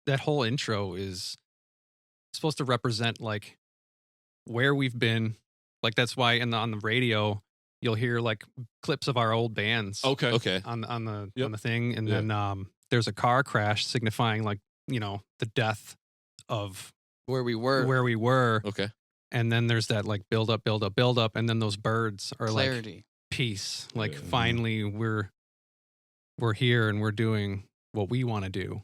that whole intro is supposed to represent like where we've been. Like that's why on the radio you'll hear like clips of our old bands. Okay. On the Yep. on the thing, and Yeah. then there's a car crash signifying like the death of Where we were. Okay. And then there's that like build up, and then those birds are Clarity. like peace. Like Yeah. finally we're here and we're doing what we want to do.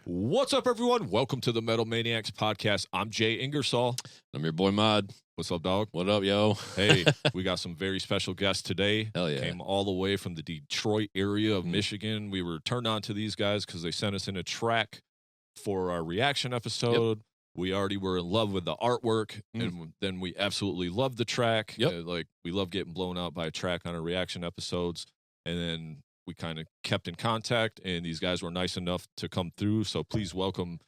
What's up, everyone? Welcome to the Metal Maniacs Podcast. I'm Jay Ingersoll. I'm your boy Mod. What's up, dog? What up, yo? Hey, we got some very special guests today. Hell yeah. Came all the way from the Detroit area of Michigan. We were turned on to these guys because they sent us in a track for our reaction episode. Yep. We already were in love with the artwork, and then we absolutely loved the track. Yep. Like, we love getting blown out by a track on our reaction episodes. And then we kind of kept in contact, and these guys were nice enough to come through. So please welcome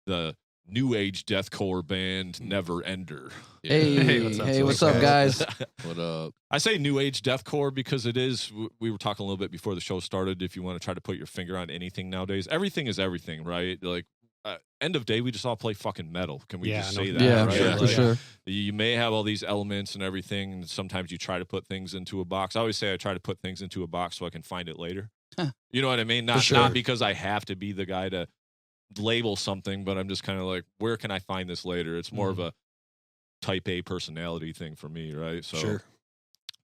the new age deathcore band Neverender. Yeah. Hey, what's up, guys? What up? I say new age deathcore because it is. We were talking a little bit before the show started. If you want to try to put your finger on anything nowadays, everything is everything, right? Like end of day, we just all play fucking metal. Can we just say that? Yeah, right? for Like, sure. You may have all these elements and everything, and sometimes you try to put things into a box. I always say I try to put things into a box so I can find it later. Huh. You know what I mean? Not because I have to be the guy to label something, but I'm just kind of like, where can I find this later? It's more of a type A personality thing for me, right? So, Sure.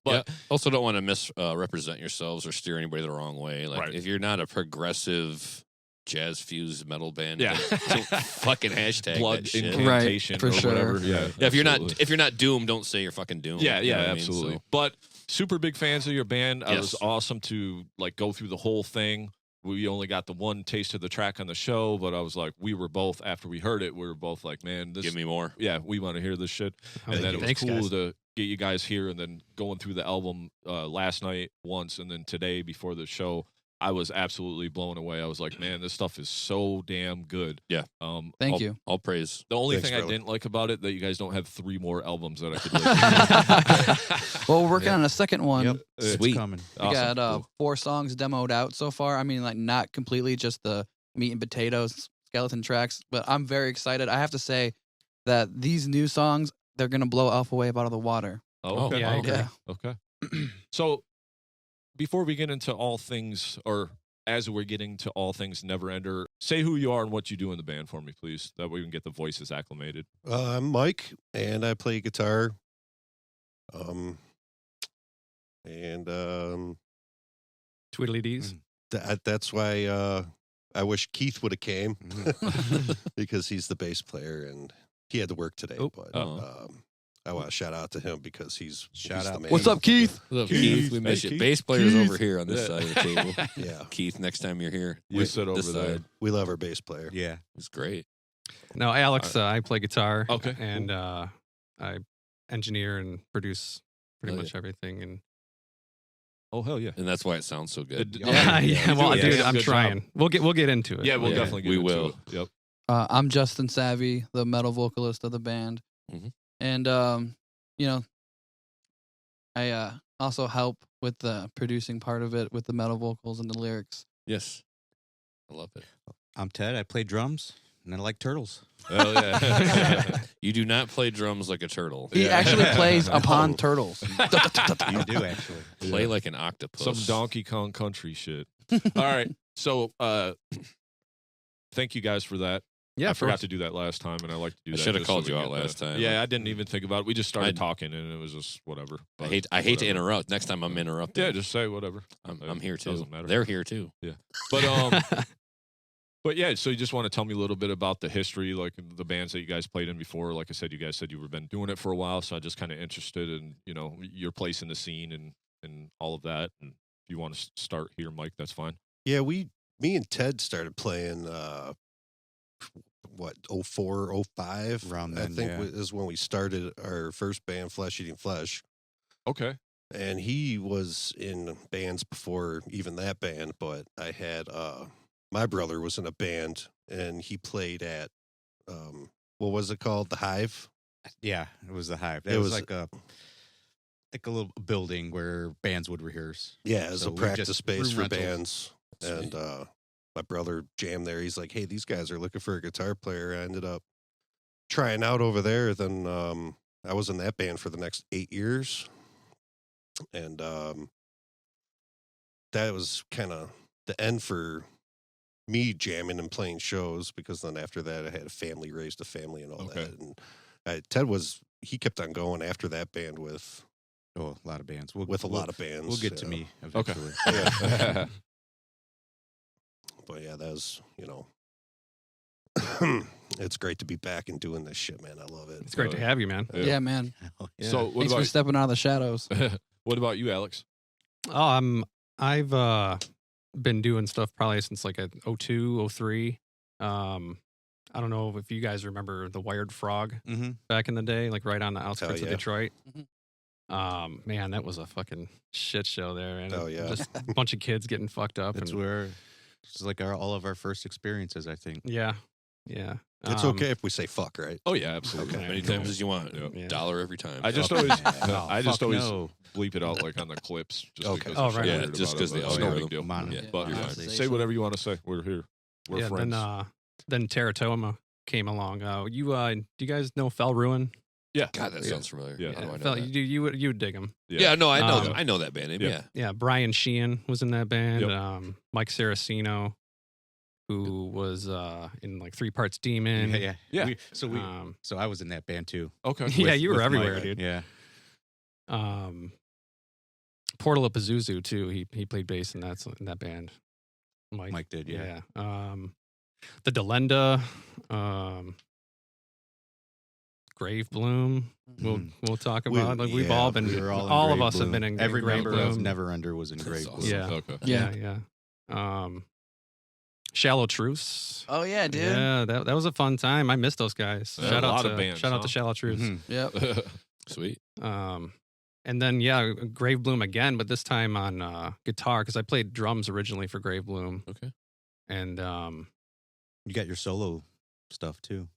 But also don't want to misrepresent yourselves or steer anybody the wrong way. Like, Right. if you're not a progressive jazz-fused metal band, Yeah. don't fucking hashtag blood that shit. incantation Right, for or sure. whatever. Yeah, Yeah, if absolutely. you're not doomed, don't say you're fucking doomed. Yeah, You know what I mean? absolutely. So- But super big fans of your band. It was Yes. awesome to like go through the whole thing. We only got the one taste of the track on the show, but I was like, we were both, after we heard it, we were both like, man, this, give me more. yeah, we want to hear this shit. Oh, And then it was thanks, cool guys. to get you guys here, and then going through the album last night once, and then today before the show, I was absolutely blown away. I was like, man, this stuff is so damn good. Yeah. Thank you. All praise. The only Thanks, thing I brother. didn't like about it that you guys don't have 3 more albums that I could listen to. Well, we're working on a second one. Yep, It's it's coming. We Awesome. got Cool. 4 songs demoed out so far. I mean, like not completely, just the meat and potatoes skeleton tracks. But I'm very excited. I have to say that these new songs, they're gonna blow Alpha Wave out of the water. Oh, okay. yeah, I agree. Yeah. Okay. So before we get into all things, or as we're getting to all things Neverender, say who you are and what you do in the band for me, please. That way we can get the voices acclimated. I'm Mike, and I play guitar. Twiddly-dees. That's why I wish Keith would have came because he's the bass player, and he had to work today. Oh. But Oh. I want to shout out to him because he's Shout the out. man. What's up, Keith? What's up, Keith? Keith? We miss Hey, you. Keith. Bass player's Keith. over here on this Yeah. side of the table. Yeah, Keith, next time you're here, You sit over this there. side. we love our bass player. Yeah. It's great. No, Alex, I play guitar. Okay, And I engineer and produce pretty Hell much everything. And Oh, hell yeah. And that's why it sounds so good. It- yeah, you well, do a dude, damn I'm good trying. job. We'll get into it. Yeah, we'll Yeah, definitely get we into will. it. Yep. I'm Justin Savvy, the metal vocalist of the band. Mhm. And I also help with the producing part of it with the metal vocals and the lyrics. Yes. I love it. I'm Ted. I play drums, and I like turtles. Hell yeah. You do not play drums like a turtle. He Yeah. actually plays upon Oh. turtles. You do, actually. Play like an octopus. Some Donkey Kong country shit. All right. So thank you guys for that. Yeah, I of forgot course. to do that last time, and I like to do I that. should have just so called we you get out last time. Yeah, I didn't even think about it. We just started I- talking, and it was just whatever. I But hate to whatever. interrupt. Next time I'm interrupting. Yeah, just say whatever. I'm here too. Doesn't matter. They're here too. But but yeah. So you just want to tell me a little bit about the history, like the bands that you guys played in before. Like I said, you guys said you've been doing it for a while, so I just kind of interested in your place in the scene and all of that. And if you want to start here, Mike, that's fine. Yeah, me and Ted started playing. 04, 05? Around I then, think yeah. is when we started our first band, Flesh Eating Flesh. Okay. And he was in bands before even that band, but I had my brother was in a band, and he played at what was it called? The Hive. Yeah, it was the Hive. It It was was- like a little building where bands would rehearse. Yeah, it was So a we practice just- space room for rentals. bands. And my brother jammed there. He's like, "Hey, these guys are looking for a guitar player." I ended up trying out over there. Then I was in that band for the next 8 years, and that was kind of the end for me jamming and playing shows, because then after that I had a family, raised a family and all Okay. that. And Ted he kept on going after that band with Oh, a lot of bands. a lot of bands. We'll get to yeah. me Okay. eventually. Yeah. But yeah, that was, it's great to be back and doing this shit, man. I love it. It's great to have you, man. Yeah, man. Oh, yeah. So what Thanks for about stepping out of the shadows. what about you, Alex? Oh, I've been doing stuff probably since like 02, 03. I don't know if you guys remember the Wired Frog Mhm. back in the day, like right on the outskirts of yeah. Detroit. Mhm. Man, that was a fucking shit show there, man. Oh, yeah. Just a bunch of kids getting fucked up. That's and where it's like all of our first experiences, I think. yeah. It's okay if we say fuck, right? Oh yeah, absolutely. Okay. As many times as you want. Yeah. Dollar every time. I just Fuck always, no. I just Fuck always no. bleep it out like on the clips. Just Okay. because Oh, I'm so right. Yeah, weird just about 'cause it, the but it's no algorithm. big deal. Mon- Yeah. But You're Yeah. fine. say whatever you want to say. We're here. We're Yeah, friends. then Teratoma came along. Do you guys know Fell Ruin? yeah. God, that Yeah. sounds familiar. Yeah. How do I know Fell, that? you would dig them. Yeah, no, I know. Um, I know that band name. yeah. Yeah. Yeah, Brian Sheehan was in that band. Yep. Mike Saraceno, who was in like 3 Parts Demon. Yeah. Yeah. So I was in that band too. Okay. Yeah, you were with everywhere, Mike. dude. Yeah. Portal of Pazuzu too. He played bass in that band. Mike did, yeah. The Delenda, Grave Bloom. We'll talk about. Like we've yeah, all been. We were all in all of Grave us have Bloom. been in Every Grave member of Bloom. Neverender was in That's Grave awesome. Bloom. Yeah. Okay. Yeah. Shallow Truths. Oh yeah, dude. Yeah, that was a fun time. I miss those guys. Yeah, Shout a out lot to of bands, shout out huh? to Shallow Truths. Mhm. Yep. Sweet. And then Grave Bloom again, but this time on guitar because I played drums originally for Grave Bloom. Okay. And You got your solo stuff too.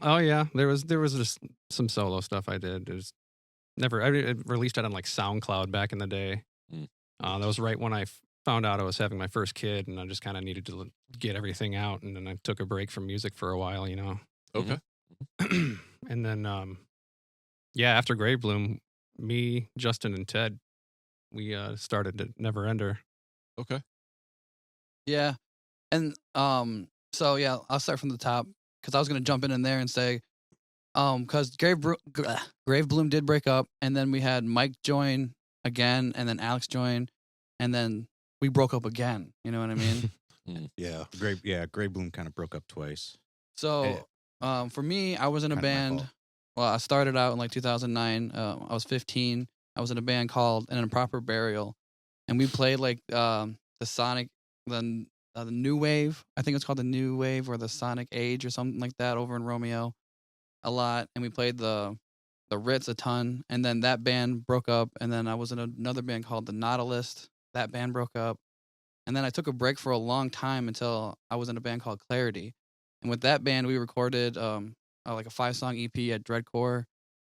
oh yeah, there was just some solo stuff I did. I released it on like SoundCloud back in the day. Mm. That was right when I found out I was having my first kid, and I just kind of needed to get everything out, and then I took a break from music for a while, Okay. And then after Grave Bloom, me, Justin, and Ted, we started at Neverender. Okay. Yeah. And so yeah, I'll start from the top because I was gonna jump in there and say, because Grave Bloom did break up, and then we had Mike join again, and then Alex join, and then we broke up again. You know what I mean? Yeah. Grave Bloom kind of broke up twice. So for me, I was in a Kinda my band. fault. Well, I started out in like 2009. I was 15. I was in a band called An Improper Burial, and we played like the New Wave. I think it's called the New Wave or the Sonic Age or something like that over in Romeo a lot. And we played the Ritz a ton. And then that band broke up. And then I was in another band called the Nautilist. That band broke up. And then I took a break for a long time until I was in a band called Clarity. And with that band, we recorded like a 5-song EP at Dreadcore.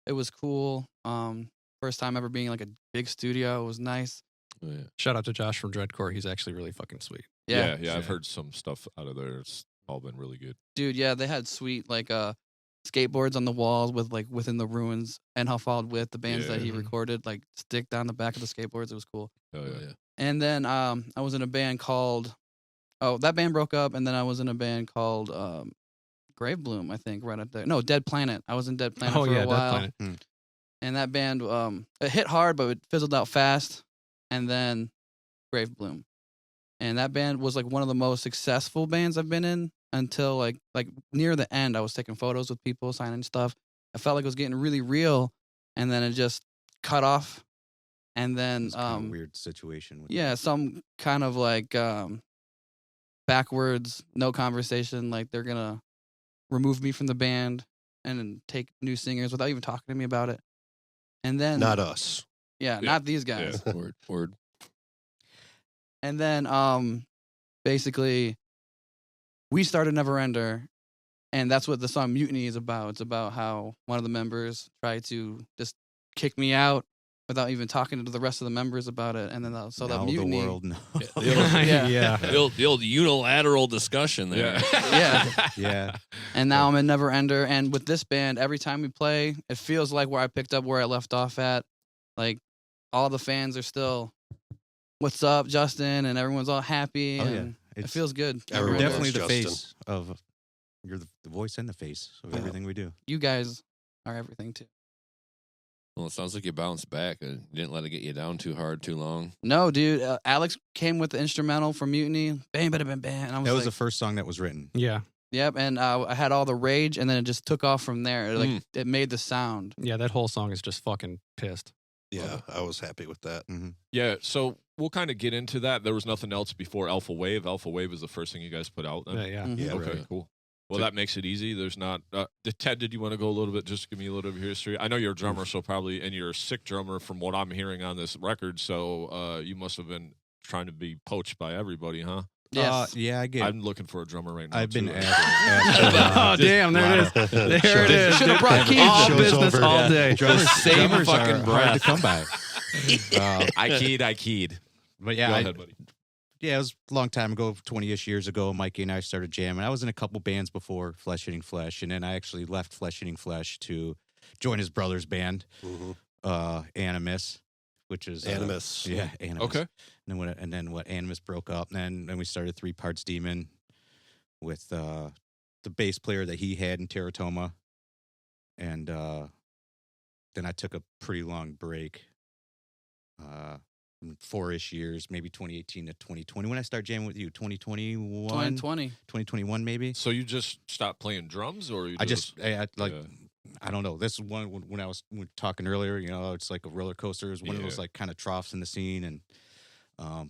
It was cool. First time ever being in like a big studio. It was nice. Oh, yeah. Shout out to Josh from Dreadcore. He's actually really fucking sweet. Yeah. I've heard some stuff out of there. It's all been really good. Dude, yeah, they had sweet like skateboards on the walls with like Within the Ruins and How Followed With the bands that he Yeah. recorded, like stick down the back of the skateboards. It was cool. Oh Oh, yeah. yeah. And then I was in a band called that band broke up, and then I was in a band called Grave Bloom, I think, right at there. No, Dead Planet. I was in Dead Planet Oh for yeah, a Dead while. Planet. And that band it hit hard, but it fizzled out fast. And then Grave Bloom. And that band was like one of the most successful bands I've been in until like near the end. I was taking photos with people, signing stuff. I felt like it was getting really real, and then it just cut off. And then It's kind of a weird situation. With yeah, some kind of like backwards, no conversation. Like they're gonna remove me from the band and then take new singers without even talking to me about it. And then Not us. yeah, Yeah. not these guys. Word. And then basically we started Neverender, and that's what the song Mutiny is about. It's about how one of the members tried to just kick me out without even talking to the rest of the members about it, and then that now Mutiny. the world knows. Yeah. The old unilateral discussion there. Yeah. Yeah. And now I'm in Neverender, and with this band, every time we play, it feels like where I picked up where I left off at. Like all the fans are still, "What's up, Justin?" and everyone's all happy, Oh, and yeah. it feels good. You're Everyone definitely loves the Justin. face of. You're the voice and the face of Yeah. everything we do. You guys are everything too. Well, it sounds like you bounced back and didn't let it get you down too hard, too long. No, dude. Alex came with the instrumental for Mutiny. Bam, bam, bam, bam. And I was That was like, the first song that was written. Yeah. yep. And I had all the rage, and then it just took off from there. Like it made the sound. Yeah, that whole song is just fucking pissed. Yeah, I was happy with that. Yeah, so we'll kind of get into that. There was nothing else before Alpha Wave. Alpha Wave was the first thing you guys put out then? Yeah. Mhm. Yeah, Okay, right. cool. Well, that makes it easy. There's not. Ted, did you want to go a little bit? Just give me a little bit of history. I know you're a drummer, so probably, and you're a sick drummer from what I'm hearing on this record. So you must have been trying to be poached by everybody, huh? Yes. Yeah, I get. I'm looking for a drummer right now. I've been too. asked. Oh, damn, there it is. There it is. Should've brought Keith. All Show's business over. all Yeah. day. Same drummers fucking are hard breath. to come by. I keyed. But yeah, Go I- ahead, buddy. yeah, it was a long time ago, 20-ish years ago. Mikey and I started jamming. I was in a couple bands before Flesh Eating Flesh, and then I actually left Flesh Eating Flesh to join his brother's band, Animus, which is Animus. Yeah, Animus. Okay. And then what Animus broke up, and then we started 3 Parts Demon with the bass player that he had in Teratoma, and then I took a pretty long break. 4-ish years, maybe 2018 to 2020. When I started jamming with you, 2021, 2020. 2021 maybe. So you just stopped playing drums, or you I just yeah. I don't know. This is one when I was talking earlier. You know, it's like a roller coaster. It's one of those like kind of troughs in the scene, and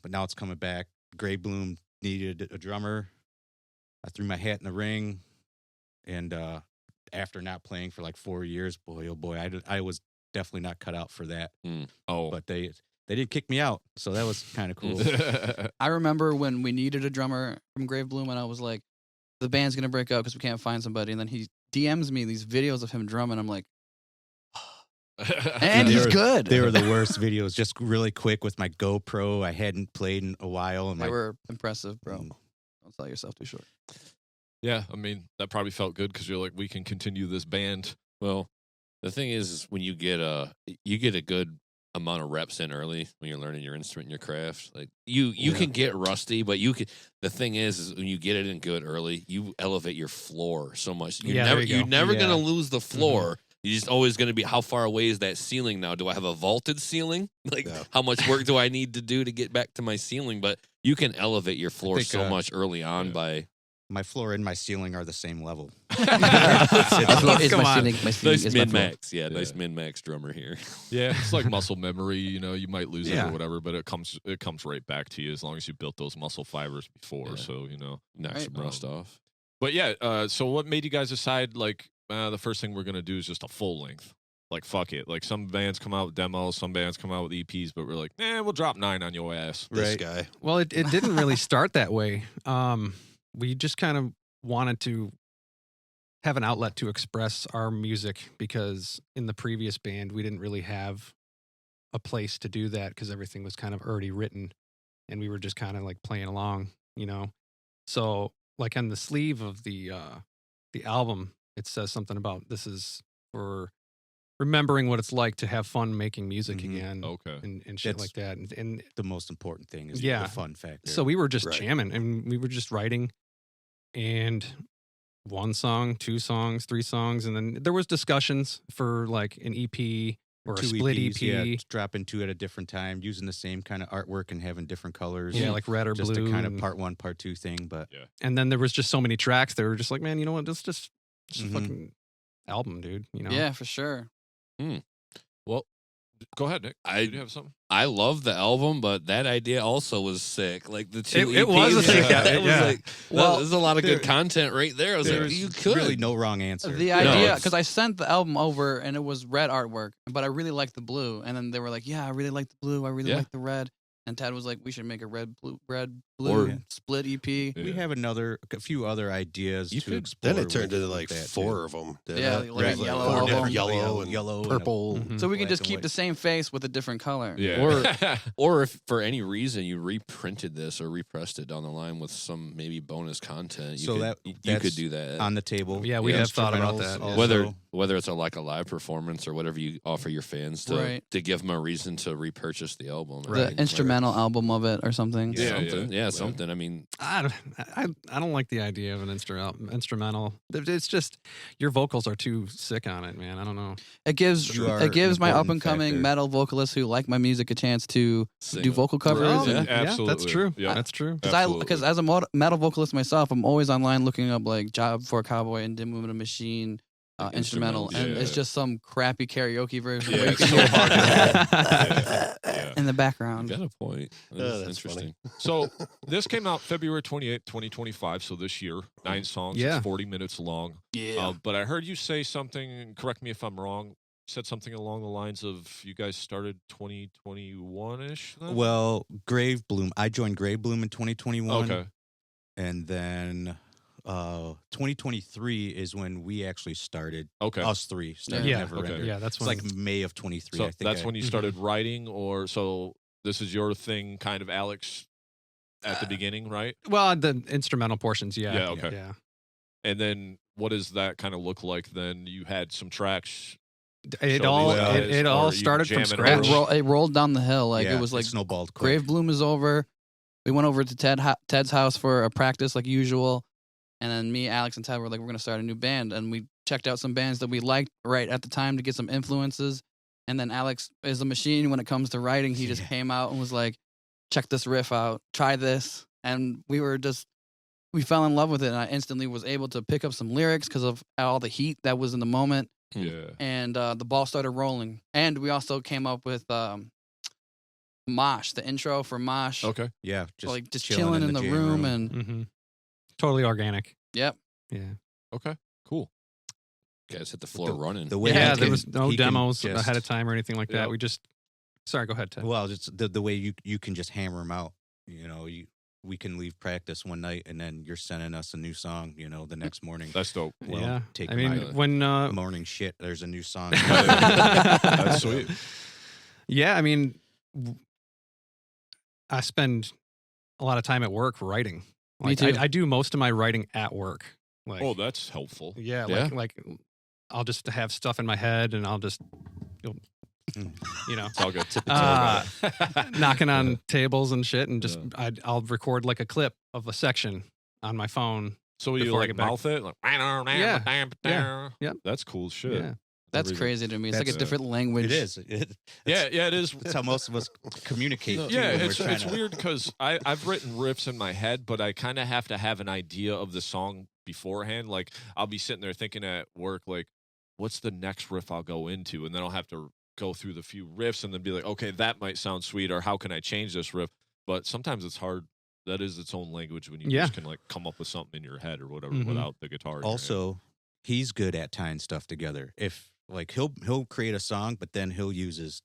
but now it's coming back. Grey Bloom needed a drummer. I threw my hat in the ring, and after not playing for like 4 years, boy, oh boy, I was definitely not cut out for that. Oh, But they didn't kick me out, so that was kind of cool. I remember when we needed a drummer from Grave Bloom, and I was like, the band's going to break up because we can't find somebody. And then he DMs me these videos of him drumming. I'm like, and he's good. They were the worst videos, just really quick with my GoPro. I hadn't played in a while, and They were impressive, bro. Don't sell yourself too short. yeah. I mean, that probably felt good because you're like, we can continue this band. Well, the thing is when you get a good amount of reps in early when you're learning your instrument and your craft, like you can get rusty, but the thing is when you get it in good early, you elevate your floor so much. You're never gonna lose the floor. You're just always going to be, how far away is that ceiling now? Do I have a vaulted ceiling? Like, how much work do I need to do to get back to my ceiling? But you can elevate your floor so much early on by... My floor and my ceiling are the same level. Nice min-max. Yeah, nice min-max drummer here. Yeah, it's like muscle memory. You know, you might lose it or whatever, but it comes right back to you as long as you built those muscle fibers before. Yeah. So, you know. Knock some rust off. But yeah, so what made you guys decide, like, the first thing we're going to do is just a full length? Like, fuck it. Like, some bands come out with demos, some bands come out with EPs, but we're like, we'll drop 9 on your ass. This guy. Well, it didn't really start that way. We just kind of wanted to have an outlet to express our music because in the previous band, we didn't really have a place to do that because everything was kind of already written and we were just kind of like playing along, you know? So like on the sleeve of the album, it says something about this is for remembering what it's like to have fun making music again. Okay. And shit like that. And the most important thing is the fun factor. So we were just jamming and we were just writing and 1 song, 2 songs, 3 songs. And then there was discussions for like an EP or 2 a split EPs, EP. Yeah, dropping 2 at a different time, using the same kind of artwork and having different colors. Yeah, like red or just blue. Just a kind of part 1, part 2 thing. But and then there was just so many tracks. They were just like, man, you know what? It's just a fucking album, dude. You know? Yeah, for sure. Well, go ahead, Nick. Did you have something? I love the album, but that idea also was sick. Like the 2 It EPs, was a sick that idea, was yeah. like, well, there's a lot of good content right there. I was like, there's you could. really no wrong answer. The idea, because I sent the album over and it was red artwork, but I really liked the blue. And then they were like, yeah, I really like the blue. I really like the red. And Tad was like, we should make a red Blue split EP. Yeah. We have a few other ideas You to could- explore. Then it turned with into like that, four too. of them. Yeah, like a yellow four album. different yellow and Yellow and a- purple. Mhm. So we can Black just and keep white. the same face with a different color. Yeah. Or if for any reason you reprinted this or repressed it down the line with some maybe bonus content, you So could, that- you could that's do that. on the table. Yeah, we have thought about that, Instrumentals yeah. also. whether it's like a live performance or whatever you offer your fans Right. to give them a reason to repurchase the album. Right. The instrumental album of it or something. Yeah. Something. I mean, I don't like the idea of an instrumental. It's just your vocals are too sick on it, man. I don't know. It gives You are it gives an my important up and coming factor. metal vocalists who like my music a chance to sing do it. vocal covers. Oh, and- yeah, that's Absolutely. true. Yeah. That's true. Because as a metal vocalist myself, I'm always online looking up like "Job for a Cowboy" and "Dim Moving a Machine" instrumental, instrumentals, and it's yeah. just some crappy karaoke version Yeah, where you it's can so hard to Yeah. Yeah. in the You background. got a point. That Oh, is that's interesting. So this came out February 28th, 2025. So this year, 9 songs, Yeah. it's 40 minutes long. Yeah, But I heard you say something, and correct me if I'm wrong, you said something along the lines of you guys started 2021-ish? Well, Grave Bloom. I joined Grave Bloom in 2021. Okay. And then 2023 is when we actually started. Okay. Us three started Yeah. Neverender. Okay. Yeah, that's It's when. like May of 23. So I think that's when you started Mm-hmm. writing, or so this is your thing, kind of, Alex, at the beginning, right? well, the instrumental portions. Yeah. Yeah, okay. Yeah. And then what does that kind of look like then? You had some tracks. It Show all these guys, it or all you started from jam it scratch. over? it rolled down the hill like Yeah, it was like snowballed quick. Grave Bloom is over. We went over to Ted's house for a practice like usual, and then me, Alex, and Ted were like, we're gonna start a new band, and we checked out some bands that we liked right at the time to get some influences. And then Alex is a machine when it comes to writing. He just Yeah. came out and was like, check this riff out, try this, and we fell in love with it. And I instantly was able to pick up some lyrics because of all the heat that was in the moment, Yeah. and the ball started rolling. And we also came up with M.O.S.H, the intro for M.O.S.H. Okay. Yeah, Like just chilling in the jam room and Mm-hmm. Totally organic. yep. Yeah. Okay. Cool. Guys hit the floor running. The way Yeah. he There can- was no he can demos just- ahead of time or anything like that. Yeah. We just. Sorry. Go ahead, Ted. Well, just the way you can just hammer them out. You know, we can leave practice one night and then you're sending us a new song. You know, the next morning. That's dope. Well, yeah. take I mean, my when. morning shit. There's a new song. That's sweet. Yeah, I mean, I spend a lot of time at work writing. Me Like, too. I do most of my writing at work. Like, Oh, that's helpful. yeah, Yeah. like I'll just have stuff in my head, and I'll just, Mm. you know, It's all good. knocking on tables and shit, and just Yeah. I'll record like a clip of a section on my phone. So you Before I like get back. mouth it? Like, Yeah. That's cool shit. Yeah, That's Everything. crazy to me. It's like a That's- different language. It is. Yeah, it is. That's how most of us communicate. too, Yeah, when we're it's trying to- weird because I've written riffs in my head, but I kind of have to have an idea of the song beforehand. Like I'll be sitting there thinking at work, like, what's the next riff I'll go into, and then I'll have to go through the few riffs and then be like, okay, that might sound sweet, or how can I change this riff? But sometimes it's hard. That is its own language when you Yeah. just can like come up with something in your head or whatever Mhm. without the guitar. in your hand. Also, he's good at tying stuff together. If like he'll create a song, but then he'll use his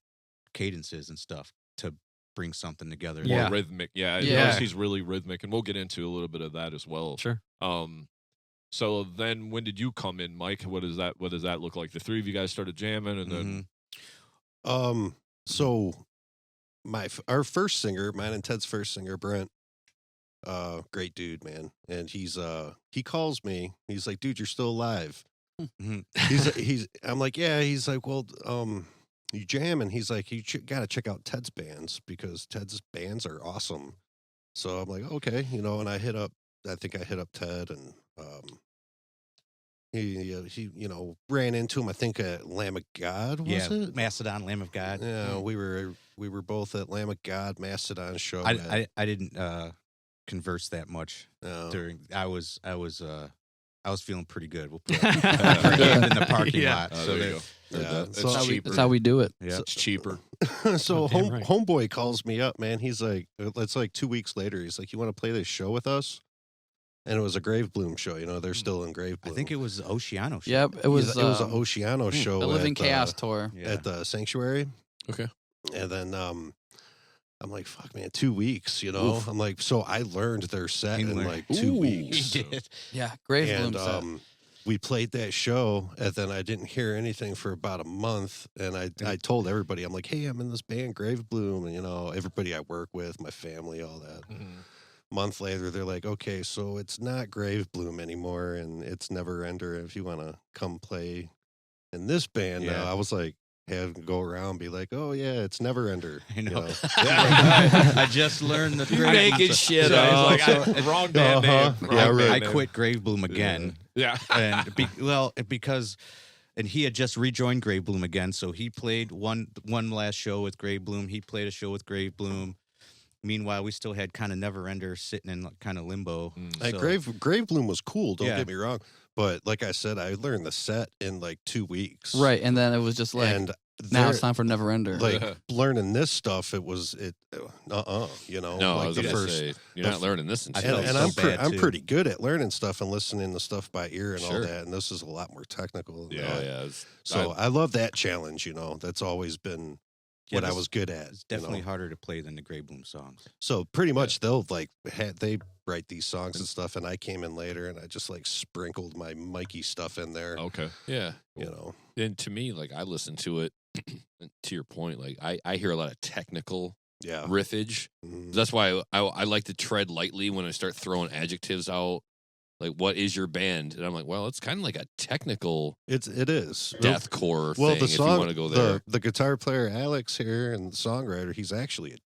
cadences and stuff to bring something together. more Yeah. rhythmic. Yeah, I Yeah. notice he's really rhythmic, and we'll get into a little bit of that as well. sure. So then when did you come in, Mike? What does that look like? The three of you guys started jamming, and then So our first singer, mine and Ted's first singer, Brent, great dude, man. And he calls me. He's like, dude, you're still alive. Mhm. I'm like, yeah. He's like, well, you jam, and he's like, got to check out Ted's bands because Ted's bands are awesome. So I'm like, okay, and I think I hit up Ted, and he ran into him. I think at Lamb of God, was Yeah, it? Mastodon, Lamb of God. Yeah, we were both at Lamb of God Mastodon show. I didn't converse that much Oh. during. I was feeling pretty good. We'll put pre-gamed in the parking Yeah. lot. Oh, So there you that- go. Yeah, It's so- cheaper. That's how we do it. yeah. It's cheaper. So Damn right. homeboy calls me up, man. He's like, it's like 2 weeks later. He's like, you want to play this show with us? And it was a Grave Bloom show. They're still in Grave I Bloom. think it was Oceano. Show. Yep, it was it was an Oceano show. a Living at, Chaos tour. Yeah. at the Sanctuary. Okay. And then I'm like, fuck, man, 2 weeks, you know? I'm like, so I learned their set in like 2 weeks. He did. Yeah, Grave And Bloom set. we played that show, and then I didn't hear anything for about a month. And I told everybody, I'm like, hey, I'm in this band, Grave Bloom, and, you know, everybody I work with, my family, all that. Month later, they're like, okay, so it's not Grave Bloom anymore, and it's Neverender if you want to come play in this band now. I was like, have them go around and be like, oh, yeah, it's Neverender. I know. You know? I just learned the You're making shit up. Wrong band name. Yeah, Wrong right. band I name. quit Grave Bloom again. Yeah. And because he had just rejoined Grave Bloom again, so he played one last show with Grave Bloom. He played a show with Grave Bloom. Meanwhile, we still had kind of Neverender sitting in kind of limbo. Like So- Grave Bloom was cool, don't Yeah. get me wrong. But like I said, I learned the set in like 2 weeks. Right, and then it was just like, And now it's time for Neverender. like learning this stuff, it was you know, No, like I was the gonna first. say you're not learning this I until felt And so bad, I'm too. pretty good at learning stuff and listening to stuff by ear and all Sure. that. And this is a lot more technical. than Yeah. that. Oh yeah, it's- So I love that challenge. You know, that's always been Yeah, what I this- was good at. It's you definitely know? harder to play than the Grave Bloom songs. So pretty much they'll like they write these songs and stuff, and I came in later and I just like sprinkled my Mikey stuff in there. Okay. yeah. You know, And to me, like I listen to it. To your point, like I hear a lot of technical yeah. riffage. Mhm. That's why I like to tread lightly when I start throwing adjectives out. Like, what is your band? And I'm like, well, it's kind of like a technical It is deathcore Well, thing. the If you song, want to go there, the guitar player Alex here and the songwriter, he's actually an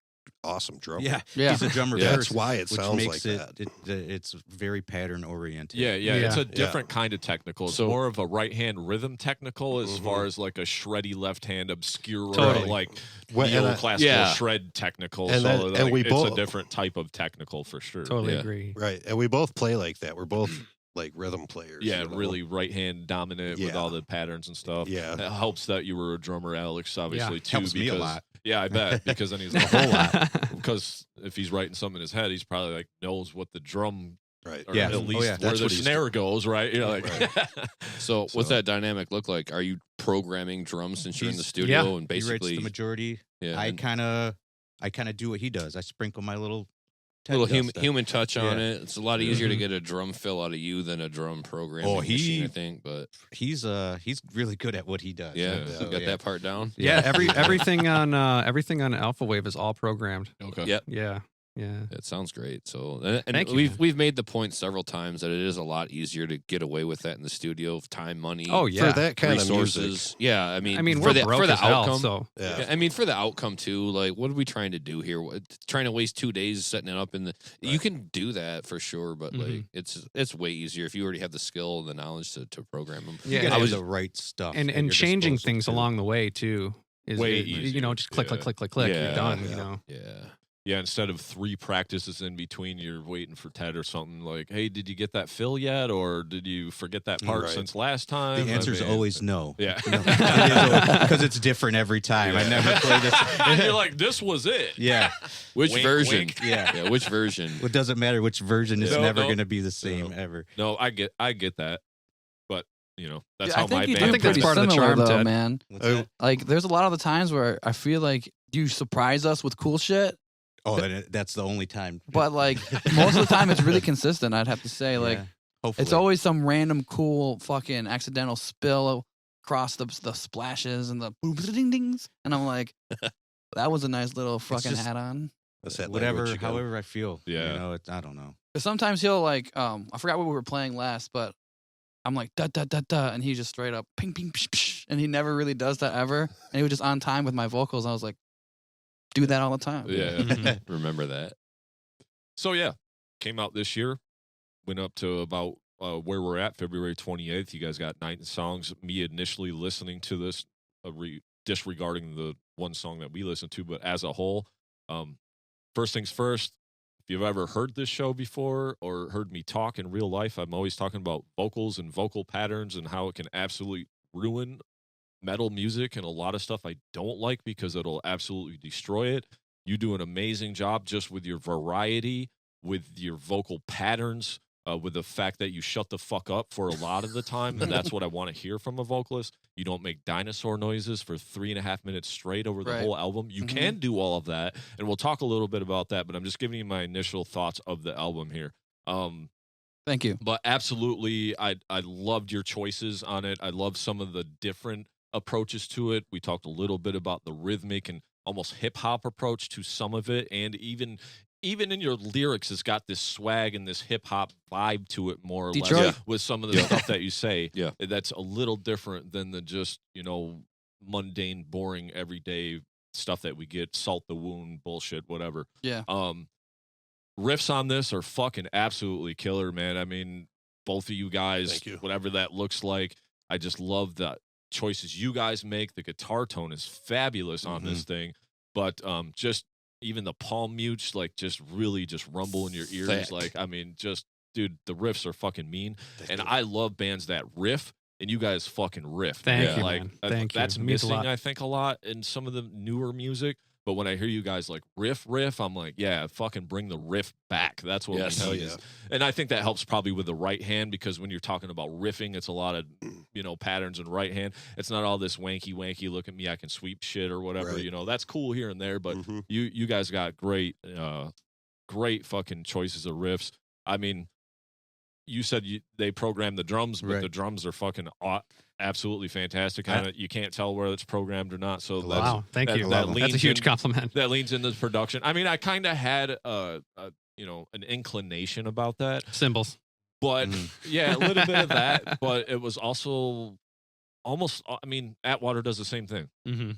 awesome drummer. Yeah. He's a drummer Yeah. That's first, why it which sounds makes like that. it's very pattern oriented. Yeah, it's Yeah. a different kind of technical. It's So- more of a right hand rhythm technical as Mhm. far as like a shreddy left hand obscure Totally. like Well, and I- neoclassical Yeah. shred technical. And so that- and like, we it's both- a different type of technical for sure. Totally Yeah. agree. Right, and we both play like that. We're both like rhythm players. Yeah, you know? really right hand dominant with Yeah. all the patterns and stuff. Yeah. It helps that you were a drummer, Alex, obviously too. helps me a lot. Yeah, I bet. Because then he's a whole lot. Because if he's writing something in his head, he's probably like knows what the drum Right. or Yeah. at Oh, least yeah. where That's the what he's snare goes, right? You know, like so what's So- that dynamic look like? Are you programming drums since you're in the He's- studio yeah. and He writes basically the majority. yeah, I and kind of do what he does. I sprinkle my little little Ted does human, stuff. human touch on Yeah. it. It's a lot easier to Mhm. get a drum fill out of you than a drum programming Oh, machine, I think. But He's really good at what he does. yeah, Yeah. you So, got yeah. that part down. Yeah, everything on Alpha Wave is all programmed. okay. Yep. Yeah. Yeah. It sounds great. So, and Thank you, we've man. we've made the point several times that it is a lot easier to get away with that in the studio. Time, money, Oh yeah. For that kind of resources. music. Yeah, I mean, I mean, for we're the broke for the as hell, outcome. so Yeah. I mean, for the outcome too. Like, what are we trying to do here? Trying to waste 2 days setting it up in the. You can do that for sure, but like, Mhm. it's way easier if you already have the skill and the knowledge to program them. Yeah, You gotta I have was the right stuff and at and your changing disposal, things too. along the way too is Way you know, easier, just click, click, yeah. click, click, click. Yeah, You're done. You yeah. know. Yeah. Yeah, instead of 3 practices in between, you're waiting for Ted or something like, hey, did you get that fill yet? Or did you forget that part Right. since last time? The answer is always no. Yeah. Because it's different every time. I never play this. And you're like, this was it. Yeah. Which Wink, version? wink. Yeah. Yeah, which version? It doesn't matter which version is No, never no. going to be the same No. ever. No, I get that. But, that's Yeah, how I think my you band do think that's pretty part of the similar, charm, though, Ted. man. What's Oh, that? Like, there's a lot of the times where I feel like you surprise us with cool shit, Oh, that's the only time. but like most of the time it's really consistent. I'd have to say, like, Yeah. Hopefully. it's always some random cool fucking accidental spill across the splashes and the boom ding dings, and I'm like, that was a nice little fucking just- add on. That's that whatever, language again. however I feel. Yeah. You know, I don't know. Because sometimes he'll like, I forgot what we were playing last, but I'm like da da da da, and he just straight up ping ping psh, psh, and he never really does that ever, and he was just on time with my vocals. I was like, do that all the time. Yeah. Mhm. Remember that? So, yeah, came out this year. Went up to about where we're at, February 28th. You guys got 9 songs. Me initially listening to this, disregarding the one song that we listened to, but as a whole, first things first, if you've ever heard this show before or heard me talk in real life, I'm always talking about vocals and vocal patterns and how it can absolutely ruin metal music and a lot of stuff I don't like because it'll absolutely destroy it. You do an amazing job just with your variety, with your vocal patterns. with the fact that you shut the fuck up for a lot of the time. And that's what I want to hear from a vocalist. You don't make dinosaur noises for 3.5 minutes straight over the whole album. You can do all of that, and we'll talk a little bit about that, but I'm just giving you my initial thoughts of the album here. Thank you. But absolutely, I loved your choices on it. I love some of the different approaches to it. We talked a little bit about the rhythmic and almost hip-hop approach to some of it, and even in your lyrics, it's got this swag and this hip-hop vibe to it, more or less, with some of the stuff that you say. Yeah. That's a little different than the just, mundane, boring, everyday stuff that we get, salt the wound bullshit, whatever. Yeah. Riffs on this are fucking absolutely killer, man. I mean, both of you guys, whatever that looks like, I just love the choices you guys make. The guitar tone is fabulous on this thing, but just even the palm mutes, like, just really just rumble in your ears. Like, I mean, just, dude, the riffs are fucking mean. And I love bands that riff, and you guys fucking riff. Thank you, like, man. Thank you. That's It means a missing, lot. I think, a lot in some of the newer music. But when I hear you guys like riff, I'm like, yeah, fucking bring the riff back. That's what we tell you. And I think that helps probably with the right hand, because when you're talking about riffing, it's a lot of, patterns in right hand. It's not all this wanky, look at me, I can sweep shit or whatever. Right. That's cool here and there, but you guys got great fucking choices of riffs. I mean, you said they programmed the drums, but the drums are fucking absolutely fantastic. You can't tell whether it's programmed or not. So wow, thank you. That's a huge compliment. That leans into the production. I mean, I kind of had an inclination about that. Cymbals. But yeah, a little bit of that. But it was also almost. I mean, Atwater does the same thing. Mm-hmm.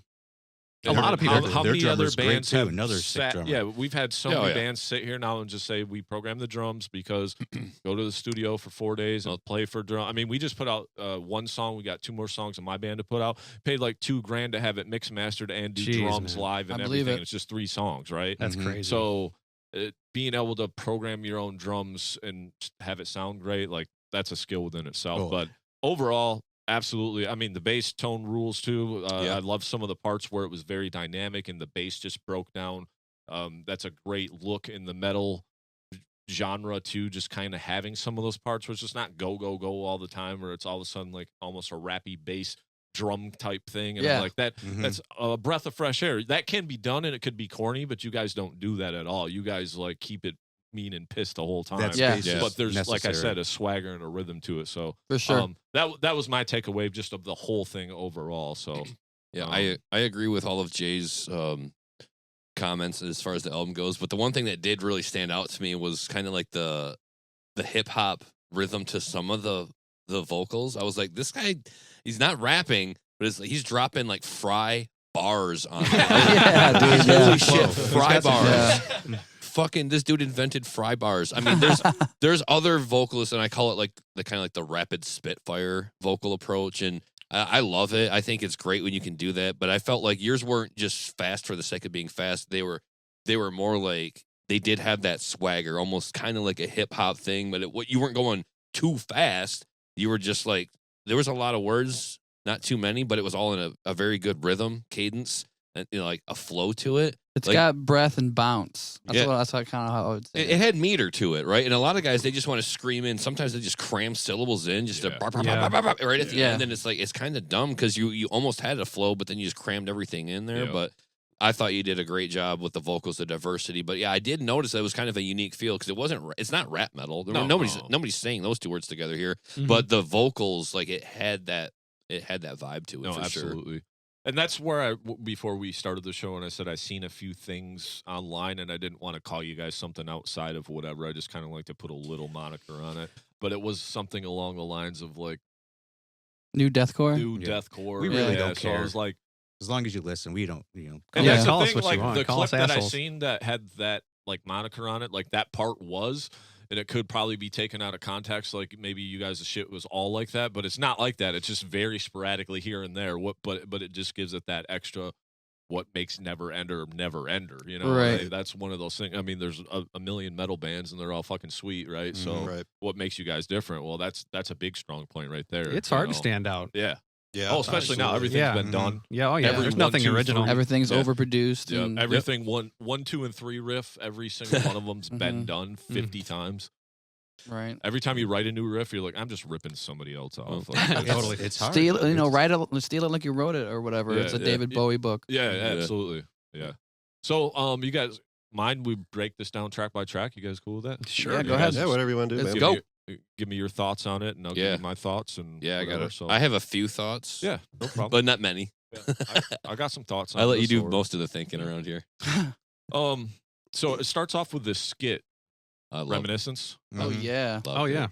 A lot of people. How many other bands too. have Another sick drummer. Yeah, we've had so many bands sit here now and just say we program the drums because go to the studio for 4 days and play for drum. I mean, we just put out one song. We got 2 more songs in my band to put out. Paid like $2,000 to have it mixed, mastered, and do drums live and everything. It's just 3 songs, right? That's crazy. So being able to program your own drums and have it sound great, like, that's a skill within itself. But overall, absolutely. I mean, the bass tone rules too. I love some of the parts where it was very dynamic and the bass just broke down. That's a great look in the metal genre too, just kind of having some of those parts where it's just not go all the time, where it's all of a sudden like almost a rappy bass drum type thing. And I'm like, that's a breath of fresh air. That can be done and it could be corny, but you guys don't do that at all. You guys like keep it mean and pissed the whole time. That's but there's necessary. like I said, a swagger and a rhythm to it. So for sure, that was my takeaway just of the whole thing overall. So I agree with all of Jay's comments as far as the album goes. But the one thing that did really stand out to me was kind of like the hip hop rhythm to some of the vocals. I was like, this guy, he's not rapping, but he's dropping like fry bars on it. Holy shit, fry bars. Fucking this dude invented fry bars. I mean, there's other vocalists, and I call it like the kind of like the rapid spitfire vocal approach, and I love it. I think it's great when you can do that. But I felt like yours weren't just fast for the sake of being fast. They were more like they did have that swagger, almost kind of like a hip hop thing. But you weren't going too fast. You were just like, there was a lot of words, not too many, but it was all in a very good rhythm, cadence, and like a flow to it. It's like, got breath and bounce. That's kind of how I would say it had meter to it, right? And a lot of guys, they just want to scream in. Sometimes they just cram syllables in just to right at the end. And it's like, it's kind of dumb because you almost had a flow, but then you just crammed everything in there. But I thought you did a great job with the vocals, the diversity. But yeah, I did notice that it was kind of a unique feel because it's not rap metal. Nobody's saying those 2 words together here. But the vocals, like it had that vibe to it. No, absolutely. Sure. And that's where before we started the show, and I said I seen a few things online, and I didn't want to call you guys something outside of whatever. I just kind of like to put a little moniker on it. But it was something along the lines of like new deathcore. Deathcore. We really don't so care. I was like, as long as you listen, we don't. And that's call the us thing. what Like you want. the Call clip us that I assholes. seen that had that like moniker on it, like that part was. And it could probably be taken out of context, like maybe you guys' shit was all like that, but it's not like that. It's just very sporadically here and there. But it just gives it that extra. What makes Neverender, you know? Right. Like, that's one of those things. I mean, there's a million metal bands and they're all fucking sweet, right? So what makes you guys different? Well, that's a big strong point right there. It's hard to stand out. Yeah. Yeah. Oh, especially now everything's been done. Yeah. Oh, yeah. Every There's 1, nothing 2, original. 3. Everything's overproduced. Yeah. And Everything 1, 2, and 3 riff. Every single one of them's been done 50 times. Right. Every time you write a new riff, you're like, I'm just ripping somebody else off. Like, Totally. It's hard. Steal, though. steal it like you wrote it or whatever. Yeah, It's a yeah, David Bowie book. yeah, absolutely. Yeah. So, you guys mind we break this down track by track? You guys cool with that? Sure. Yeah, man. go ahead. Yeah, whatever you want to do, Let's man. go. Give me your thoughts on it, and I'll give Yeah. you my thoughts. And Yeah, I got whatever, it. So I have a few thoughts. yeah, no problem. But not many. Yeah, I got some thoughts. On I let you this, do so- most of the thinking around here. So it starts off with this skit, I love Reminiscence. Oh Mhm. yeah. Oh yeah.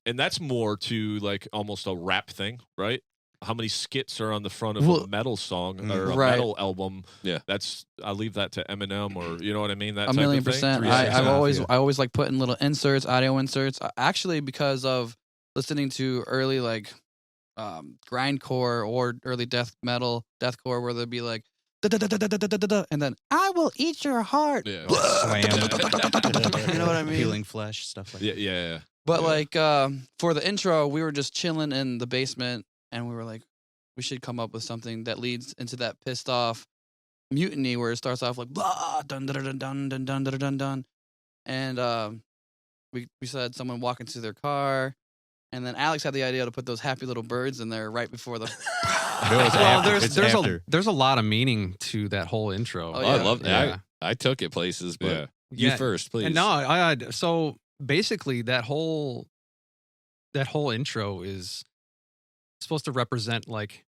And that's more to like almost a rap thing, right? How many skits are on the front of Well, a metal song or a right. metal album? Yeah. I leave that to Eminem or you know what I mean. That A type million of thing. percent. Yeah, I've always yeah. I always like putting little inserts, audio inserts. Actually, because of listening to early like grindcore or early death metal, deathcore, where they'd be like, "Da-da-da-da-da-da-da-da," and then I will eat your heart. Yeah. Slam. You know what I mean? Peeling flesh, stuff like that. Yeah. But Yeah. like for the intro, we were just chilling in the basement, and we were like, we should come up with something that leads into that pissed off mutiny where it starts off like blah dun dun dun dun dun dun dun dun dun, and we said someone walking to their car, and then Alex had the idea to put those happy little birds in there right before the. Well, It's there's after. a lot of meaning to that whole intro. Oh, Oh, I yeah. love that. Yeah. I took it places, but Yeah. you Yeah. first, please. And no, so basically that whole intro is supposed to represent like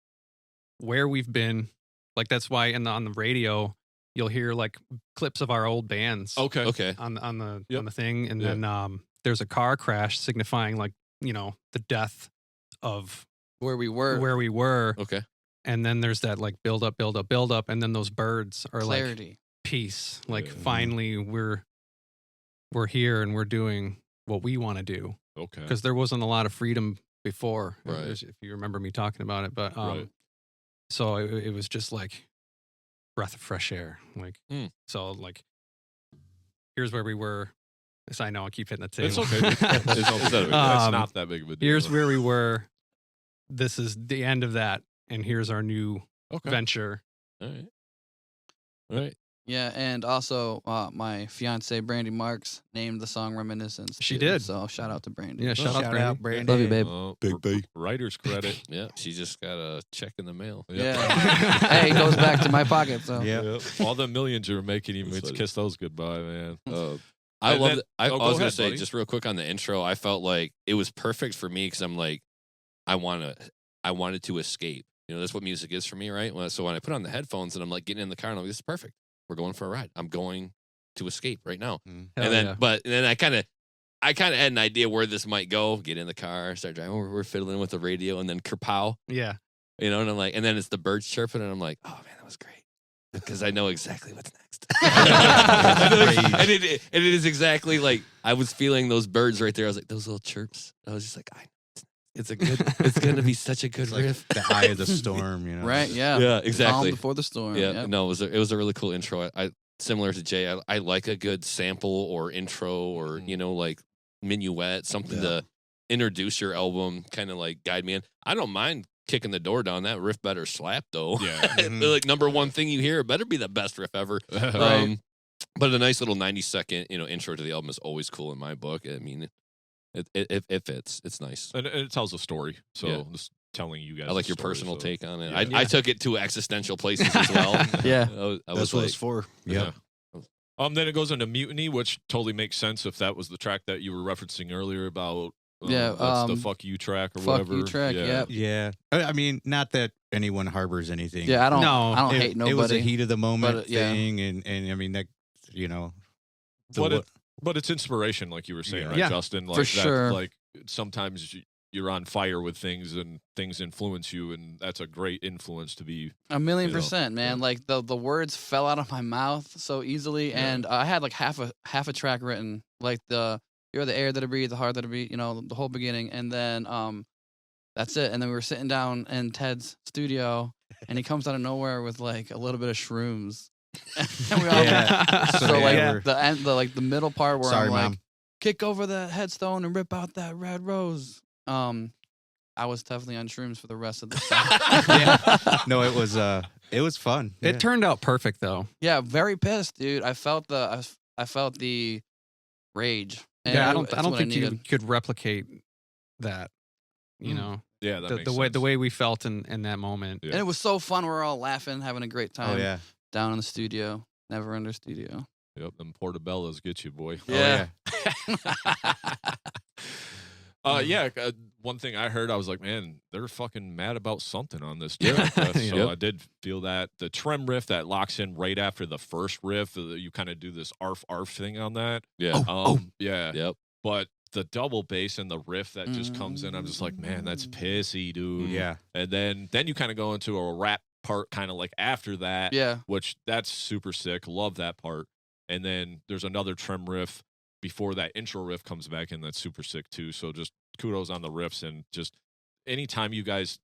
where we've been. Like that's why on the radio you'll hear like clips of our old bands Okay. Okay. on the Yep. on the thing, and Yeah. then there's a car crash signifying like the death of where we were. where we were, Okay. and then there's that like build up, and then those birds are like clarity. peace. Like Yeah. finally we're here and we're doing what we want to do, Okay. because there wasn't a lot of freedom before, Right. if you remember me talking about it. But Right. so it was just like breath of fresh air. Like so like here's where we were. Yes, I know I keep hitting the table. It's okay. It's not that big of a deal. Here's where we were. This is the end of that, and here's our new Okay. venture. All right. All right. Yeah, and also my fiance Brandy Marks named the song Reminiscence. She too, did. So shout out to Brandy. Yeah, shout out, Brandy. Brandy. Love you, babe. Big B. Writer's credit. Yeah. She just got a check in the mail. Yeah. Hey, it goes back to my pocket. So Yeah. Yep. All the millions you're making, even That's to funny. kiss those goodbye, man. I And love then- it. I go was going ahead, to say, buddy. just real quick on the intro, I felt like it was perfect for me because I'm like, I wanted to escape. That's what music is for me, right? So when I put on the headphones and I'm like getting in the car and I'm like, this is perfect. We're going for a ride. I'm going to escape right now. Hell And then, yeah. but then I kind of had an idea where this might go. Get in the car, start driving. We're fiddling with the radio, and then kerpow. Yeah. And I'm like, and then it's the birds chirping, and I'm like, oh man, that was great. Because I know exactly what's next. and it is exactly like I was feeling those birds right there. I was like, those little chirps. I was just like, it's going to be such a good It's like riff. the eye of the storm, right, yeah, Yeah, Calm exactly. before the storm. Yeah, Yeah. no, it was a really cool intro. I similar to Jay. I like a good sample or intro or like minuet, something to introduce your album, kind of like guide me in. I don't mind kicking the door down. That riff better slap though. Yeah. Like number one thing you hear, it better be the best riff ever. But a nice little 90-second intro to the album is always cool in my book. I mean, it fits. It's nice. And it tells a story. So Yeah. just telling you guys. I like the your story, personal so- take on it. Yeah. I took it to existential places as well. Yeah. I That's was what like, it's for. Yep. Then it goes into Mutiny, which totally makes sense if that was the track that you were referencing earlier about. Yeah, that's the "fuck you" track or Fuck whatever. You track, Yeah. Yeah. I mean, not that anyone harbors anything. Yeah, I don't. No, I don't hate It nobody. was a heat of the moment But, yeah. thing, and I mean that, the But it's inspiration, like you were saying, Yeah. right, Yeah, Justin? Like for that, sure. Like sometimes you're on fire with things, and things influence you, and that's a great influence to be. 1,000,000%, man. yeah. Like the words fell out of my mouth so easily, Yeah. and I had like half a track written, like you're the air that I breathe, the heart that I beat, the whole beginning, and then that's it. And then we were sitting down in Ted's studio, and he comes out of nowhere with like a little bit of shrooms. And we all Yeah. so Yeah. like Yeah. the end, the middle part where Sorry, I'm like, Mom. kick over that headstone and rip out that red rose. I was definitely on shrooms for the rest of the song. No, it was fun. It Yeah. turned out perfect though. Yeah, very pissed, dude. I felt the rage And Yeah, I that's don't what think you needed. could replicate that. You know, Yeah, that makes the sense. way we felt in that moment. Yeah. And it was so fun. We were all laughing, having a great time. Oh yeah. Down in the studio, Neverender studio. Yep, them portobellos get you, boy. Yeah. One thing I heard, I was like, man, they're fucking mad about something on this track. So Yep. I did feel that. The trem riff that locks in right after the first riff, you kind of do this arf arf thing on that. Yeah. Yeah. Yep. But the double bass and the riff that just comes in, I'm just like, man, that's pissy, dude. Yeah. And then you kind of go into a rap part kind of like after that, Yeah. which that's super sick. Love that part. And then there's another trem riff before that intro riff comes back in that's super sick too. So just kudos on the riffs, and just anytime you guys,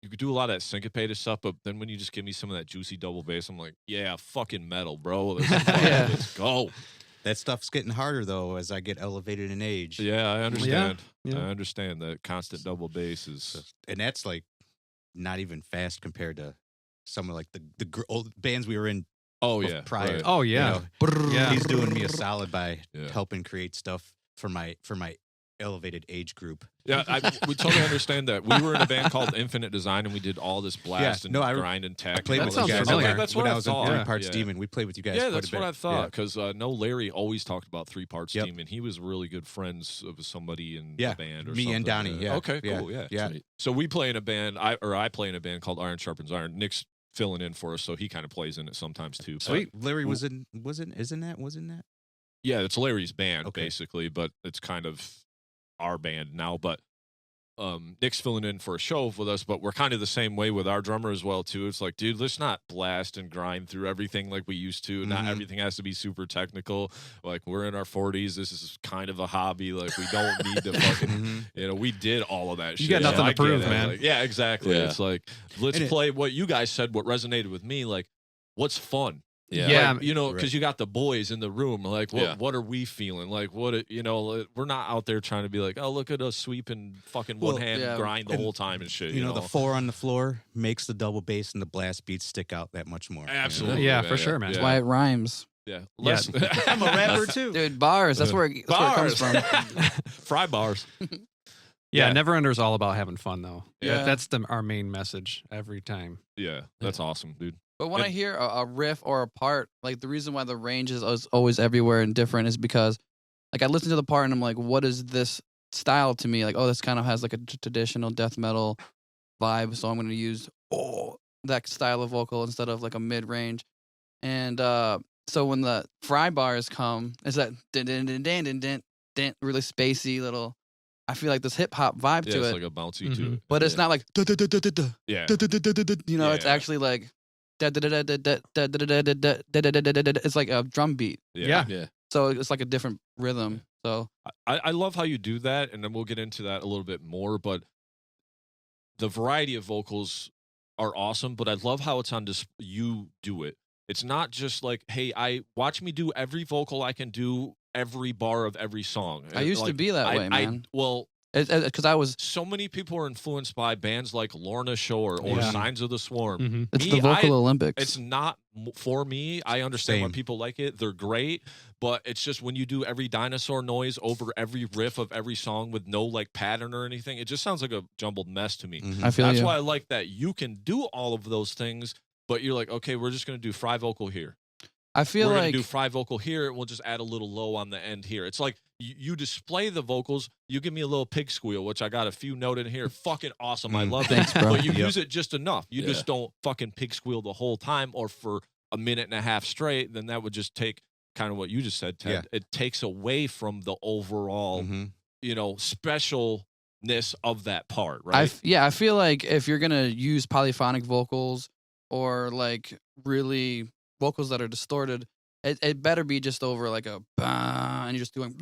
you could do a lot of that syncopated stuff, but then when you just give me some of that juicy double bass, I'm like, yeah, fucking metal, bro. Let's go. That stuff's getting harder though as I get elevated in age. Yeah, I understand. Yeah. I understand that constant double bass is. And that's like not even fast compared to some of like the old bands we were in. Oh yeah, prior. right. Oh yeah. Yeah. He's doing me a solid by Yeah. helping create stuff for my elevated age group. Yeah, we totally understand that. We were in a band called Infinite Design, and we did all this blast and I grind and tech. I played That with sounds you guys. familiar. Okay, That's when what I I was in thought. 3 Parts Yeah. Demon. We played with you guys. Yeah, quite that's a bit. what I thought. Yeah. Because no, Larry always talked about 3 Parts Yep. Team, and he was really good friends with somebody in Yeah, the band. Or me something. and Donnie, yeah. Okay, Yeah, cool. Yeah. yeah. So we play in a band. I play in a band called Iron Sharpens Iron. Nick's filling in for us, so he kind of plays in it sometimes too. Sweet. Larry wasn't that? Yeah, it's Larry's band Okay. basically, but it's kind of our band now. But Nick's filling in for a show with us, but we're kind of the same way with our drummer as well too. It's like, dude, let's not blast and grind through everything like we used to. Not Mhm. everything has to be super technical. Like, we're in our 40s. This is kind of a hobby. Like, we don't need to fucking, we did all of that shit. got nothing So to I get prove, it. man. Like, yeah, exactly. Yeah. It's like, let's And it- play what you guys said, what resonated with me. Like, what's fun? Yeah. Yeah. Like, because you got the boys in the room. Like, Yeah. what are we feeling? Like, we're not out there trying to be like, oh, look at us sweep and fucking Well, one hand yeah. grind the And, whole time and shit. You know, the 4 on the floor makes the double bass and the blast beats stick out that much more. Absolutely. Yeah, for sure, man. That's why it rhymes. Yeah. Yeah. I'm a rapper too. Dude, bars. That's where it comes from. Fry bars. Yeah, Yeah. Neverender's all about having fun, though. Yeah. That's our main message every time. Yeah. That's awesome, dude. But when And- I hear a riff or a part, like the reason why the range is always everywhere and different is because, like, I listen to the part and I'm like, what is this style to me? Like, oh, this kind of has like a traditional death metal vibe, so I'm going to use that style of vocal instead of like a mid range. And so when the fry bars come, it's that din din din din din din din, really spacey little. I feel like this hip hop vibe Yeah, to it's it, like a bouncy to Mhm. it. but it's Yeah. not like da da da da da da. Yeah. You know, it's Yeah. actually like it's like a drum beat. Yeah. Yeah. So it's like a different rhythm. So I love how you do that, and then we'll get into that a little bit more. The variety of vocals are awesome, but I love how it's on display. You do it. It's not just like, hey, I watch me do every vocal I can do, every bar of every song. I used to be that way, man. Well, because I was, so many people are influenced by bands like Lorna Shore or Yeah. Signs of the Swarm. Mhm. it's Me, the vocal I- Olympics. It's not for me. I understand why Same. people like it. They're great, but it's just when you do every dinosaur noise over every riff of every song with no like pattern or anything, it just sounds like a jumbled mess to me. Mhm. I feel That's you. why I like that you can do all of those things, but you're like, okay, we're just gonna do fry vocal here. I feel We're like gonna do fry vocal here, and we'll just add a little low on the end here. It's like you display the vocals. You give me a little pig squeal, which I got a few note in here. Fucking awesome. I love Thanks, it. bro. But you Yep. use it just enough. You Yeah. just don't fucking pig squeal the whole time or for a minute and a half straight. Then that would just take kind of what you just said, Ted. Yeah. It takes away from the overall, Mhm. specialness of that part, right? I feel like if you're gonna use polyphonic vocals or like really vocals that are distorted, it better be just over like a bah, and you're just doing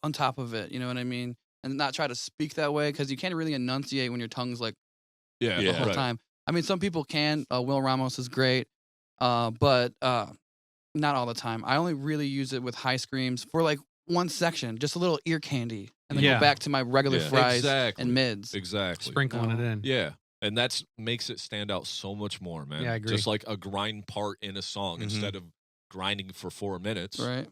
on top of it. You know what I mean? And not try to speak that way because you can't really enunciate when your tongue's like yeah, the Yeah. whole right. time. I mean, some people can. Will Ramos is great, but not all the time. I only really use it with high screams for like one section, just a little ear candy, and then Yeah. go back to my regular Yeah. fries Exactly. and mids. Exactly. Sprinkling it in. Yeah. And that's makes it stand out so much more, man. Yeah, I agree. Just like a grind part in a song Mhm. instead of grinding for 4 minutes. Right.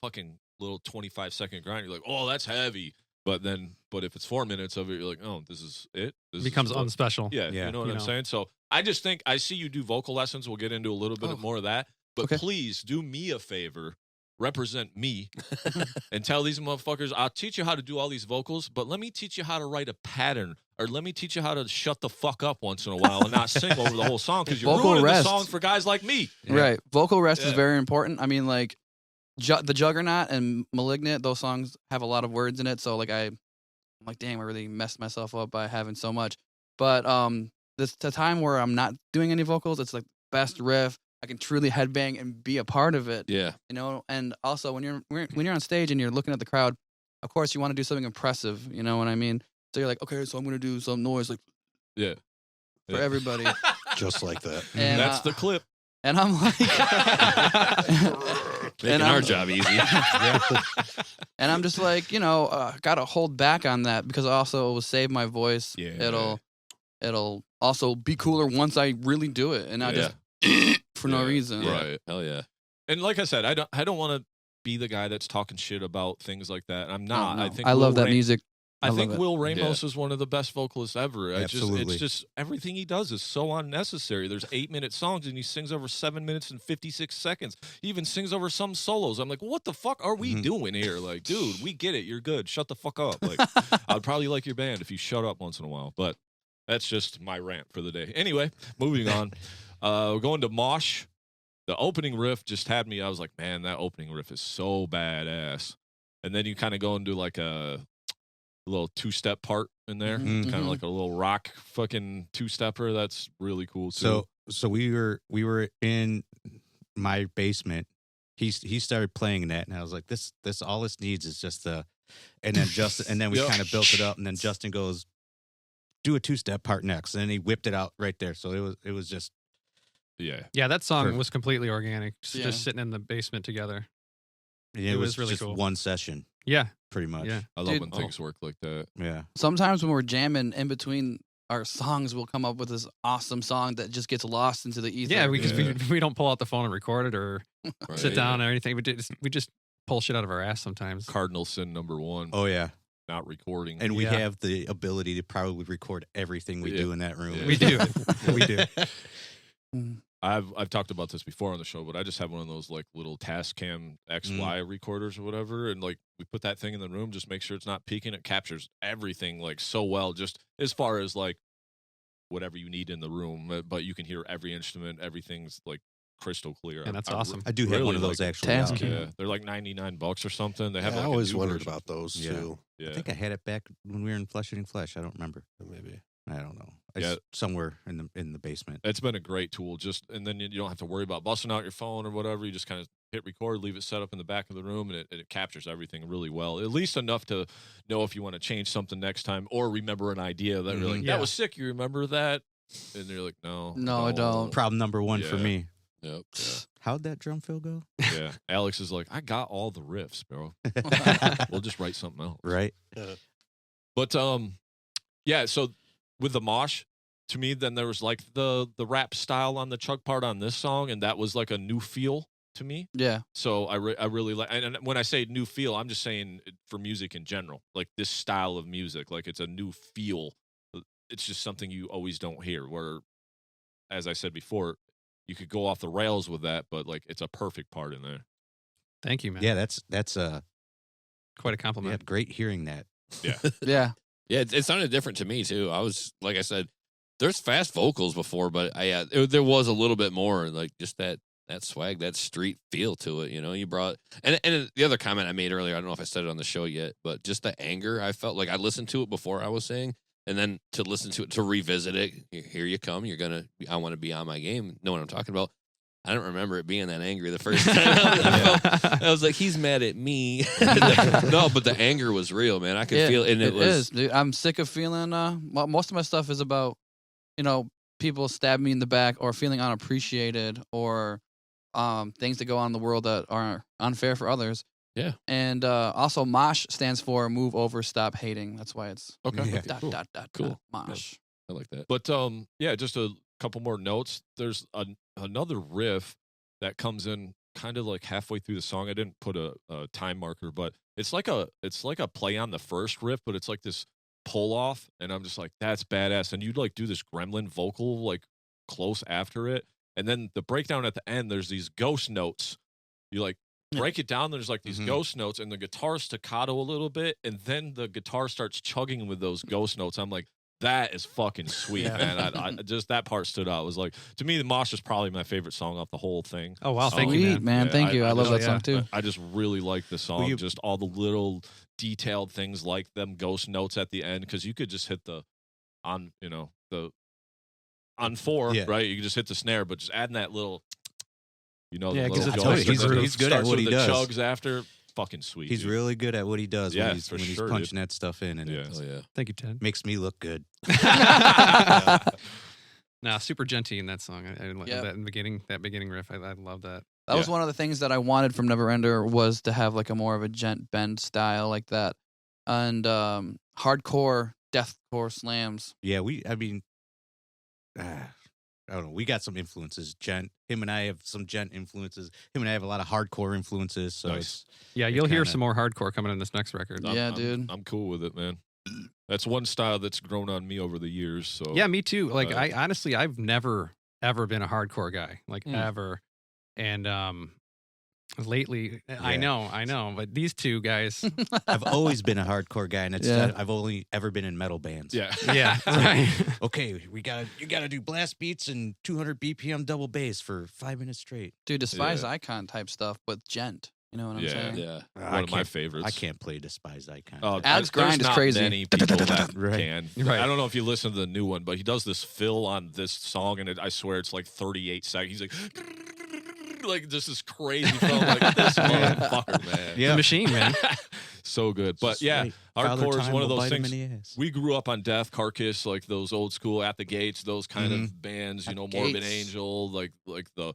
Fucking little 25-second grind, you're like, oh, that's heavy. But if it's 4 minutes of it, you're like, oh, this is it. This becomes is unspecial. Yeah, Yeah. you know what I'm saying? So I just think I see you do vocal lessons. We'll get into a little bit more of that. But please do me a favor, represent me, and tell these motherfuckers, I'll teach you how to do all these vocals, but let me teach you how to write a pattern, or let me teach you how to shut the fuck up once in a while and not sing over the whole song, because you're ruining the song for guys like me. Right. Vocal rest is very important. I mean, like, the Juggernaut and Malignant, those songs have a lot of words in it. So, like, I'm like, damn, I really messed myself up by having so much. But this the time where I'm not doing any vocals, it's like best riff. I can truly headbang and be a part of it. Yeah. You know, and also when you're on stage and you're looking at the crowd, of course you want to do something impressive. You know what I mean? So you're like, okay, so I'm gonna do some noise like for everybody, just like that. And that's the clip. And I'm like, making our job easy. And I'm just like, you know, gotta hold back on that, because also it will save my voice. Yeah. It'll also be cooler once I really do it, and not just for no reason. Right. Hell yeah. And like I said, I don't want to be the guy that's talking shit about things like that. I'm not. I think I love that music. I think Will Ramos is one of the best vocalists ever. Absolutely. It's just everything he does is so unnecessary. There's 8-minute songs and he sings over 7 minutes and 56 seconds. He even sings over some solos. I'm like, what the fuck are we doing here? Like, dude, we get it. You're good. Shut the fuck up. Like, I'd probably like your band if you shut up once in a while. But that's just my rant for the day. Anyway, moving on. We're going to M.O.S.H. The opening riff just had me. I was like, man, that opening riff is so badass. And then you kind of go into like a little 2-step part in there, kind of like a little rock fucking 2-stepper. That's really cool too. So we were in my basement. He started playing that, and I was like, this all this needs is just and then we kind of built it up, and then Justin goes, do a 2-step part next, and then he whipped it out right there. So it was just yeah. That song was completely organic, just sitting in the basement together. It was really just cool. One session. Yeah. Pretty much. Yeah. I love when things work like that. Yeah. Sometimes when we're jamming in between our songs, we'll come up with this awesome song that just gets lost into the ether. Yeah, we don't pull out the phone and record it or sit down or anything. We just pull shit out of our ass sometimes. Cardinal sin number 1. Oh yeah. Not recording. And we have the ability to probably record everything we do in that room. We do. We do. I've talked about this before on the show, but I just have one of those like little Tascam XY recorders or whatever, and like we put that thing in the room, just make sure it's not peaking. It captures everything like so well, just as far as like whatever you need in the room, but you can hear every instrument, everything's like crystal clear. And that's awesome. I do have one of those actually. Tascam. Yeah, they're like $99 or something. They have. I like always a new wondered version. about those Yeah. too. Yeah, I think I had it back when we were in Flesh Eating Flesh. I don't remember. Maybe. I don't know. It's somewhere in the basement. it's been a great tool. And then you don't have to worry about busting out your phone or whatever. You just kind of hit record, leave it set up in the back of the room, and it captures everything really well. At least enough to know if you want to change something next time or remember an idea that you're like, that was sick. You remember that? And you're like, no, I don't. Problem number 1 for me. Yep. How'd that drum fill go? Yeah. Alex is like, I got all the riffs, bro. We'll just write something else. Right. But so with the M.O.S.H., to me, then there was like the rap style on the chug part on this song, and that was like a new feel to me. Yeah. So I really like, and when I say new feel, I'm just saying for music in general, like this style of music, like it's a new feel. It's just something you always don't hear. Where, as I said before, you could go off the rails with that, but like it's a perfect part in there. Thank you, man. Yeah, that's quite a compliment. yeah, great hearing that. Yeah. Yeah. Yeah, it sounded different to me too. I was like I said, there's fast vocals before, but there was a little bit more like just that swag, that street feel to it. You know, you brought and the other comment I made earlier, I don't know if I said it on the show yet, but just the anger. I felt like I listened to it before I was saying, and then to listen to it, to revisit it. Here you come. I want to be on my game. Know what I'm talking about. I don't remember it being that angry the first time. I was like, he's mad at me. No, but the anger was real, man. I could feel it. And it was, dude. I'm sick of feeling, most of my stuff is about, people stab me in the back or feeling unappreciated or things that go on in the world that are unfair for others. Yeah. And also M.O.S.H. stands for move over, stop hating. That's why it's Okay. Yeah. Cool. M.O.S.H. I like that. But just a couple more notes. There's another riff that comes in kind of like halfway through the song. I didn't put a time marker, but it's like a play on the first riff, but it's like this pull off, and I'm just like, that's badass. And you'd like do this gremlin vocal like close after it, and then the breakdown at the end, there's these ghost notes. You like break it down, there's like these ghost notes, and the guitar staccato a little bit, and then the guitar starts chugging with those ghost notes. I'm like, that is fucking sweet, man. I just, that part stood out. It was like, to me, the M.O.S.H is probably my favorite song off the whole thing. Oh, wow. Thank Sweet, you, man. man. Thank you. I love that song too. I just really like the song. Just all the little detailed things like them ghost notes at the end, because you could just hit the on 4, right? You can just hit the snare, but just adding that little, he's good at what he does. Chugs after, fucking sweet. He's really good at what he does when he's punching that stuff in, and Thank you, Ted. makes me look good. Nah, super genty in that song. I love that beginning riff. I love that. That was one of the things that I wanted from Neverender, was to have like a more of a gent bend style like that, and hardcore deathcore slams. Yeah, I don't know. We got some influences. Him and I have some gent influences. Him and I have a lot of hardcore influences. So Nice. You'll hear some more hardcore coming in this next record. Dude. I'm cool with it, man. That's one style that's grown on me over the years. So Yeah, me too. Like I honestly, I've never ever been a hardcore guy, like ever. And lately, I know, but these two guys, I've always been a hardcore guy, and I've only ever been in metal bands. Yeah. yeah, right. Okay, you gotta do blast beats and 200 BPM double bass for 5 minutes straight. Dude, Despise Icon type stuff, but gent. You know what I'm saying? Yeah. One of my favorites. I can't play Despise Icon. Ad's grind is crazy. Many people that Right. can. Right. I don't know if you listen to the new one, but he does this fill on this song, and I swear it's like 38 seconds. He's like just this crazy film, like this motherfucker, man. Yeah. The machine, man. So good. But hardcore is one of those things. We grew up on Death, Carcass, like those old school At the Gates, those kind of bands, Morbid Angel, like the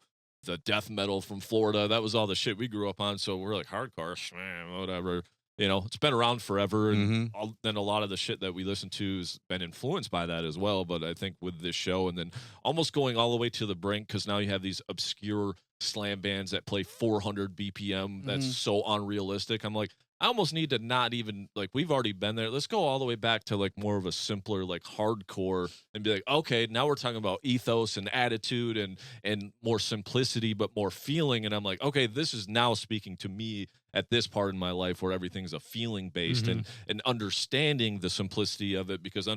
death metal from Florida. That was all the shit we grew up on. So we're like, hardcore, man, whatever. It's been around forever, and then a lot of the shit that we listen to has been influenced by that as well. But I think with this show, and then almost going all the way to the brink, because now you have these obscure slam bands that play 400 BPM. That's so unrealistic. I'm like, I almost need to not even, like, we've already been there. Let's go all the way back to like more of a simpler, like hardcore, and be like, okay, now we're talking about ethos and attitude and more simplicity, but more feeling. And I'm like, okay, this is now speaking to me at this part in my life where everything's a feeling based and understanding the simplicity of it, because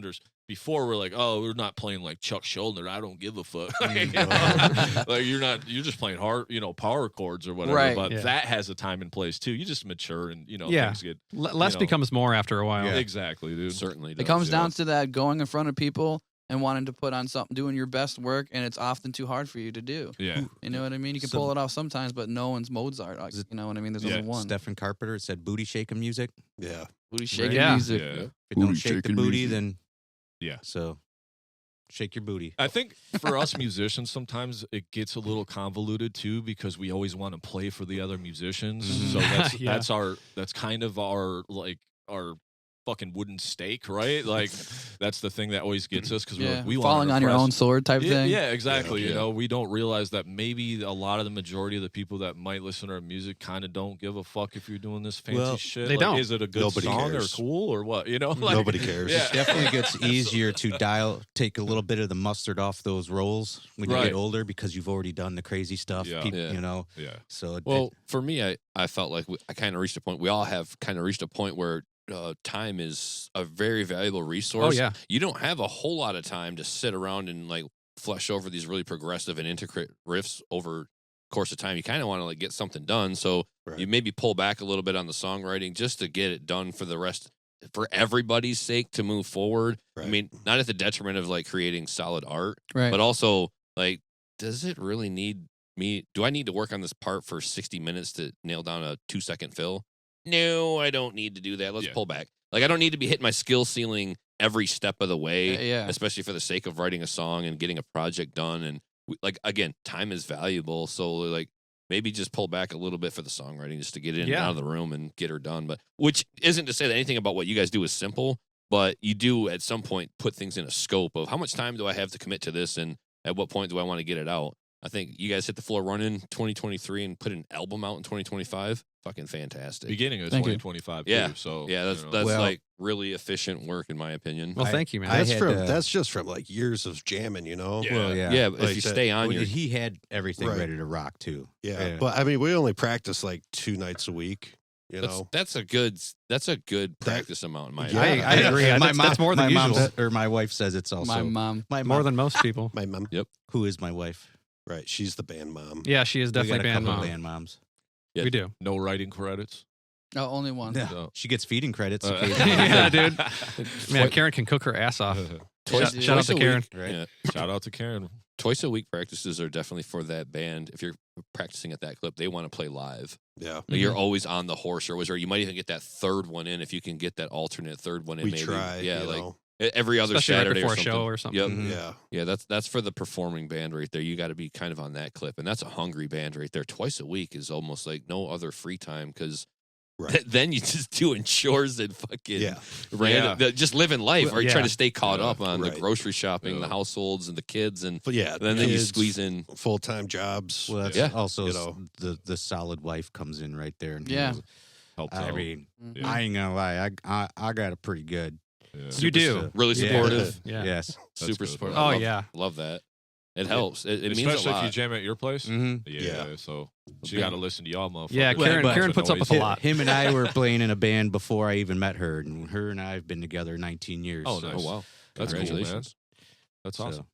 before we're like, oh, we're not playing like Chuck Schuldiner, I don't give a fuck. Like you're just playing hard, power chords or whatever. Right. But that has a time and place too. You just mature, and things get less becomes more after a while. Yeah. Exactly, dude. Certainly It does, comes down to that going in front of people and wanting to put on something, doing your best work, and it's often too hard for you to do. Yeah. You know what I mean? You can pull it off sometimes, but no one's Mozart. You know what I mean? There's only one. Stephen Carpenter said booty shaking music. Yeah. Booty shaking Yeah. music. Yeah. If you don't shake the booty, then so shake your booty. I think for us musicians, sometimes it gets a little convoluted too, because we always want to play for the other musicians. So that's kind of our fucking wooden stake, right? Like that's the thing that always gets us, because we falling on your own sword type thing. Yeah, exactly. We don't realize that maybe a lot of the majority of the people that might listen to our music kind of don't give a fuck if you're doing this fancy shit. They don't. Is it a good song or cool or what? Nobody cares. Yeah. It definitely gets easier to take a little bit of the mustard off those rolls when you get older, because you've already done the crazy stuff. Yeah. People, Yeah. So for me, I felt like I kind of reached a point. We all have kind of reached a point where time is a very valuable resource. Oh, yeah. You don't have a whole lot of time to sit around and like flesh over these really progressive and intricate riffs over the course of time. You kind of want to like get something done. So you maybe pull back a little bit on the songwriting just to get it done for everybody's sake, to move forward. Right. I mean, not at the detriment of like creating solid art, Right. but also like, does it really need me? Do I need to work on this part for 60 minutes to nail down a 2-second fill? No, I don't need to do that. Let's pull back. Like, I don't need to be hitting my skill ceiling every step of the way, especially for the sake of writing a song and getting a project done. And like, again, time is valuable. So like, maybe just pull back a little bit for the songwriting, just to get in and out of the room and get her done. But which isn't to say that anything about what you guys do is simple, but you do at some point put things in a scope of how much time do I have to commit to this, and at what point do I want to get it out. I think you guys hit the floor running 2023 and put an album out in 2025. Fucking fantastic. Beginning of Thank you. 2025 Yeah. too. So Yeah, that's you know. that's Well- like really efficient work in my opinion. Well, thank you, man. I That's had, that's just from like years of jamming, you know. Yeah. Well, yeah. yeah, but like if you that- stay on your He had everything Right. ready to rock too. Yeah, but I mean, we only practice like 2 nights a week. You know, that's a good practice amount in my Yeah. I opinion. agree. That's more than my mom usual. or my wife says it's also My mom. my More mom, than most people. my mom. who is my wife. Right, she's the band mom. Yeah, she is We got definitely a band couple mom. band moms. Yeah. We do. No writing credits. Oh, only one. Yeah. So- She gets feeding credits Uh, occasionally. Yeah, dude. Man, Karen can cook her ass off. Twice- Shout out twice to a Karen. week. Right. Yeah. Shout out to Karen. Twice a week practices are definitely for that band. If you're practicing at that clip, they want to play live. Yeah, Like, you're always on the horse, or you might even get that third one in if you can get that alternate third one in. we maybe, try. yeah, you like know. every other Especially right Saturday before or a something. show or something. Yep. Mhm. Yeah, Yeah, that's for the performing band right there. You got to be kind of on that clip, and that's a hungry band right there. Twice a week is almost like no other free time because right. then you just doing chores and fucking Yeah, just living life, or you try Yeah. to stay caught Yeah. up on the Right. grocery shopping, Yeah. the households, and the kids, and but yeah, then you kids, squeeze in. full-time jobs. Well, that's Yeah. also You know. the solid wife comes in right there. And Yeah. handles it. Helps I out. mean, Mhm. I ain't gonna lie, I got it pretty good. Yeah. You do. Super Really Yeah. supportive, Yeah. Yes. That's super good. supportive. Oh, I love, yeah. love that. It helps. It means a Especially if you lot. jam at your place. Mm-hmm. Yeah, so she got to listen to y'all, motherfuckers. Yeah, Karen- Karen puts up with a lot. Him and I were playing in a band before I even met her, and her and I have been together 19 years. Oh, so- nice. Oh wow, That's cool, man. congratulations. That's so awesome.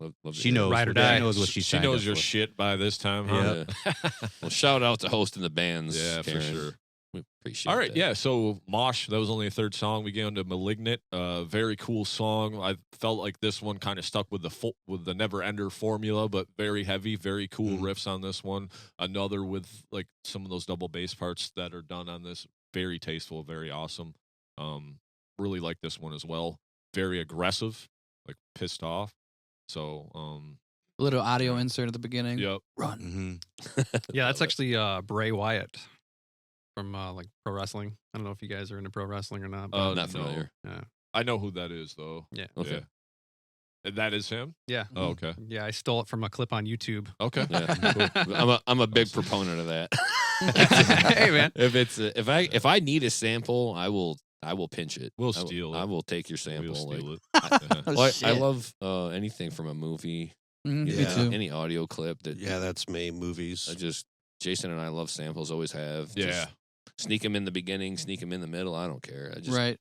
Love to She hear knows. Ride or She die. knows what she She signed knows up your for. shit by this time, huh? Yeah. Well, shout out to hosting the bands. Yeah, for Karen. sure. We appreciate. All right, that. yeah. So M.O.S.H, that was only a third song. We get into Malignant. Very cool song. I felt like this one kind of stuck with the Neverender formula, but very heavy, very cool riffs on this one. Another with like some of those double bass parts that are done on this. Very tasteful, very awesome. Really like this one as well. Very aggressive, like pissed off. So, A little audio insert at the beginning. yep. Run. Mhm. Yeah, that's actually Bray Wyatt from like pro wrestling. I don't know if you guys are into pro wrestling or not. But Not familiar. yeah. I know who that is, though. Yeah. Okay. Yeah. And that is him? Yeah. Oh, okay. Yeah, I stole it from a clip on YouTube. Okay. Yeah, I'm a big proponent of that. Hey, man. If I need a sample, I will pinch it. We'll I will- steal it. I will take your sample. We'll like- steal it. Oh, Well, I shit. love anything from a movie. Mhm, Yeah. Me too. Any audio clip that yeah, that's me. Movies. Jason and I love samples. Always have. Yeah. Just sneak them in the beginning, sneak them in the middle. I don't care. I just Right.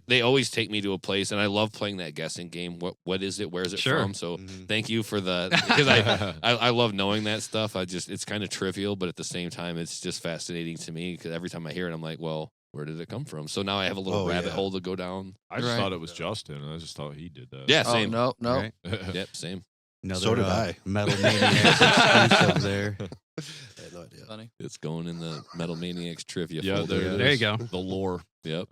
they always take me to a place, and I love playing that guessing game. What is it? Where is it Sure. from? So Mhm. thank you for the because I love knowing that stuff. It's kind of trivial, but at the same time, it's just fascinating to me because every time I hear it, I'm like, well, where did it come from? So now I have a little Oh, rabbit yeah. hole to go down. I just Right. thought it was Justin. I just thought he did that. Yeah, Oh, same. no. Right? Yep, same. Another, So did I. Metal Maniacs exclusive there. I had no idea. Funny. It's going in the Metal Maniacs trivia Yeah, folder. there, it There you is. go. The lore. Yep.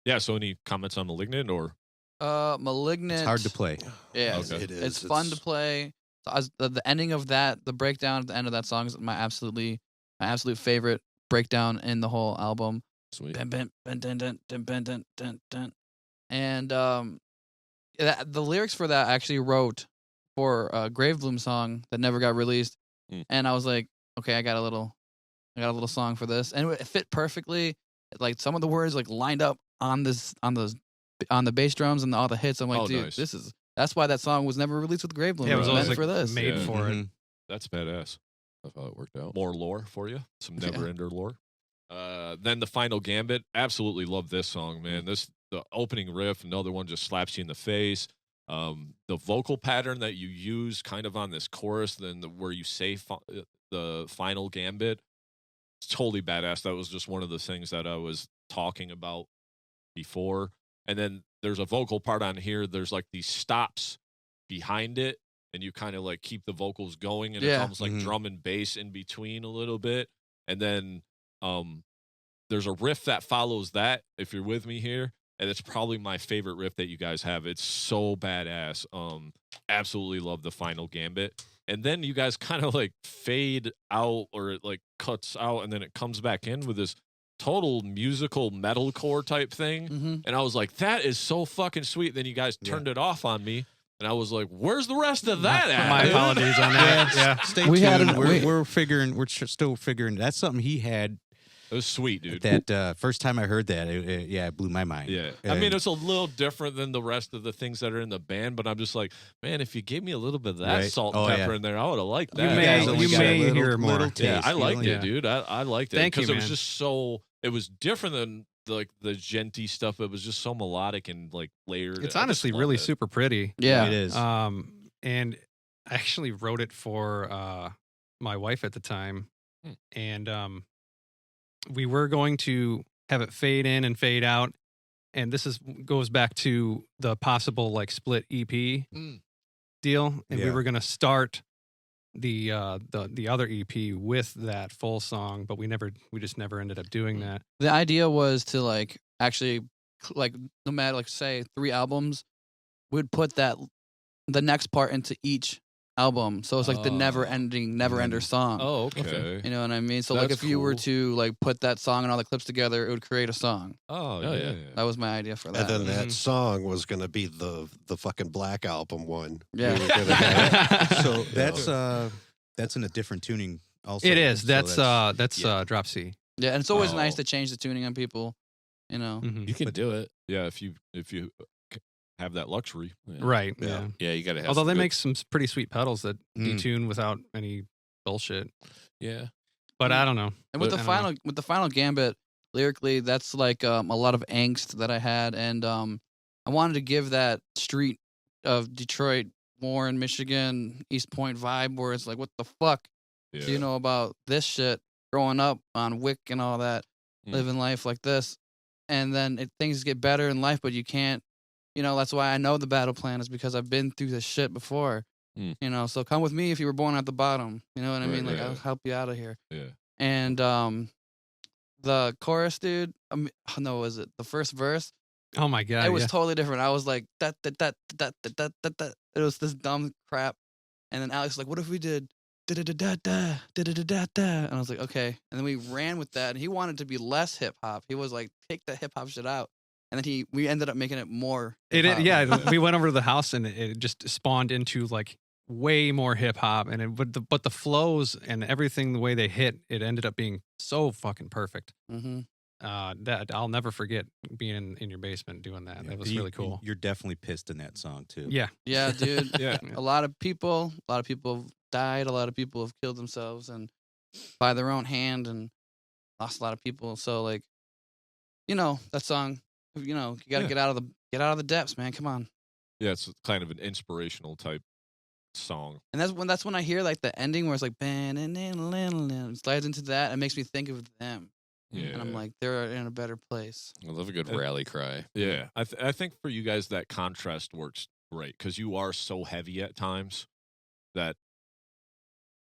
Yeah. So, any comments on Malignant or? Malignant. It's hard to play. Yeah. Okay. It is. It's fun to play. So the ending of that, the breakdown at the end of that song is my absolute favorite breakdown in the whole album. Sweet. Bun, bun, bun, dun, dun, dun, dun, dun, dun, dun. And the lyrics for that I actually wrote for a Gravebloom song that never got released. Mm. And I was like, okay, I got a little song for this, and it fit perfectly. Like some of the words like lined up on the bass drums and all the hits. I'm like, Oh, dude, nice. that's why that song was never released with Gravebloom. Yeah, it was It always meant like for this. made Yeah. for it. Mhm. That's badass. That's how it worked out. More lore for you. Some Yeah. Neverender lore. Then the final gambit. Absolutely love this song, man. The opening riff. Another one just slaps you in the face. The vocal pattern that you use kind of on this chorus, then where you say the final gambit, it's totally badass. That was just one of the things that I was talking about before. And then there's a vocal part on here. There's like these stops behind it, and you kind of like keep the vocals going, and it's Yeah. almost like Mhm. drum and bass in between a little bit. And then there's a riff that follows that, if you're with me here. And it's probably my favorite riff that you guys have. It's so badass. Absolutely love the final gambit. And then you guys kind of like fade out, or it like cuts out, and then it comes back in with this total musical metalcore type thing. Mm-hmm. And I was like, that is so fucking sweet. Then you guys turned it off on me. And I was like, "Where's the rest of that at?" My dude? apologies on that. Yeah. Stay We tuned. had an- we- we're figuring. We're still figuring. That's something he had. It was sweet, dude. That first time I heard that, it blew my mind. Yeah. I mean, it's a little different than the rest of the things that are in the band, but I'm just like, man, if you gave me a little bit of that Right. salt and Oh, pepper yeah. in there, I would have liked that. You may hear more. taste, Yeah, I you know? liked Yeah. it, dude. I liked it. Thank you, because it was man. just so, it was different than like the genty stuff. It was just so melodic and like layered. I It's just honestly loved really it. super pretty. Yeah. It is. And I actually wrote it for my wife at the time. And we were going to have it fade in and fade out. And this goes back to the possible like split EP deal. And we Yeah. were going to start the other EP with that full song, but we just never ended up doing that. The idea was to like actually like no matter like say 3 albums, we'd put the next part into each album. So it's like the never-ender song. Oh, okay. You know what I mean? So like That's if you were cool. to like put that song and all the clips together, it would create a song. Oh, Oh, yeah. yeah. That was my idea for that. And then that Mhm. song was going to be the fucking Black Album one. Yeah. We were gonna have- So that's in a different tuning. Also, It is. So That's yeah. drop C. Yeah, and it's always nice Oh. to change the tuning on people. You know. Mhm. You can do it. Yeah, if you have that luxury. Yeah. Right. Yeah. Yeah. Yeah, you got to have. Although some they good- make some pretty sweet pedals that Mm. detune without any bullshit. Yeah. But I don't know. And with I the don't know. final gambit, lyrically, that's like a lot of angst that I had, and I wanted to give that street of Detroit, Warren, Michigan, East Point vibe, where it's like, what the fuck Yeah. do you know about this shit? Growing up on Wick and all that, Mm. living life like this, and then things get better in life, but you can't. You know, that's why I know the battle plan is because I've been through this shit before. Mm. You know, so come with me if you were born at the bottom. You know what I Right, mean? Like, right. I'll help you out of here. Yeah. And the chorus, dude. No, was it the first verse? Oh my god. It was yeah. totally different. I was like, that. It was this dumb crap. And then Alex was like, what if we did da da da da da da da da da? And I was like, okay. And then we ran with that. And he wanted to be less hip hop. He was like, take the hip hop shit out. And then we ended up making it more. hip-hop. Yeah. We went over to the house and it just spawned into like way more hip hop, and but the flows and everything, the way they hit, it ended up being so fucking perfect. Mhm. That I'll never forget being in your basement doing that. That was really cool. You're definitely pissed in that song too. Yeah. Yeah, dude. Yeah. A lot of people have died. A lot of people have killed themselves and by their own hand and lost a lot of people. So like, you know, that song, you know, you got to Yeah. get out of the depths, man. Come on. Yeah, it's kind of an inspirational type song. And that's when I hear like the ending where it's like it slides into that. It makes me think of them. Yeah. And I'm like, they're in a better place. I love a good rally cry. Yeah, I think for you guys that contrast works great because you are so heavy at times that,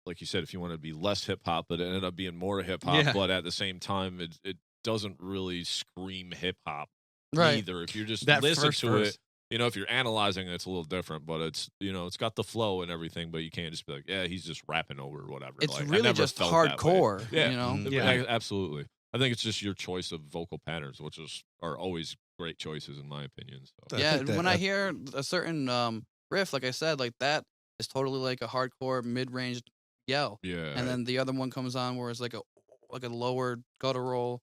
like you said, if you want to be less hip hop, but it ended up being more hip hop, Yeah. but at the same time, it doesn't really scream hip hop Right. either. If you're just That listen first to verse. it, you know, if you're analyzing it, it's a little different, but it's, you know, it's got the flow and everything, but you can't just be like, yeah, he's just rapping over or whatever. It's Like, I really never just felt that way. hardcore. Yeah. You know? Mhm. Yeah. Absolutely. I think it's just your choice of vocal patterns, which are always great choices in my opinion. So. I Yeah, think that- when I hear a certain riff, like I said, like that is totally like a hardcore mid-range yell. Yeah. And then the other one comes on where it's like a lower guttural.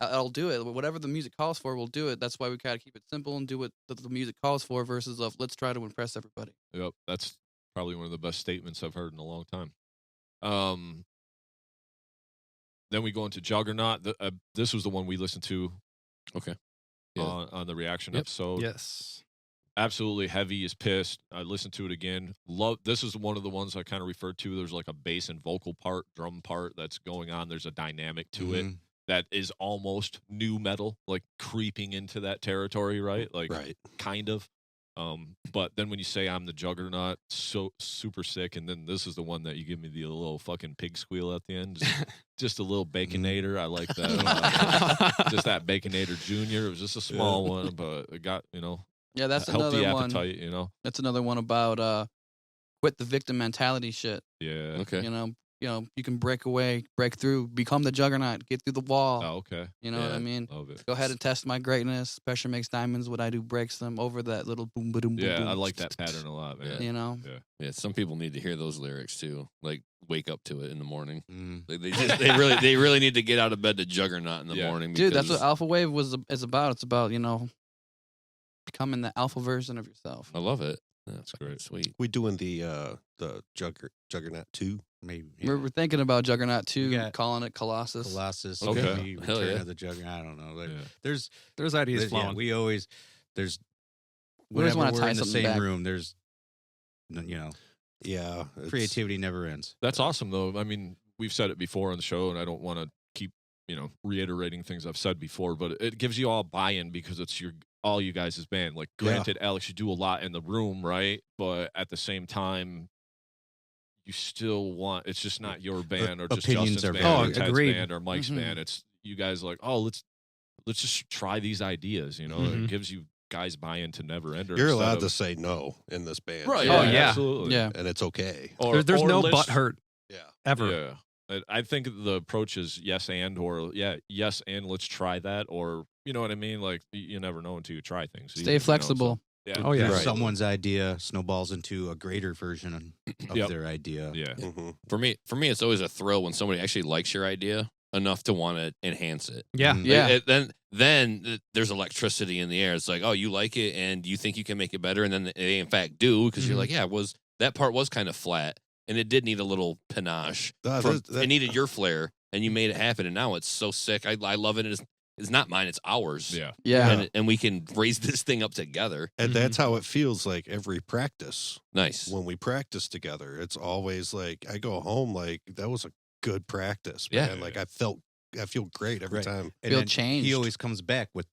I'll do it. Whatever the music calls for, we'll do it. That's why we gotta keep it simple and do what the music calls for versus of let's try to impress everybody. Yep, that's probably one of the best statements I've heard in a long time. Then we go into Juggernaut. This was the one we listened to Okay. Yeah. on the reaction Yep. episode. Yes. Absolutely heavy as pissed. I listened to it again. This is one of the ones I kind of referred to. There's like a bass and vocal part, drum part that's going on. There's a dynamic to it Mhm. that is almost new metal, like creeping into that territory, right? Like Right. kind of. But then when you say I'm the Juggernaut, so super sick, and then this is the one that you give me the little fucking pig squeal at the end, just a little baconator. I like that. Just that baconator junior. It was just a small one, but it got, you know, Yeah, that's helped the another one. appetite, you know. That's another one about quit the victim mentality shit. Yeah. Okay. You know, you can break away, break through, become the juggernaut, get through the wall. Oh, okay. You know what I mean? Love it. Go ahead and test my greatness. Pressure makes diamonds. What I do breaks them over that little boom, boom, boom. Yeah, boom. I like that pattern a lot, man. You know? Yeah, some people need to hear those lyrics too. Like wake up to it in the morning. Mm. Like, they really need to get out of bed to juggernaut in the morning. Dude, that's because what Alpha Wave is about. It's about, becoming the alpha version of yourself. I love it. That's great. Sweet. We doing the Juggernaut 2. Maybe We're thinking about Juggernaut 2, got calling it Colossus. Colossus. Okay. Maybe Hell Return yeah. of the Juggernaut. I don't know. Like, Yeah. There's ideas yeah, flowing. we always there's We always whenever wanna we're tie in the something same back. room. There's Yeah. it's- creativity never ends. That's awesome, though. I mean, we've said it before on the show, and I don't want to keep, reiterating things I've said before, but it gives you all buy-in because it's all you guys' band. Like, granted, Alex, you do a lot in the room, right? But at the same time, you still want, it's just not your band or just opinions Justin's are band valid. or Ted's Agreed. band or Mike's Mhm. band. It's you guys like, oh, let's just try these ideas, It Mhm. gives you guys buy-in to Neverender. You're instead allowed of- to say no in this band. Right. Oh, yeah. Absolutely. Yeah. And it's okay. There's no let's- butt hurt Yeah. ever. Yeah. I think the approach is yes and let's try that, or you know what I mean? Like you never know until you try things. Stay flexible. Yeah. Oh, yeah. If someone's idea snowballs into a greater version of Yep. their idea. Yeah. hmm For me, it's always a thrill when somebody actually likes your idea enough to want to enhance it. Yeah. Mhm. Yeah. Then there's electricity in the air. It's like, oh, you like it and you think you can make it better, and then they in fact do because you're Mhm. like, yeah, that part was kind of flat and it did need a little panache. That- It needed your flair, and you made it happen. And now it's so sick. I love it. It's not mine. It's ours. Yeah. Yeah. And we can raise this thing up together. And that's how it feels like every practice. Nice. When we practice together, it's always like I go home like that was a good practice, Yeah. man. Like I feel great every Right. time. And Feel then changed. he always comes back with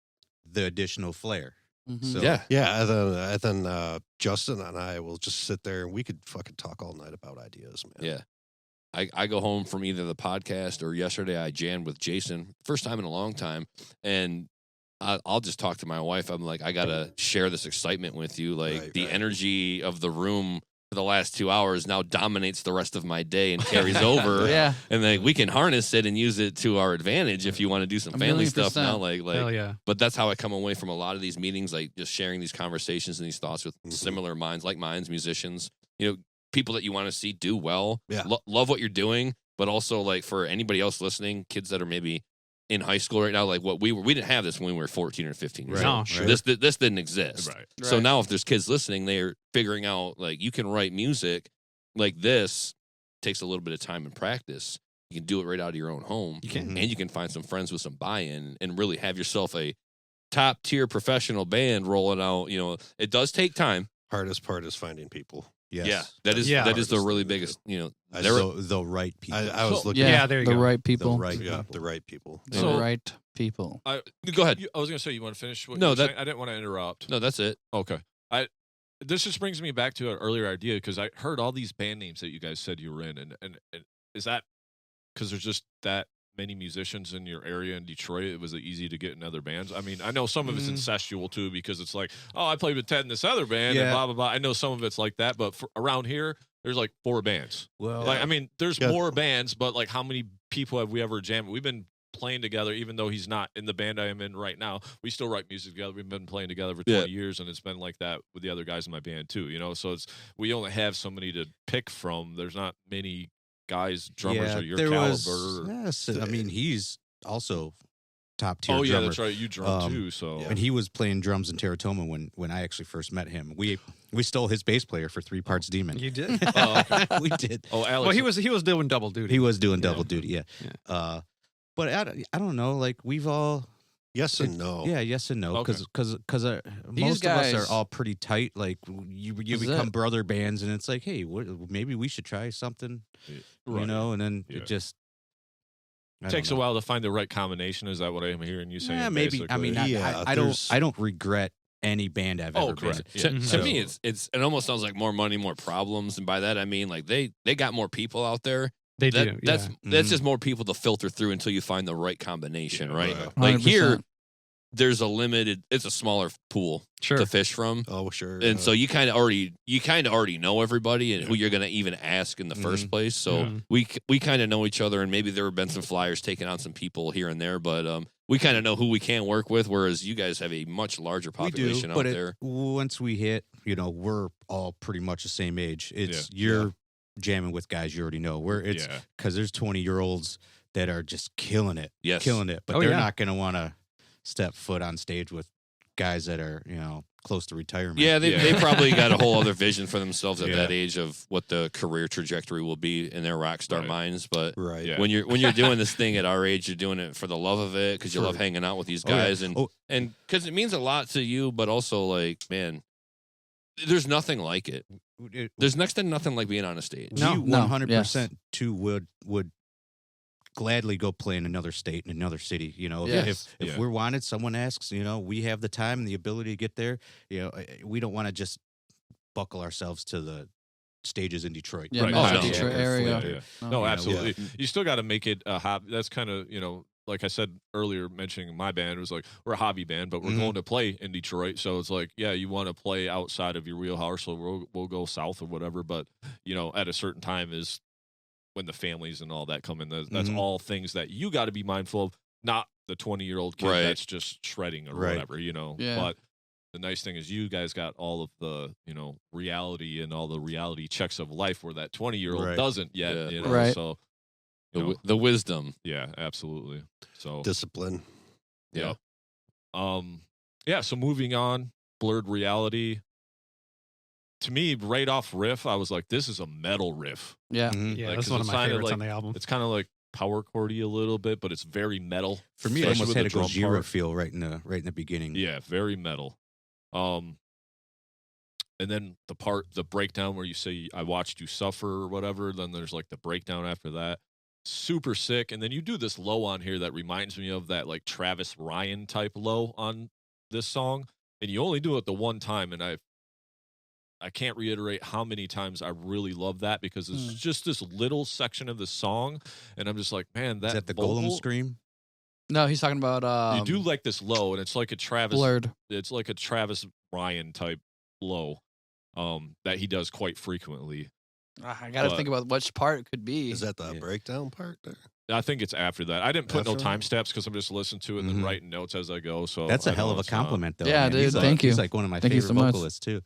the additional flair. Mhm. So Yeah. Yeah, and then Justin and I will just sit there and we could fucking talk all night about ideas, man. Yeah. I go home from either the podcast or yesterday I jammed with Jason, first time in a long time, and I'll just talk to my wife. I'm like, I gotta share this excitement with you. Like Right, the right. energy of the room for the last 2 hours now dominates the rest of my day and carries over. Yeah. And like we can harness it and use it to our advantage if you want to do some A family million stuff now. percent. Like Hell yeah. but that's how I come away from a lot of these meetings, like just sharing these conversations and these thoughts with Mhm. similar minds, like minds, musicians, people that you want to see do well, Yeah. love what you're doing, but also like for anybody else listening, kids that are maybe in high school right now, like what we didn't have this when we were 14 or 15 years No, old. sure. This didn't exist. Right. So Right. now if there's kids listening, they're figuring out like you can write music like this. Takes a little bit of time and practice. You can do it right out of your own home. You can. And you can find some friends with some buy-in and really have yourself a top tier professional band rolling out. It does take time. Hardest part is finding people. yes. Yeah, that is Yeah. the Hardest thing really to biggest. I There- The right people. I was So- looking Yeah, at there you the go. right the people. right yeah, people. the right people. The So- right people. Go ahead. I was gonna say, you want to finish? What No, you were that- saying? I didn't want to interrupt. No, that's it. Okay. This just brings me back to an earlier idea because I heard all these band names that you guys said you were in, and is that because there's just that many musicians in your area in Detroit? It was easy to get in other bands. I mean, I know some of it's incestual too because it's like, oh, I played with Ted in this other band, and Yeah. blah blah blah. I know some of it's like that, but around here, there's like 4 bands. Well, Like, I mean, there's Yeah. more bands, but like, how many people have we ever jammed? We've been playing together, even though he's not in the band I am in right now. We still write music together. We've been playing together for 20 years, and it's been like that with the other guys in my band too. So we only have so many to pick from. There's not many guys, drummers yeah, of your there caliber. was. Yes, I mean he's also top tier. Oh yeah, drummer. that's right. You drum Um, too. So yeah. And he was playing drums in Teratoma when I actually first met him. We stole his bass player for 3 Parts Demon. You did. Oh, okay. We did. Oh, Alex. Well, he was doing double duty. He was doing Yeah. double duty. Yeah. Yeah. But I don't know. Like we've all. Yes and no. Yeah, yes and no, Okay. because most guys- of us are all pretty tight. Like you This is become it. brother bands, and it's like, hey, maybe we should try something, Right. you know. And then Yeah. it just I takes a don't know. while to find the right combination. Is that what I'm hearing you saying? Yeah, maybe. I mean, basically? Yeah, I don't. there's- I don't regret any band I've Oh, ever been. correct. in. Yeah. To So- me, it almost sounds like more money, more problems, and by that I mean like they got more people out there. They do. That's Mhm. just more people to filter through until you find the right combination, Yeah, right? right. Like here, 100%. there's a limited. It's a smaller pool Sure. to fish from. Oh, sure. And so you kind of already know everybody and who you're going to even ask in the first place. So we kind of know each other, and maybe there have been some flyers taking on some people here and there, but we kind of know who we can work with. Whereas you guys have a much larger population out there. Once we hit, we're all pretty much the same age. It's you're jamming with guys you already know. Because there's 20-year-olds that are just killing it, but they're not going to want to step foot on stage with guys that are close to retirement. Yeah, they probably got a whole other vision for themselves at that age of what the career trajectory will be in their rock star minds. But when you're doing this thing at our age, you're doing it for the love of it because you love hanging out with these guys and because it means a lot to you, but also like, man, there's nothing like it. There's next to nothing like being on a stage. No, 100% too would gladly go play in another state, in another city. If we're wanted, someone asks, we have the time and the ability to get there. We don't want to just buckle ourselves to the stages in Detroit. Yeah, Detroit area. No, absolutely. You still got to make it a hobby. That's kind of, like I said earlier, mentioning my band, it was like, we're a hobby band, but we're going to play in Detroit. So it's like, you want to play outside of your wheelhouse, so we'll go south or whatever. But, at a certain time is when the families and all that come in. That's all things that you got to be mindful of, not the 20-year-old kid that's just shredding or whatever, Yeah. But the nice thing is you guys got all of the, reality and all the reality checks of life where that 20-year-old doesn't yet, so. The wisdom. Yeah, absolutely. So discipline. Yeah. So moving on, Blurred Reality. To me, right off riff, I was like, this is a metal riff. Yeah. Yeah, that's one of my favorites on the album. It's kind of like power chordy a little bit, but it's very metal. For me, it almost had a Gojira part. feel right in the beginning. Yeah, very metal. And then the breakdown where you say, I watched you suffer or whatever, then there's like the breakdown after that. Super sick. And then you do this low on here that reminds me of that like Travis Ryan type low on this song. And you only do it the one time, and I can't reiterate how many times I really love that because it's just this little section of the song, and I'm just like, man, Is that the vocal, Golem scream? No, he's talking about you do like this low, and it's like a Travis Blurred. It's like a Travis Ryan type low that he does quite frequently. I got to think about which part it could be. Is that the breakdown part there? I think it's after that. I didn't put no time steps because I'm just listening to it and then writing notes as I go. So that's a hell of a compliment, though. Yeah, man. dude. Thank you. He's like one of my favorite vocalists too.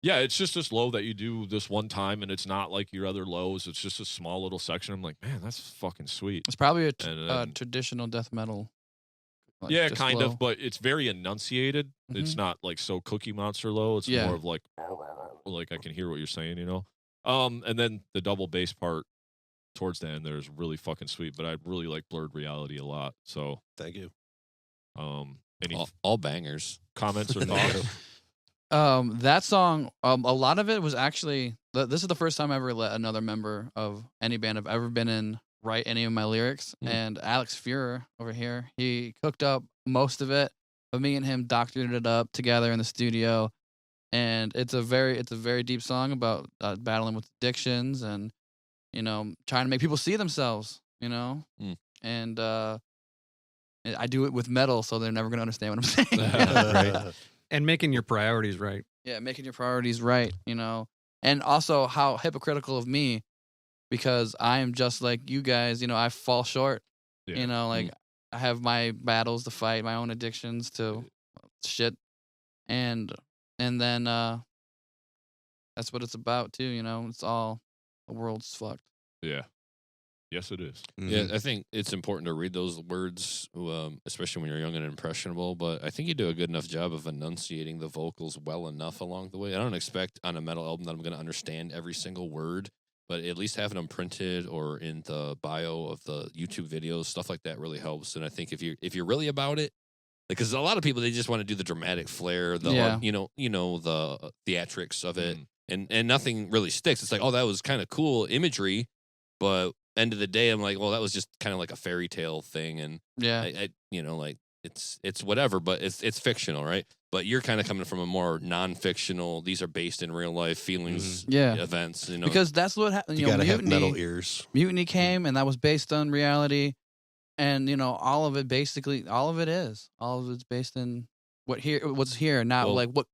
Yeah, it's just this low that you do this one time, and it's not like your other lows. It's just a small little section. I'm like, man, that's fucking sweet. It's probably a traditional death metal. Like, yeah, kind of, but it's very enunciated. It's not like so Cookie Monster low. It's more of like I can hear what you're saying, And then the double bass part towards the end there is really fucking sweet. But I really like Blurred Reality a lot. So thank you. Any all bangers. Comments or thoughts? That song, a lot of it was actually. This is the first time I ever let another member of any band I've ever been in write any of my lyrics. And Alex Fuhr over here, he cooked up most of it, but me and him doctored it up together in the studio. And it's a very deep song about battling with addictions and trying to make people see themselves. And I do it with metal, so they're never gonna understand what I'm saying. Right. And making your priorities right. Yeah, making your priorities right. And also how hypocritical of me, because I am just like you guys. I fall short. Yeah. I have my battles to fight, my own addictions to shit, and then that's what it's about too. It's all the world's fucked. Yeah. Yes, it is. Yeah, I think it's important to read those words, especially when you're young and impressionable. But I think you do a good enough job of enunciating the vocals well enough along the way. I don't expect on a metal album that I'm going to understand every single word, but at least having them printed or in the bio of the YouTube videos, stuff like that really helps. And I think if you're really about it, because a lot of people, they just want to do the dramatic flair, the the theatrics of it, and nothing really sticks. It's like, oh, that was kind of cool imagery, but end of the day, I'm like, well, that was just kind of like a fairy tale thing, and I it's whatever, but it's fictional, right? But you're kind of coming from a more non-fictional. These are based in real life feelings, events, because that's what happened. You gotta have metal ears. Mutiny came, and that was based on reality. and all of it it's based in what's here, not Well- like what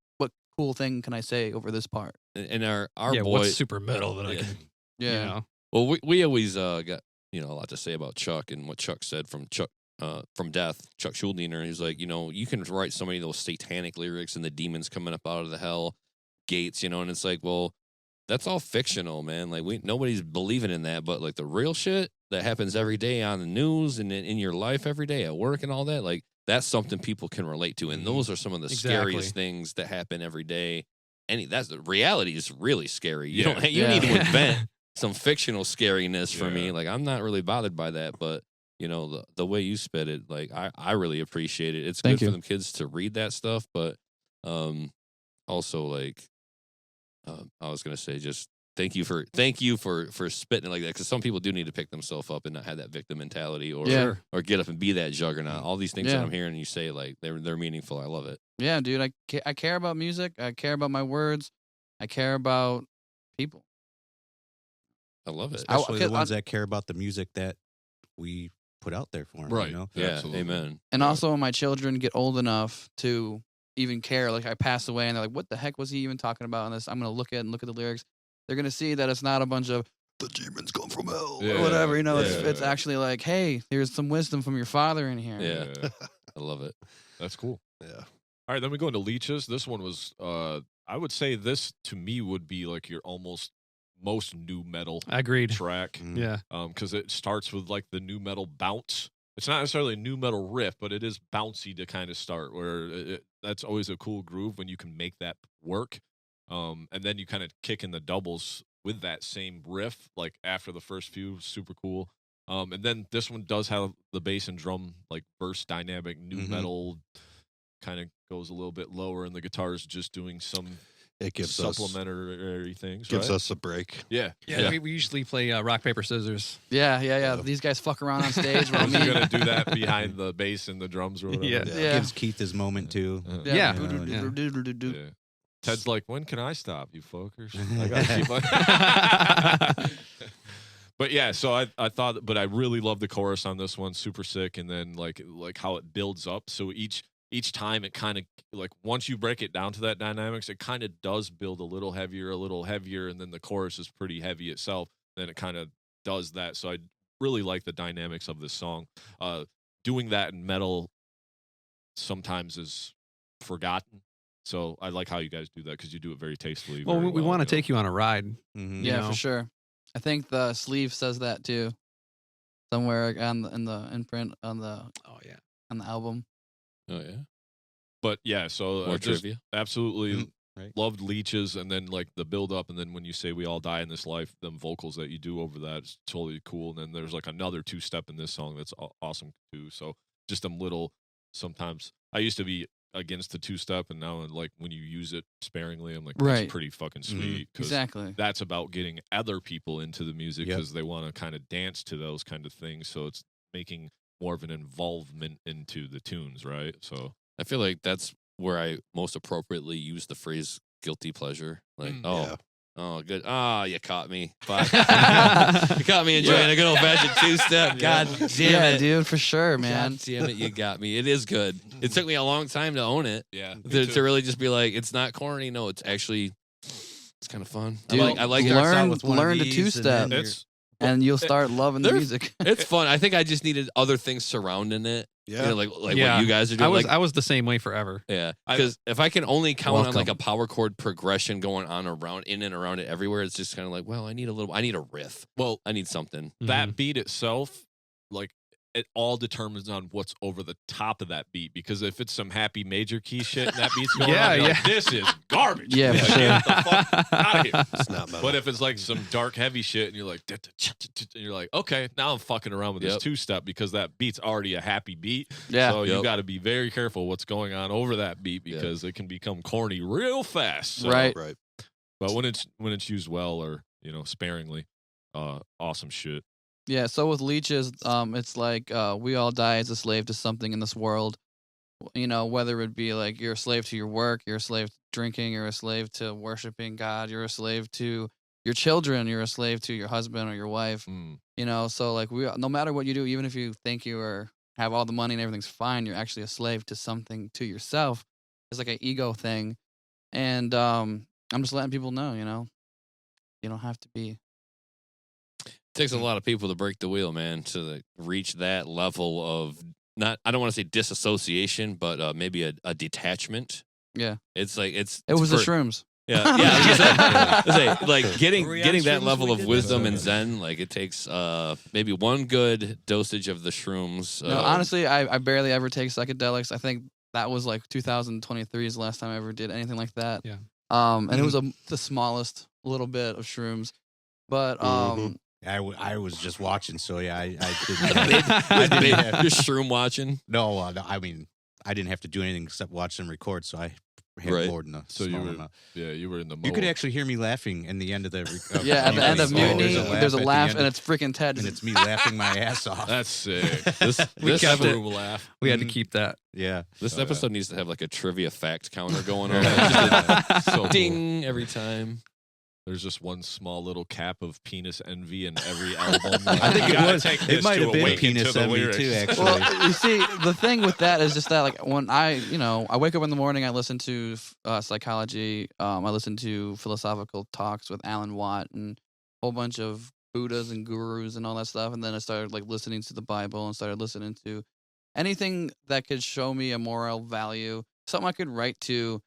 cool thing can I say over this part. And our yeah, boy, what's super metal that I Yeah. can, Yeah. you know? well, we always got a lot to say about Chuck and what Chuck said from Death. Chuck Schuldiner, he's like, you can write so many of those satanic lyrics and the demons coming up out of the hell gates, and it's like, well, that's all fictional, man. Like nobody's believing in that, but like the real shit that happens every day on the news and in your life every day at work and all that, like that's something people can relate to, and those are some of the scariest things that happen every day. The reality is really scary. You Yeah. don't you Yeah. need to invent some fictional scariness for me. Yeah. Like I'm not really bothered by that, but the way you spit it, like I really appreciate it. It's Thank good you. for them kids to read that stuff, but also like I was gonna say just thank you for spitting it like that, because some people do need to pick themselves up and not have that victim mentality or Yeah. or get up and be that juggernaut. All these things that Yeah. I'm hearing you say, like they're meaningful. I love it. Yeah, dude, I care about music. I care about my words. I care about people. I love it. Especially the okay, ones that care about the music that we put out there for them. Right. You know? Yeah, Absolutely. amen. And Yeah. also when my children get old enough to even care, like I pass away and they're like, what the heck was he even talking about in this? I'm going to look at the lyrics. They're going to see that it's not a bunch of the demons come from hell Yeah. or whatever. Yeah. It's actually like, hey, there's some wisdom from your father in here. Yeah. I love it. That's cool. Yeah. All right, then we go into Leeches. This one was, I would say this to me would be like your almost most new metal Agreed. track. Mm. Yeah. Because it starts with like the new metal bounce. It's not necessarily a new metal riff, but it is bouncy to kind of start. Where that's always a cool groove when you can make that work, and then you kind of kick in the doubles with that same riff. Like after the first few, super cool. And then this one does have the bass and drum like burst dynamic, new Mhm. metal. Kind of goes a little bit lower, and the guitar is just doing some It gives supplementary things. gives right? us a break. Yeah, Yeah, we usually play rock, paper, scissors. Yeah. These guys fuck around on stage. I while was me. gonna do that behind the bass and the drums or whatever. Yeah. Yeah. Gives Keith his moment too. Yeah. Yeah. Ted's like, when can I stop, you fuckers? I gotta keep on. But yeah, so I thought, but I really love the chorus on this one, super sick, and then like how it builds up. So each time it kind of like once you break it down to that dynamics, it kind of does build a little heavier, and then the chorus is pretty heavy itself. Then it kind of does that. So I really like the dynamics of this song. Doing that in metal sometimes is forgotten. So I like how you guys do that because you do it very tastefully. Well, very we want to you know. take you on a ride. Mhm. Yeah, know? for sure. I think the sleeve says that too. Somewhere on in the imprint on the Oh yeah. album. Oh yeah. But yeah, so More just trivia. absolutely Right. loved Leeches, and then like the build up, and then when you say we all die in this life, them vocals that you do over that is totally cool. And then there's like another 2-step in this song that's awesome too. So just them little. Sometimes I used to be against the 2-step, and now like when you use it sparingly, I'm like, that's Right. pretty fucking Mhm. sweet. 'Cause Exactly. that's about getting other people into the music Yep. because they want to kind of dance to those kind of things. So it's making more of an involvement into the tunes, right? So I feel like that's where I most appropriately use the phrase guilty pleasure. Like, Yeah. oh, good. Ah, you caught me. Fuck. You caught me enjoying a good old fashioned 2-step. God damn Yeah, it. dude, for sure, man. God damn it, you got me. It is good. It took me a long time to own it. yeah, To really just be like, it's not corny. No, it's actually, it's kind of fun. Dude, I like it. Starts out learn with one of learn to these, 2-step, and then it's and you'll start loving the They're- music. It's fun. I think I just needed other things surrounding it. Yeah. You know, like Yeah. what you guys are I doing. was Like, I was the same way forever. yeah, I- because if I can only count on like a Welcome. power chord progression going on around in and around it everywhere, it's just kind of like, well, I need a riff. well, I need something. that beat itself, like it all determines on what's over the top of that beat. Because if it's some happy major key shit and that beat's going Yeah, on, you're yeah. like, this is garbage. Yeah, Like, for get the fuck out of here. It's not metal. But if it's like some dark, heavy shit, and you're like, and you're like, okay, now I'm fucking around with this Yep. 2-step because that beat's already a happy beat. Yeah. So you Yep. got to be very careful what's going on over that beat Yep. because it can become corny real fast. So- Right. Right. But when it's used well or sparingly, awesome shit. Yeah, so with Leeches, it's like we all die as a slave to something in this world. Whether it be like you're a slave to your work, you're a slave to drinking, you're a slave to worshiping God, you're a slave to your children, you're a slave to your husband or your wife. You know, so like no matter what you do, even if you think you have all the money and everything's fine, you're actually a slave to something, to yourself. It's like an ego thing. And I'm just letting people know, you know, you don't have to be. It takes a lot of people to break the wheel, man, to reach that level of I don't want to say disassociation, but maybe a detachment. Yeah. It's like it was the shrooms. Yeah, I was gonna say, like getting that level of wisdom and zen, like it takes maybe one good dosage of the shrooms. No, honestly, I barely ever take psychedelics. I think that was like 2023 is the last time I ever did anything like that. Yeah. And it was the smallest little bit of shrooms, but I was just watching, so yeah, I didn't. You're shroom watching? No, I mean, I didn't have to do anything except watch them record, so I had more than a so small you were, amount. Yeah, you were in the You could actually hear me laughing in the end of the at the end of Mutiny, there's a laugh, and it's freaking Ted. And it's me laughing my ass off. That's sick. This episode laugh. We had to keep that. Yeah. This episode needs to have like a trivia fact counter going on. So ding every time. There's just one small little cap of penis envy in every album. I think it might have been penis envy too, actually. Well, you see, the thing with that is just that, like, when I wake up in the morning, I listen to psychology. I listen to philosophical talks with Alan Watt and a whole bunch of Buddhas and gurus and all that stuff. And then I started like listening to the Bible and started listening to anything that could show me a moral value, something I could write to.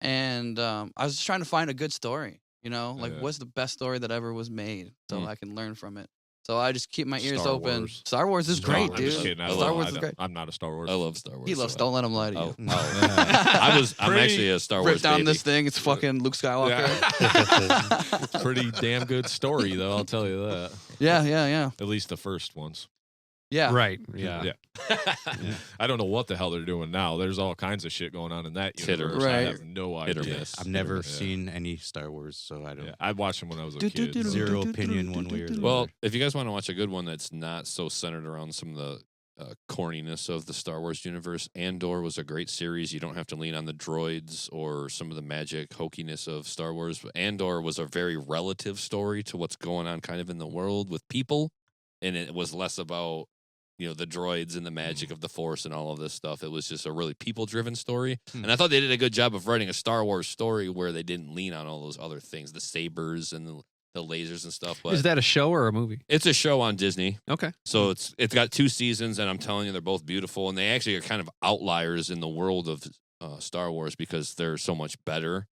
And I was just trying to find a good story. You know, like what's the best story that ever was made, so I can learn from it. So I just keep my ears open. Star Wars is great, dude. Star Wars is great. I'm not a Star Wars. I love Star Wars. He loves. Don't let him lie to you. I'm actually a Star Wars. Rip down baby. this thing. It's fucking Luke Skywalker. It's pretty damn good story, though. I'll tell you that. Yeah. At least the first ones. Yeah. Right. Yeah. I don't know what the hell they're doing now. There's all kinds of shit going on in that universe. Right. I have no idea. I've never seen any Star Wars, so I don't. Yeah, I watched them when I was a kid. Zero opinion one way or the other. Well, if you guys want to watch a good one that's not so centered around some of the corniness of the Star Wars universe, Andor was a great series. You don't have to lean on the droids or some of the magic hokiness of Star Wars. But Andor was a very relative story to what's going on kind of in the world with people, and it was less about the droids and the magic of the Force and all of this stuff. It was just a really people-driven story. And I thought they did a good job of writing a Star Wars story where they didn't lean on all those other things, the sabers and the lasers and stuff. But is that a show or a movie? It's a show on Disney. Okay. So it's got 2 seasons, and I'm telling you, they're both beautiful. And they actually are kind of outliers in the world of Star Wars because they're so much better.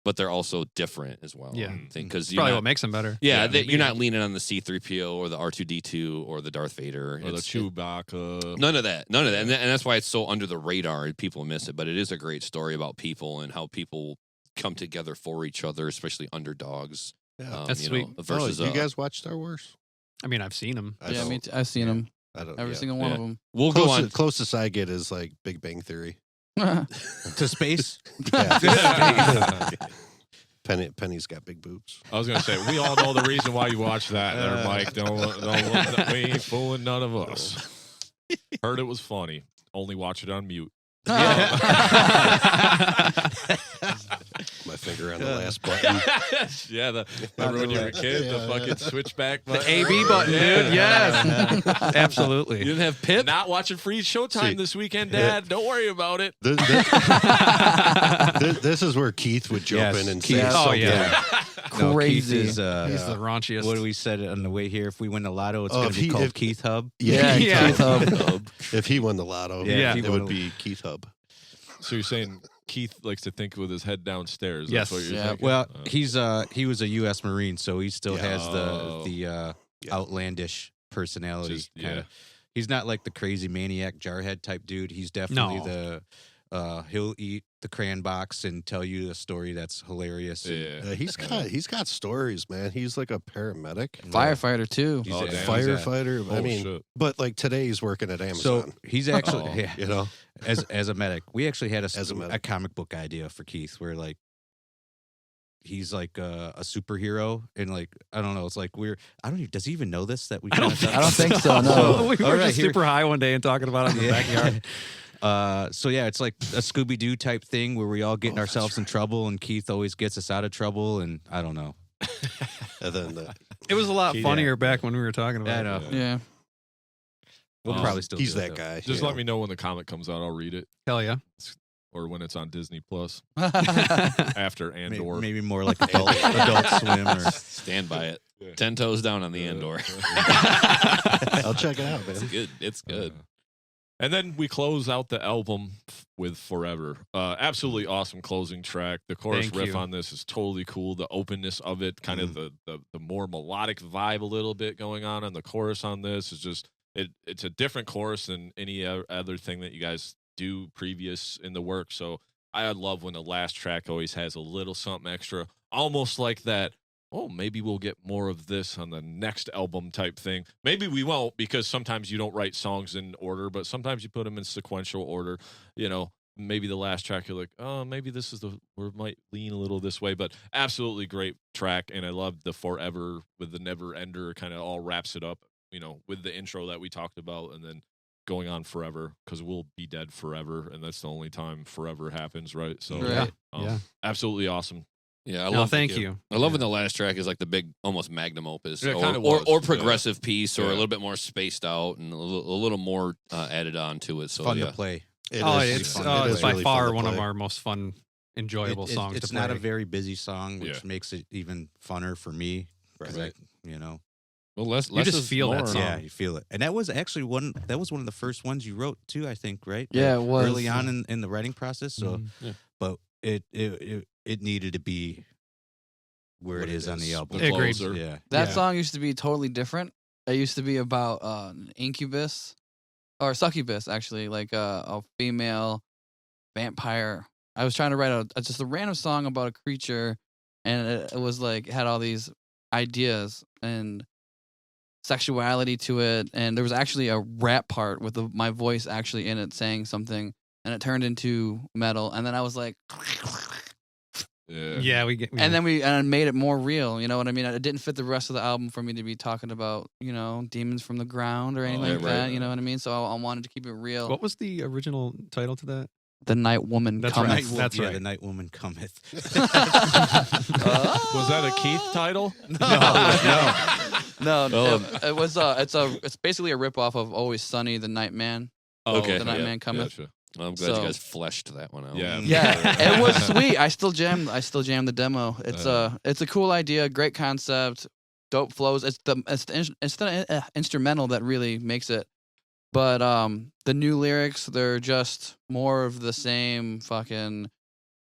But they're also different as well. Yeah. Because probably what makes them better. Yeah, you're not leaning on the C-3PO or the R2-D2 or the Darth Vader. Or the Chewbacca. None of that. And that's why it's so under the radar and people miss it. But it is a great story about people and how people come together for each other, especially underdogs. Yeah. That's sweet. Versus, you guys watch Star Wars? I mean, I've seen them. Me too. I've seen them. I don't. Every single one of them. We'll go on. Closest I get is like Big Bang Theory. To space? Yeah. Penny's got big boobs. I was gonna say we all know the reason why you watch that, there, Mike. Don't we ain't fooling none of us. Heard it was funny. Only watch it on mute. My finger on the last button. Remember when you were a kid, the fucking switchback button? The AB button, dude. Yes. Absolutely. You didn't have Pip? Not watching free Showtime this weekend, Dad. Don't worry about it. This is where Keith would jump in and say, "Oh yeah, crazy." He's the raunchiest. What do we said on the way here? If we win the lotto, it's going to be called Keith Hub. Yeah. Keith Hub. If he won the lotto, it would be Keith Hub. So you're saying Keith likes to think with his head downstairs? Yes. That's what you're thinking? Well, he was a U.S. Marine, so he still has the outlandish personality. He's not like the crazy maniac jarhead type dude. He's definitely he'll eat the crayon box and tell you a story that's hilarious. Yeah. He's got stories, man. He's like a paramedic, firefighter too. He's Oh, a damn. firefighter. I mean, shit. but like today he's working at Amazon. So he's actually, you know, as a medic, we actually had As a medic. a comic book idea for Keith, where like he's like a superhero, and like I don't know, it's like does he even know this that we? I don't think so. No. We were All right, just super high one day and talking about it in the backyard. So yeah, it's like a Scooby-Doo type thing where we all get ourselves in trouble, and Keith always gets us out of trouble, and I don't know. And then It was a lot Key funnier that. back when we were talking about I it. know. Yeah. We'll probably still. he's do that it, guy. Just you let know. me know when the comic comes out. I'll read it, Hell yeah. or when it's on Disney Plus yeah. after Maybe, Andor. maybe more like Adult Swim or. Stand by it. Yeah. 10 toes down on the Andor. I'll check it out, It's man. good. It's good. And then we close out the album with Forever. Absolutely awesome closing track. The chorus Thank riff you. on this is totally cool. The openness of it, kind of the more melodic vibe a little bit going on. And the chorus on this is just, it's a different chorus than any other thing that you guys do previous in the work. So I love when the last track always has a little something extra, almost like that. Oh, maybe we'll get more of this on the next album type thing. Maybe we won't, because sometimes you don't write songs in order, but sometimes you put them in sequential order. You know, maybe the last track you're like, oh, maybe this is we might lean a little this way, but absolutely great track. And I love the Forever with the Neverender, kind of all wraps it up, you know, with the intro that we talked about, and then going on forever, because we'll be dead forever, and that's the only time forever happens, right? So Right. Yeah. absolutely awesome. Yeah, I No, love. thank you. I love when the last track is like the big, almost magnum opus, Yeah, it or, kinda was, or yeah. progressive piece, or Yeah. a little bit more spaced out and a little more added on to it. So Fun yeah, to play. It Oh, is it's fun. It is by really far fun to one of play. our most fun, enjoyable songs It's to not play. a very busy song, which Yeah. makes it even funner for me. 'cause Right. you know, well, less You just is feel that more. song. yeah, you feel it. And that was actually one. That was one of the first ones you wrote too, I think, right? Yeah, it was. early on in the writing process. So, Mhm. Yeah. but it needed to be where What it it is on the is. album. The Agreed. closer. Yeah, That Yeah. song used to be totally different. It used to be about an incubus or succubus, actually, like a female vampire. I was trying to write just a random song about a creature, and it was like had all these ideas and sexuality to it, and there was actually a rap part with my voice actually in it saying something, and it turned into metal, and then I was like. Yeah. Yeah, we get. And then I made it more real. You know what I mean? It didn't fit the rest of the album for me to be talking about, demons from the ground or anything Oh, like right, that. right. You know what I mean? So I wanted to keep it real. What was the original title to that? The Night Woman That's cometh. right. That's yeah, right. The Night Woman cometh. Was that a Keith title? No, Oh. it was. It's basically a ripoff of Always Sunny, the Night Man. Okay. The Night yeah. Man cometh. Gotcha. Well, I'm glad So- you guys fleshed that one out. Yeah. Yeah, it was sweet. I still jammed the demo. It's a cool idea, great concept, dope flows. It's the instrumental that really makes it. But the new lyrics, they're just more of the same fucking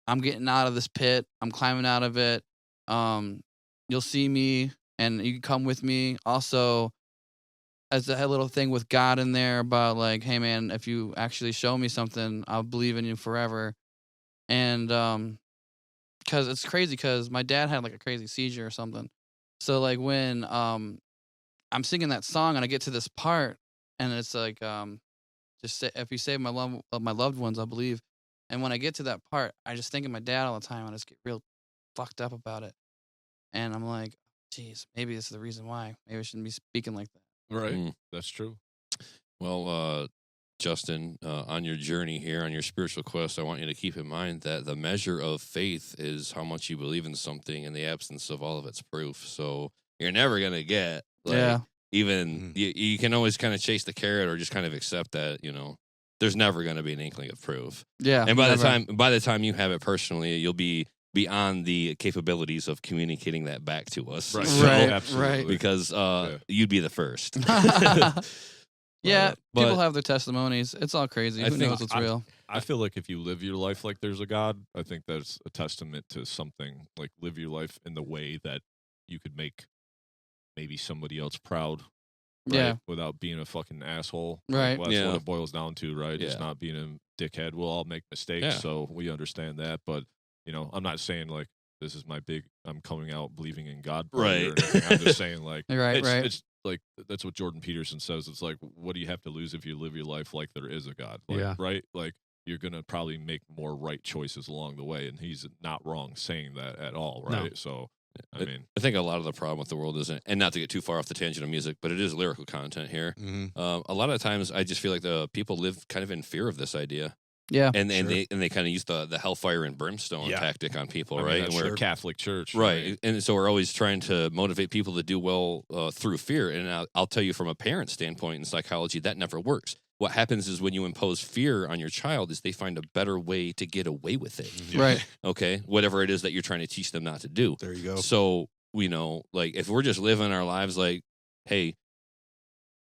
I'm getting out of this pit, I'm climbing out of it. You'll see me and you can come with me. Also, as a little thing with God in there about like, hey man, if you actually show me something, I'll believe in you forever. And because it's crazy, because my dad had like a crazy seizure or something. So like when I'm singing that song and I get to this part, and it's like just say, if you save my loved ones, I believe. And when I get to that part, I just think of my dad all the time, and I just get real fucked up about it. And I'm like, geez, maybe this is the reason why. Maybe I shouldn't be speaking like that. Right. Mm. That's true. Well, Justin, on your journey here, on your spiritual quest, I want you to keep in mind that the measure of faith is how much you believe in something in the absence of all of its proof. So you're never going to get, Yeah. even, you can always kind of chase the carrot or just kind of accept that, there's never going to be an inkling of proof. Yeah. And by never. the time you have it personally, you'll be beyond the capabilities of communicating that back to us. Right. So- Right. Absolutely. because you'd be the first. Yeah, But- people have their testimonies. It's all crazy. I Who think knows what's I- real? I feel like if you live your life like there's a God, I think that's a testament to something. Like, live your life in the way that you could make maybe somebody else proud. Right? Yeah. Without being a fucking asshole. Right. Well, that's Yeah. what it boils down to, right? Just Yeah. not being a dickhead. We'll all make mistakes, Yeah. so we understand that. But, I'm not saying like this is I'm coming out believing in God. party Right. Or anything. I'm just saying like Right, right. it's like that's what Jordan Peterson says. It's like, what do you have to lose if you live your life like there is a God? Like, Yeah. right? Like, you're gonna probably make more right choices along the way, and he's not wrong saying that at all, No. right? So, I mean, I think a lot of the problem with the world isn't, and not to get too far off the tangent of music, but it is lyrical content here. Mhm. A lot of times, I just feel like the people live kind of in fear of this idea. Yeah. and Sure. they kind of use the hellfire and brimstone Yeah. tactic on people, I mean, right? that's And your Catholic Church, right, and so we're always trying to motivate people to do well through fear. And I'll tell you, from a parent standpoint in psychology, that never works. What happens is when you impose fear on your child, is they find a better way to get away with it. Yeah. Right. Okay, whatever it is that you're trying to teach them not to do. There you go. So, like if we're just living our lives like, hey,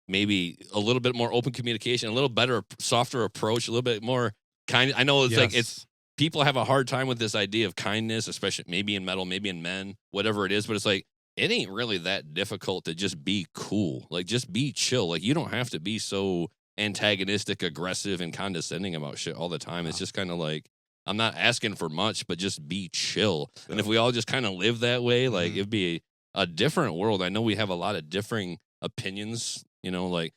maybe a little bit more open communication, a little better, softer approach, a little bit more kind. I know it's like people have a hard time with this idea of kindness, especially maybe in metal, maybe in men, whatever it is. But it's like, it ain't really that difficult to just be cool. Like, just be chill. Like, you don't have to be so antagonistic, aggressive, and condescending about shit all the time. It's just kind of like, I'm not asking for much, but just be chill. And if we all just kind of live that way, like it'd be a different world. I know we have a lot of differing opinions, like,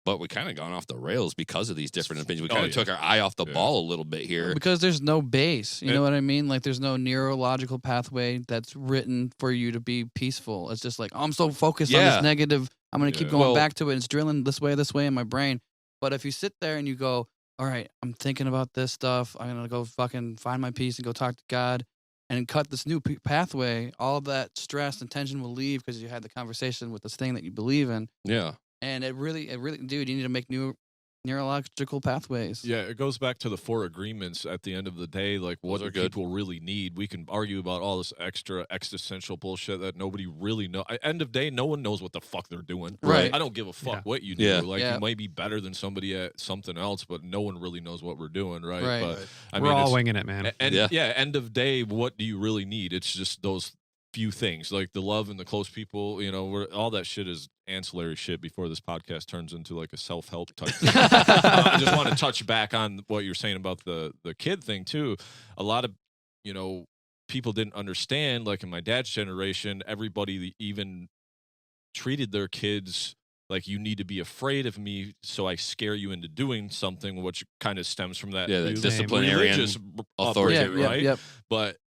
but we kind of gone off the rails because of these different opinions. We kind of took our eye off the ball a little bit here. Because there's no base. You know what I mean? Like, there's no neurological pathway that's written for you to be peaceful. It's just like, oh, I'm so focused on this negative. I'm going to keep going back to it. It's drilling this way in my brain. But if you sit there and you go, all right, I'm thinking about this stuff. I'm going to go fucking find my peace and go talk to God and cut this new pathway. All of that stress and tension will leave because you had the conversation with this thing that you believe in. Yeah. And it really, dude, you need to make new neurological pathways. Yeah, it goes back to the 4 agreements at the end of the day. Like, what do people really need? We can argue about all this extra existential bullshit that nobody really knows. End of day, no one knows what the fuck they're doing. Right. I don't give a fuck what you do. Like, you might be better than somebody at something else, but no one really knows what we're doing, right? But I we're mean, all winging it, man. And end of day, what do you really need? It's just those few things, like the love and the close people, all that shit is ancillary shit before this podcast turns into like a self-help type thing. I just want to touch back on what you're saying about the kid thing too. A lot of people didn't understand, like in my dad's generation, everybody even treated their kids like, you need to be afraid of me, so I scare you into doing something, which kind of stems from that the disciplinarian religious authority, right? But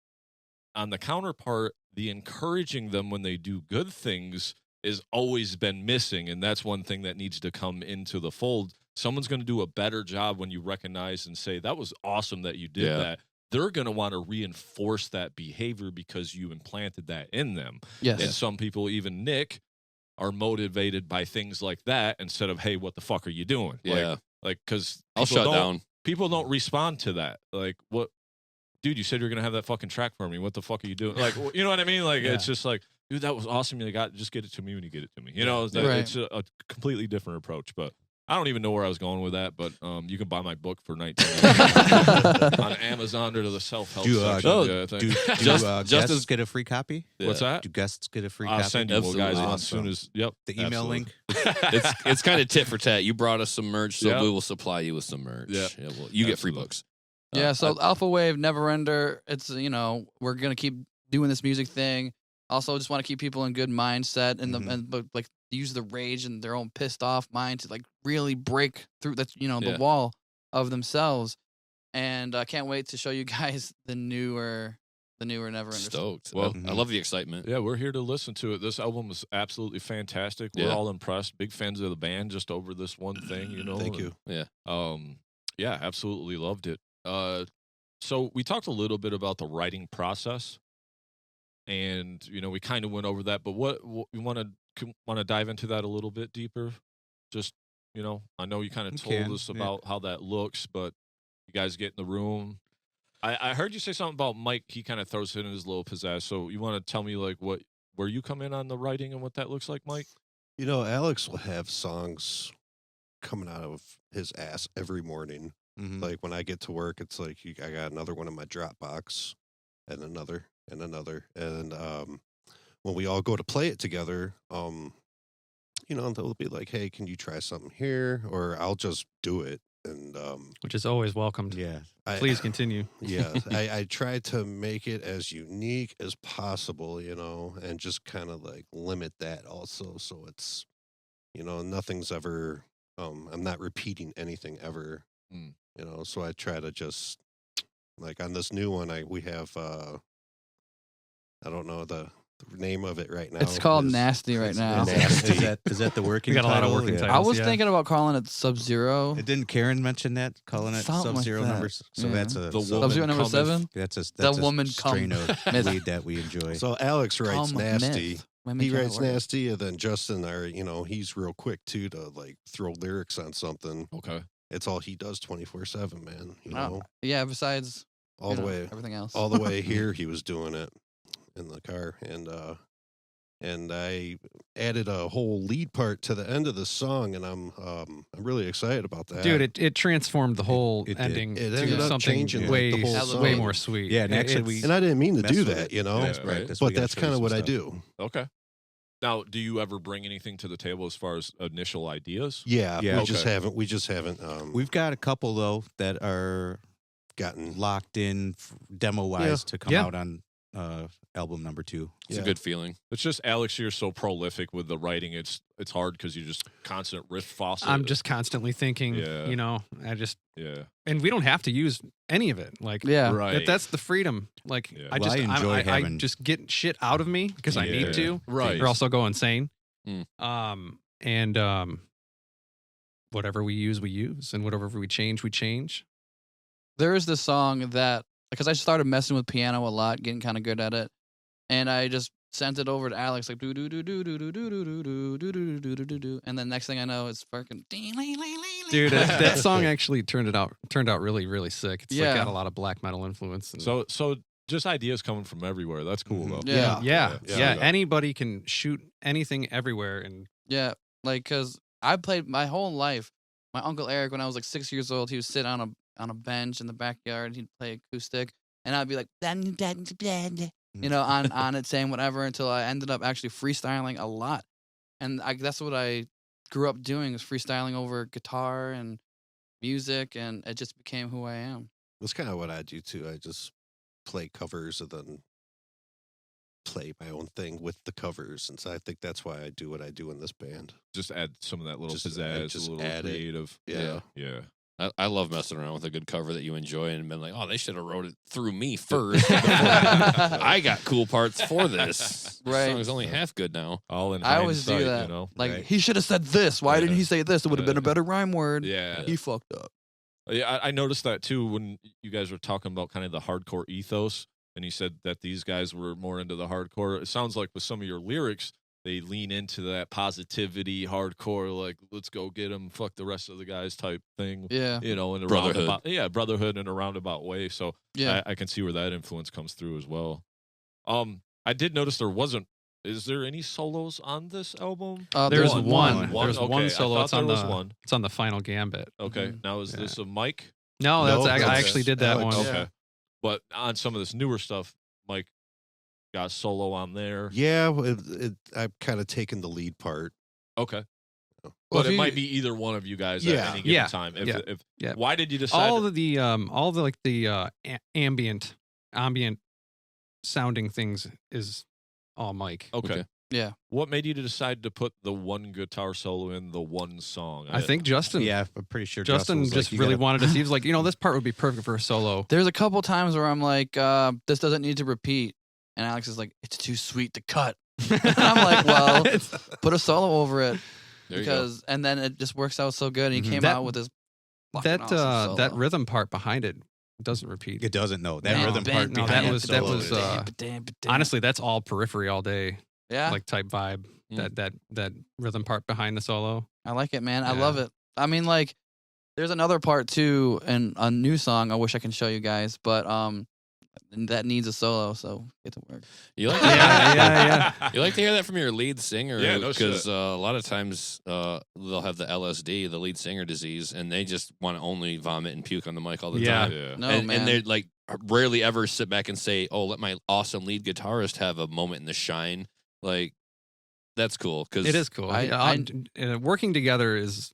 on the counterpart, the encouraging them when they do good things has always been missing, and that's one thing that needs to come into the fold. Someone's going to do a better job when you recognize and say, that was awesome that you did that. They're going to want to reinforce that behavior because you implanted that in them. Yes. And some people, even Nick, are motivated by things like that instead of, hey, what the fuck are you doing? Yeah. Like, because I'll shut down. People don't respond to that. Like, what? Dude, you said you're going to have that fucking track for me. What the fuck are you doing? Like, you know what I mean? Like, it's just like, dude, that was awesome. You got, just get it to me when you get it to me. It's a completely different approach. But I don't even know where I was going with that. But you can buy my book for $19 on Amazon under the self-help section. Do guests get a free copy? What's that? Do guests get a free I'll copy? send you guys Awesome. as soon as, the email link. It's kind of tit for tat. You brought us some merch, so we will supply you with some merch. Yeah. You get free books. So Alpha Wave, Neverender, it's, we're going to keep doing this music thing. Also, just want to keep people in good mindset but like use the rage and their own pissed off mind to like really break through that, the wall of themselves. And I can't wait to show you guys the newer Neverender. Stoked. Well, I love the excitement. Yeah, we're here to listen to it. This album is absolutely fantastic. We're all impressed. Big fans of the band just over this one thing, Thank you. Yeah, absolutely loved it. So we talked a little bit about the writing process, and we kind of went over that. But what you want to dive into that a little bit deeper? Just I know you kind of told us about how that looks, but you guys get in the room. I heard you say something about Mike. He kind of throws it in his little pizzazz. So you want to tell me like where you come in on the writing and what that looks like, Mike? Alex will have songs coming out of his ass every morning. Like when I get to work, it's like I got another one in my Dropbox, and another, and another, and when we all go to play it together, they'll be like, "Hey, can you try something here?" Or I'll just do it, and which is always welcomed. Yeah, please continue. Yeah, I try to make it as unique as possible, and just kind of like limit that also, so it's, nothing's ever. I'm not repeating anything ever. So I try to just, like on this new one, we have, I don't know, the name of it right now. It's called is- Nasty right now. Nasty. Is that the working We got a lot of title? working Yeah. titles. I was yeah. thinking about calling it Sub-Zero. Didn't Karen mention that? Calling it Something like Sub-Zero that. numbers. So Yeah. that's a The so woman Sub-Zero number cometh. 7. that's The a woman strain come- of myth. weed that we enjoy. So Alex writes Come Nasty. myth. Women He can't writes work. Nasty, and then Justin, he's real quick too to like throw lyrics on something. Okay. It's all he does 24/7, man. You Oh, know, yeah, besides all you the know, way, everything else. all the way here, he was doing it in the car, and I added a whole lead part to the end of the song, and I'm really excited about that, Dude, it transformed the whole it did. ending It to ended up something changing, like, way, the whole way song. more sweet. Yeah, and actually It's- and I didn't mean to messed do with that, it. But we that's gotta kind of show what you I some do. Okay. Now, do you ever bring anything to the table as far as initial ideas? Yeah, Yeah. we just haven't. We've got a couple though that are gotten locked in demo wise to come Yeah. out on album number 2. It's Yeah. a good feeling. It's just Alex, you're so prolific with the writing. It's hard because you're just constant riff faucet. I'm just constantly thinking, Yeah. Yeah. and we don't have to use any of it. Like, yeah. Right. that's the freedom. Like, Yeah. I Well, just, I enjoy I having- just get shit out of me because I Yeah. need to, Right. or else I'll go insane. Mm. And whatever we use, and whatever we change. There is this song that, because I started messing with piano a lot, getting kind of good at it, and I just sent it over to Alex, like do do do do do do do do do do do do do do do, and then next thing I know, it's fucking Dude, that song actually turned out really, really sick. It's Yeah. like got a lot of black metal influence. And So just ideas coming from everywhere. That's cool though. Yeah. yeah, anybody can shoot anything everywhere, and Yeah, like because I played my whole life. My uncle Eric, when I was like 6 years old, he would sit on a bench in the backyard. He'd play acoustic, and I'd be like, on it saying whatever until I ended up actually freestyling a lot, and that's what I grew up doing, was freestyling over guitar and music, and it just became who I am. That's kind of what I do too. I just play covers and then play my own thing with the covers, and so I think that's why I do what I do in this band. Just add some of that little Just- pizzazz, just a little add it. creative. Yeah. Yeah. I love messing around with a good cover that you enjoy and been like, oh, they should have wrote it through me first. I got cool parts for this. Right. The song's only half good now. All in I always do hindsight, that. you know. Like Right. he should have said this. Why didn't Yeah. he say this? It would have been a better rhyme word. Yeah. He fucked up. Yeah, I noticed that too when you guys were talking about kind of the hardcore ethos, and you said that these guys were more into the hardcore. It sounds like with some of your lyrics, they lean into that positivity, hardcore, like let's go get them, fuck the rest of the guys type thing. Yeah. You know, in a Brotherhood. roundabout, brotherhood in a roundabout way. So Yeah. I can see where that influence comes through as well. I did notice there wasn't. Is there any solos on this album? there's one. one. One? There's Okay, one I solo. thought It's on there was the one. It's on the final gambit. Okay, Mhm. now is Yeah. this a mic? No, No, I that's- actually did that Alex. one. Okay. Yeah. But on some of this newer stuff, Mike got solo on there. Yeah, I've kind of taken the lead part. Okay. Well, But if it you- might be either one of you guys Yeah. at any given Yeah. time. Yeah. Why did you decide? All the like the ambient sounding things is all Mike. okay. Yeah. What made you decide to put the one guitar solo in the one song? I think Justin. Yeah, I'm pretty sure Justin was just like, you really gotta- wanted to see. He was like, this part would be perfect for a solo. There's a couple times where I'm like, this doesn't need to repeat. And Alex is like, it's too sweet to cut. I'm like, well, put a solo over it. There you go. Because and then it just works out so good. And he Mhm. came That- out with this fucking that awesome that solo. rhythm part behind it doesn't repeat. It doesn't know that No, rhythm part. no, behind that the was- solo is- Honestly, that's all periphery all day, yeah, like type vibe. Mm. That rhythm part behind the solo. I like it, man. I Yeah. love it. I mean, like, there's another part too, and a new song. I wish I can show you guys, but that needs a solo, so get to work. You like Yeah. You like to hear that from your lead singer, Yeah, no because shit. a lot of times they'll have the LSD, the lead singer disease, and they just want to only vomit and puke on the mic all the Yeah. time. Yeah. No, and man. they like rarely ever sit back and say, "Oh, let my awesome lead guitarist have a moment in the shine." Like that's cool because It is cool. Working together is.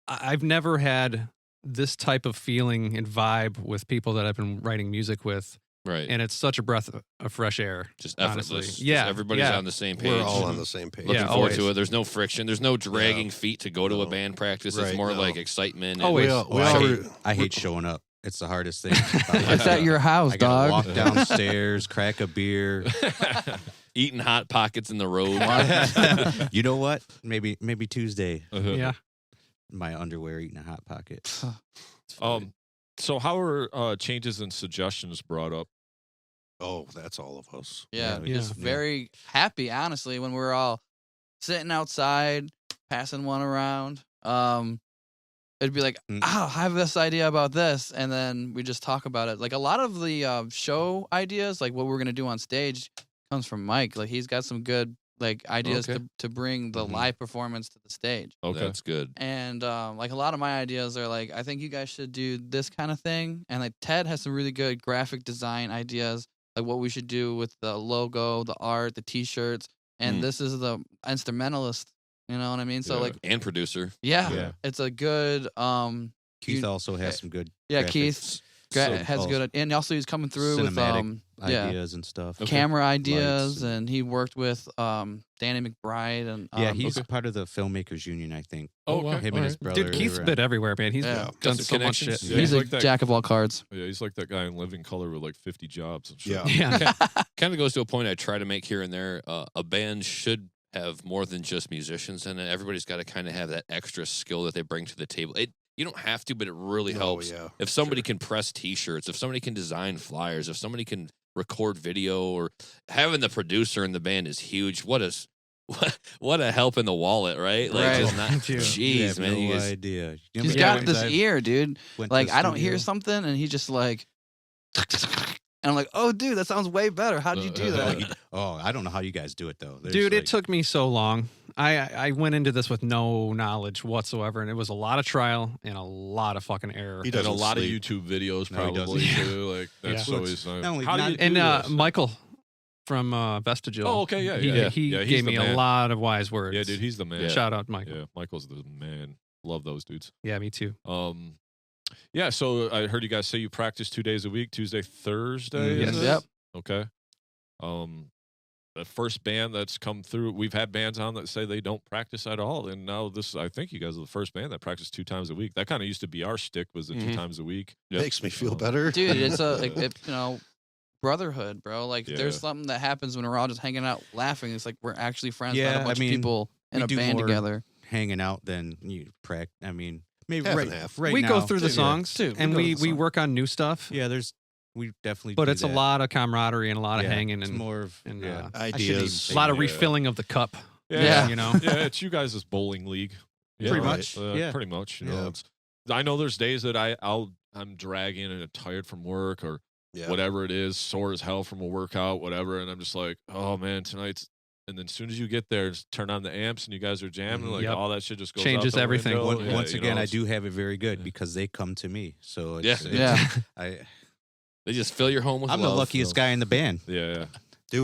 I've never had this type of feeling and vibe with people that I've been writing music with, right. and it's such a breath of fresh air. Just honestly. effortless. Just Yeah, everybody's yeah. on the same page. We're all on the same page. Looking Yeah, forward always. to it. There's no friction. There's no dragging No. feet to go to a No. band practice. It's Right, more no. like excitement. and- Always. We I, all hate, I hate showing up. It's the hardest thing. It's at your house, I gotta dog. walk downstairs, crack a beer, Eating Hot Pockets in the road. You know what? Maybe Tuesday. Yeah. My underwear eating a hot pocket. So how are changes and suggestions brought up? Oh, that's all of us. Yeah, Yeah, just yeah. very happy, honestly, when we're all sitting outside, passing one around. It'd be like, Mm. I have this idea about this, and then we just talk about it. Like a lot of the show ideas, like what we're gonna do on stage, comes from Mike. Like he's got some good like ideas Okay. to bring the Mhm. live performance to the stage. Okay. That's good. And like a lot of my ideas are like, I think you guys should do this kind of thing. And like Ted has some really good graphic design ideas, like what we should do with the logo, the art, the T-shirts. And Mm. this is the instrumentalist. You know what I mean? So Yeah. like, And producer. Yeah. it's a good Keith You- also has some good. yeah. graphics, Keith so- has good, and also he's coming through with cinematic yeah ideas and stuff. camera ideas, and- and he worked with Danny McBride and Yeah, he's okay. part of the filmmakers union, I think. Oh, okay. Him and his brother. Dude, Keith's they were- been everywhere, man. He's Yeah. done Got some so much shit. connections. Yeah, he's he's a like that- jack of all cards. Yeah, he's like that guy in Living Color with like 50 jobs and shit. Yeah. Yeah. Kind of goes to a point I try to make here and there. A band should have more than just musicians in it. Everybody's got to kind of have that extra skill that they bring to the table. You don't have to, but it really helps. Oh, yeah. If somebody Sure. can press T-shirts, if somebody can design flyers, if somebody can record video, or having the producer in the band is huge. What a help in the wallet, right? Like, Right. just not, Dude, You jeez, have man. no You guys, idea. You He's know, got times this I've ear, dude. went to Like the I don't hear studio. something, and he just like, and I'm like, oh, dude, that sounds way better. How'd you do that? Oh, I don't know how you guys do it though. There's Dude, like, it took me so long. I went into this with no knowledge whatsoever, and it was a lot of trial and a lot of fucking error. He And a doesn't lot sleep. of YouTube videos No, he probably doesn't. too. Like that's Yeah. always Not only- how do not- you do And this? Michael from Vestigial. Oh, okay, yeah, he, yeah. he Yeah, he's gave the me man. a lot of wise words. Yeah, dude, he's the man. Shout out, Michael. Yeah, Michael's the man. Love those dudes. Yeah, me too. Yeah. So I heard you guys say you practice 2 days a week, Tuesday, Thursday. Yes. is it? Yep. Okay. The first band that's come through, we've had bands on that say they don't practice at all, and now this, I think you guys are the first band that practice 2 times a week. That kind of used to be our shtick, was the 2 Mhm. times a week. Makes me feel better. Dude, it's brotherhood, bro. Like Yeah. there's something that happens when we're all just hanging out laughing. It's like we're actually friends, not Yeah, a bunch I mean, of people in we a do band more together. hanging out than you practice. I mean, maybe Half right, and half. right we now. go through the Dude, songs, dude, we and go we, through the we songs. work on new stuff. Yeah, we definitely. But do it's a that. lot of camaraderie and a lot of Yeah, hanging it's and more of and, yeah. uh, I shouldn't Ideas. even a say lot of that. refilling of the cup. Yeah. You know. Yeah, it's you guys' bowling league. You Pretty know, much, yeah. Pretty much. You know, Yeah. it's, I know there's days that I'm dragging and tired from work or Yeah. whatever it is, sore as hell from a workout, whatever, and I'm just like, oh man, tonight's. And then as soon as you get there, just turn on the amps and you guys are jamming, like Yep. all that shit just goes Changes out the everything. window. Yeah, Once you again, know, I it's- do have it very good yeah. because they come to me. So Yeah. it's, Yeah. they just fill your home with I'm love. the luckiest guy in the band. Yeah, Dude,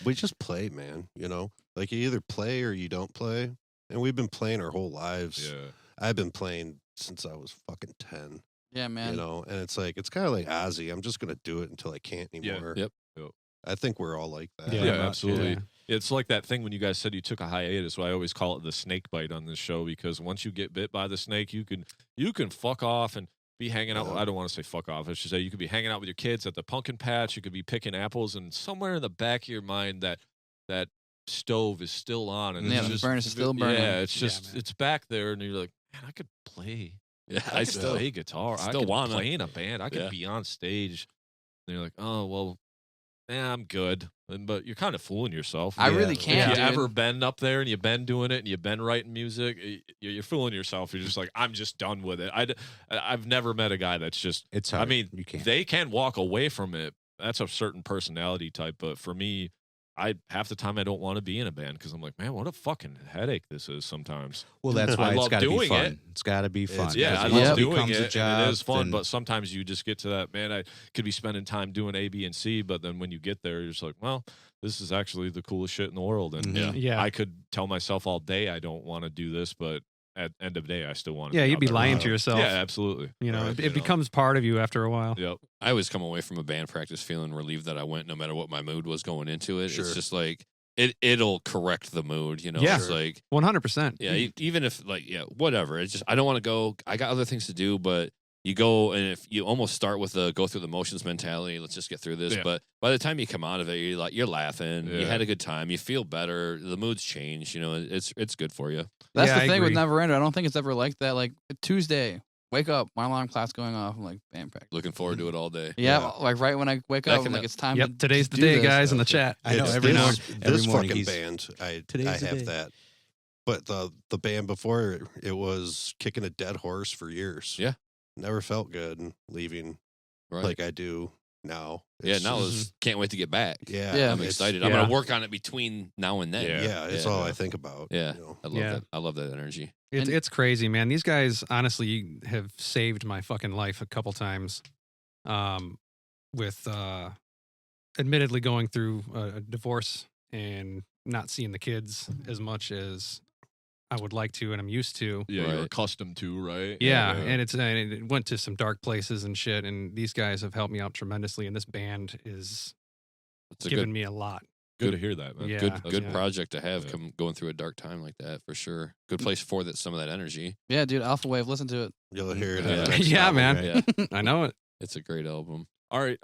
we just play, man. You know, like you either play or you don't play, and we've been playing our whole lives. yeah. I've been playing since I was fucking 10. Yeah, man. You know, and it's like it's kind of like Ozzy. I'm just gonna do it until I can't Yeah. anymore. Yep. I think we're all like that. Yeah, Yeah, absolutely. yeah. It's like that thing when you guys said you took a hiatus. Why I always call it the snake bite on this show, because once you get bit by the snake, you can fuck off and be hanging out. Yeah. I don't want to say fuck off. I should say you could be hanging out with your kids at the pumpkin patch. You could be picking apples, and somewhere in the back of your mind that stove is still on, and Yeah, it's the just furnace is still burning. Yeah, it's Yeah, just man. it's back there, and you're like, man, I could play. Yeah, I could play guitar. I still could wanna. play in a band. I could Yeah. be on stage. And you're like, oh well, I'm good. But you're kind of fooling yourself. I really If can't, you dude. ever been up there and you've been doing it and you've been writing music, you're fooling yourself. You're just like, I'm just done with it. I've never met a guy that's just. It's I hard. mean, you can't. they can walk away from it. That's a certain personality type. But for me, half the time I don't want to be in a band because I'm like, man, what a fucking headache this is sometimes. Well, that's I why it's love got to be doing fun. it. It's got to be fun. Yeah, I because love once doing becomes it, a and job, it is fun. then- But sometimes you just get to that, man, I could be spending time doing A, B, and C, but then when you get there, you're just like, well, this is actually the coolest shit in the world. And Mhm. Yeah. I could tell myself all day I don't want to do this, but at end of day, I still want to. Yeah, be you'd out be there lying around. to yourself. Yeah, absolutely. You know, Right, it you know. becomes part of you after a while. Yep. I always come away from a band practice feeling relieved that I went, no matter what my mood was going into it. Sure. It's just like it'll correct the mood, you know. Yeah. It's like 100%. yeah, even if like yeah, whatever. It's just I don't want to go. I got other things to do, but you go, and if you almost start with a go through the motions mentality, let's just get through this. Yeah. But by the time you come out of it, you're laughing, you had a good time, you feel better, the mood's changed. It's good for you. That's Yeah, the I thing with agree. Neverender. I don't think it's ever like that. Like Tuesday, wake up, my alarm clock's going off. I'm like, band practice. Looking forward to it all day. Yeah, like right when I wake Back up, in I'm like, the- it's time. Yep, to today's the do day, this. guys, in the chat. I know It's every this, morning. Every this morning fucking he's band, I "Today's the have day." that. But the band before, it was kicking a dead horse for years. Yeah. Never felt good leaving Right. like I do now. yeah, It's now just- is can't wait to get back. yeah, Yeah. I'm it's- excited. I'm yeah. gonna work on it between now and then. Yeah, it's all I think about. Yeah. you know. I love Yeah. that. I love that energy. And- It's crazy, man. These guys honestly have saved my fucking life a couple times. With admittedly going through a divorce and not seeing the kids as much as I would like to and I'm used to. Yeah, you're Right. accustomed to, right? Yeah, and it went to some dark places and shit. And these guys have helped me out tremendously. And this band is It's a giving me a lot. good to hear that, man. Yeah. good yeah. project to have Yeah. going through a dark time like that for sure. Good place for some of that energy. Yeah, dude, Alpha Wave, listen to it. You'll hear it. Yeah. in the next Yeah, album. man. Yeah, I know it. it's a great album. All right,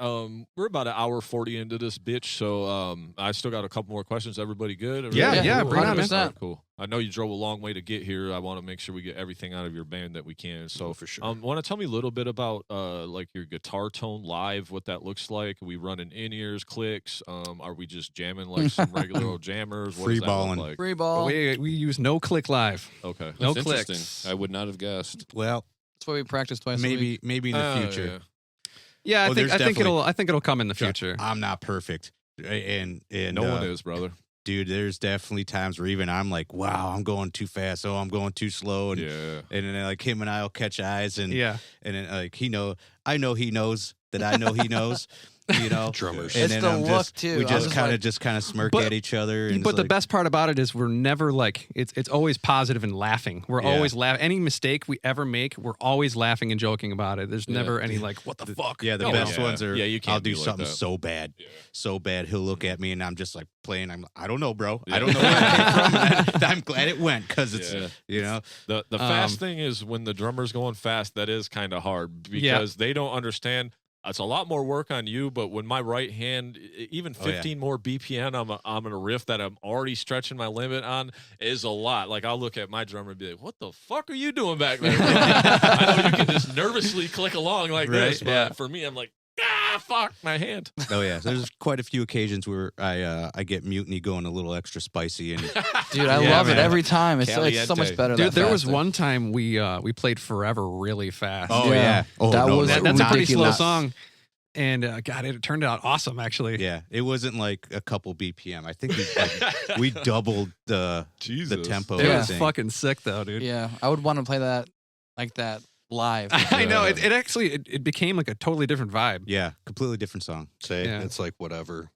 we're about an hour 40 into this bitch, so I still got a couple more questions. Everybody good? Yeah, Everybody yeah, cool? bring it on, man. 100%. All right, cool. I know you drove a long way to get here. I want to make sure we get everything out of your band that we can. So, For sure. want to tell me a little bit about like your guitar tone live, what that looks like? Are we running in-ears, clicks? Are we just jamming like some regular old jammers? What does that look Free-balling. like? Free ball. We use no click live. Okay. No That's interesting. clicks. I would not have guessed. Well, That's why we practice twice a week. maybe in the Oh, future. yeah. Yeah, Oh, there's I think definitely- it'll come in the future. I'm not perfect, and No one is, brother. dude. There's definitely times where even I'm like, wow, I'm going too fast. Oh, I'm going too slow, and Yeah. then like him and I'll catch eyes, and Yeah. and then like I know he knows that I know he knows, you know. Drummers. And It's then the I'm look, just, too. We I'm just just kind of smirk But- at each other. And But it's the like, best part about it is we're never like it's always positive and laughing. We're Yeah. always laughing. Any mistake we ever make, we're always laughing and joking about it. There's Yeah. never any like what the fuck. Yeah, the Oh, best yeah. ones are. Yeah, you can't I'll do be like something that. so bad, Yeah. so bad. He'll look at me, and I'm just like playing. I don't know, bro. Yeah. I don't know where it came from. I'm glad it went because it's Yeah. you know. The fast thing is when the drummer's going fast, that is kind of hard because they don't understand. It's a lot more work on you, but when my right hand, even Oh, yeah. 15 more BPM, I'm in a riff that I'm already stretching my limit on is a lot. Like I'll look at my drummer and be like, "What the fuck are you doing back there?" I know you can just nervously click along like this, but yeah. for me, I'm like, fuck my hand. Oh yeah, there's quite a few occasions where I get mutiny going a little extra spicy, and Dude, I Yeah, love man. it every time. It's so Caliente. much better. Dude, that there was faster. one time we played Forever really fast. oh yeah, oh That no, was no, that's a pretty slow ridiculous. song. And God, it turned out awesome actually. yeah, it wasn't like a couple BPM. I think we doubled the Jesus. tempo. It Yeah. was fucking sick though, dude. Yeah, I would want to play that like that live. I know. Yeah. It actually it became like a totally different vibe. Yeah, completely different song. Say Yeah. it's like whatever.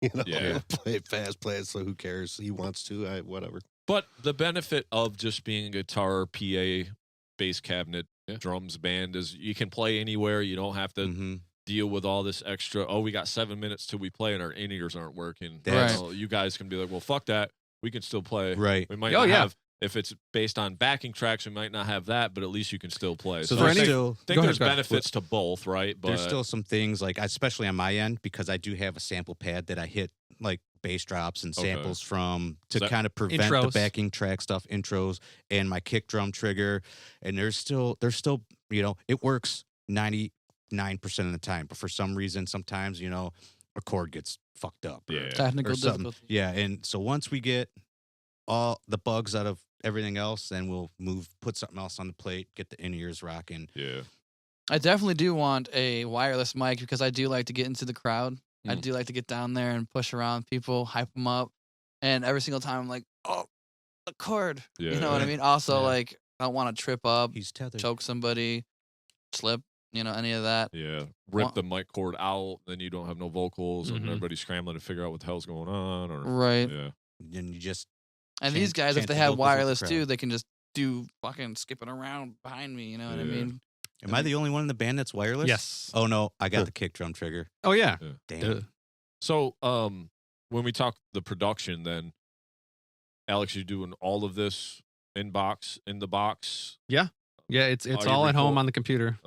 You know, Yeah. play it fast, play it so who cares? He wants to, whatever. But the benefit of just being a guitar, PA, bass cabinet, Yeah. drums band is you can play anywhere. You don't have to Mm-hmm. deal with all this extra. Oh, we got 7 minutes till we play and our in-ears aren't working. That's- You guys can be like, well, fuck that. We can still play. Right. We might Oh, not yeah. have, if it's based on backing tracks, we might not have that, but at least you can still play. So So I there's think, still think Go ahead, there's go ahead. benefits to both, right? But there's still some things like, especially on my end, because I do have a sample pad that I hit like bass drops and Okay. samples from to So that- kind of prevent Intros. the backing track stuff, intros, and my kick drum trigger. And there's still, you know, it works 99% of the time, but for some reason, sometimes, you know, a chord gets fucked up. or- Yeah. Technical or something. difficulty. Yeah, and so once we get all the bugs out of everything else, then we'll put something else on the plate, get the in-ears rocking. yeah. I definitely do want a wireless mic because I do like to get into the crowd. I Mm. do like to get down there and push around people, hype them up. And every single time I'm like, oh, a chord. Yeah. You know what I mean? Also, Yeah. like, I don't want to trip up, He's tethered. choke somebody, slip, you know, any of that. Yeah. Rip Wa- the mic cord out, then you don't have no vocals, and Mhm. everybody's scrambling to figure out what the hell's going on. Or Right. Yeah. And you just And these Chant- guys, if chant they the have vocals with the wireless crowd. too, they can just do fucking skipping around behind me. You know what I Yeah. mean? am I the only one in the band that's wireless? Yes. Oh no, I got the kick drum trigger. Oh yeah. Damn. Duh. So, when we talk the production, then Alex, you doing all of this in the box? Yeah. Yeah, it's you all at home record- on the computer.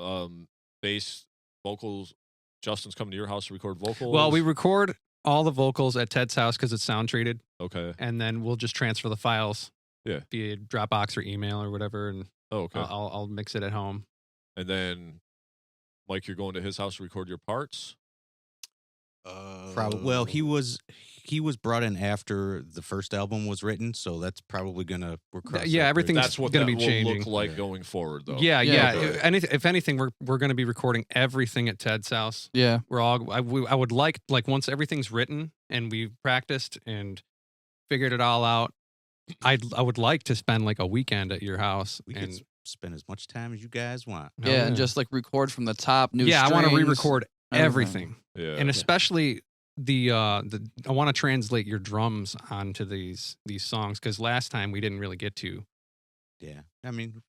Bass, vocals. Justin's coming to your house to record vocals. Well, we record all the vocals at Ted's house because it's sound treated, okay. and then we'll just transfer the files. Yeah. Via Dropbox or email or whatever, and Okay. I'll mix it at home. And then, Mike, you're going to his house to record your parts. Probably. Well, he was brought in after the first album was written, so that's probably gonna. Everything's That's what going that to be will changing. look like going forward, though. Yeah. Okay. If anything, we're going to be recording everything at Ted's house. Yeah. We're all. I would like once everything's written and we've practiced and figured it all out. I would like to spend like a weekend at your house We and can spend as much time as you guys want. Yeah, and just like record from the top. New I want to strings, re-record everything, Yeah. and especially the I want to translate your drums onto these songs because last time we didn't really get to. Yeah, I mean,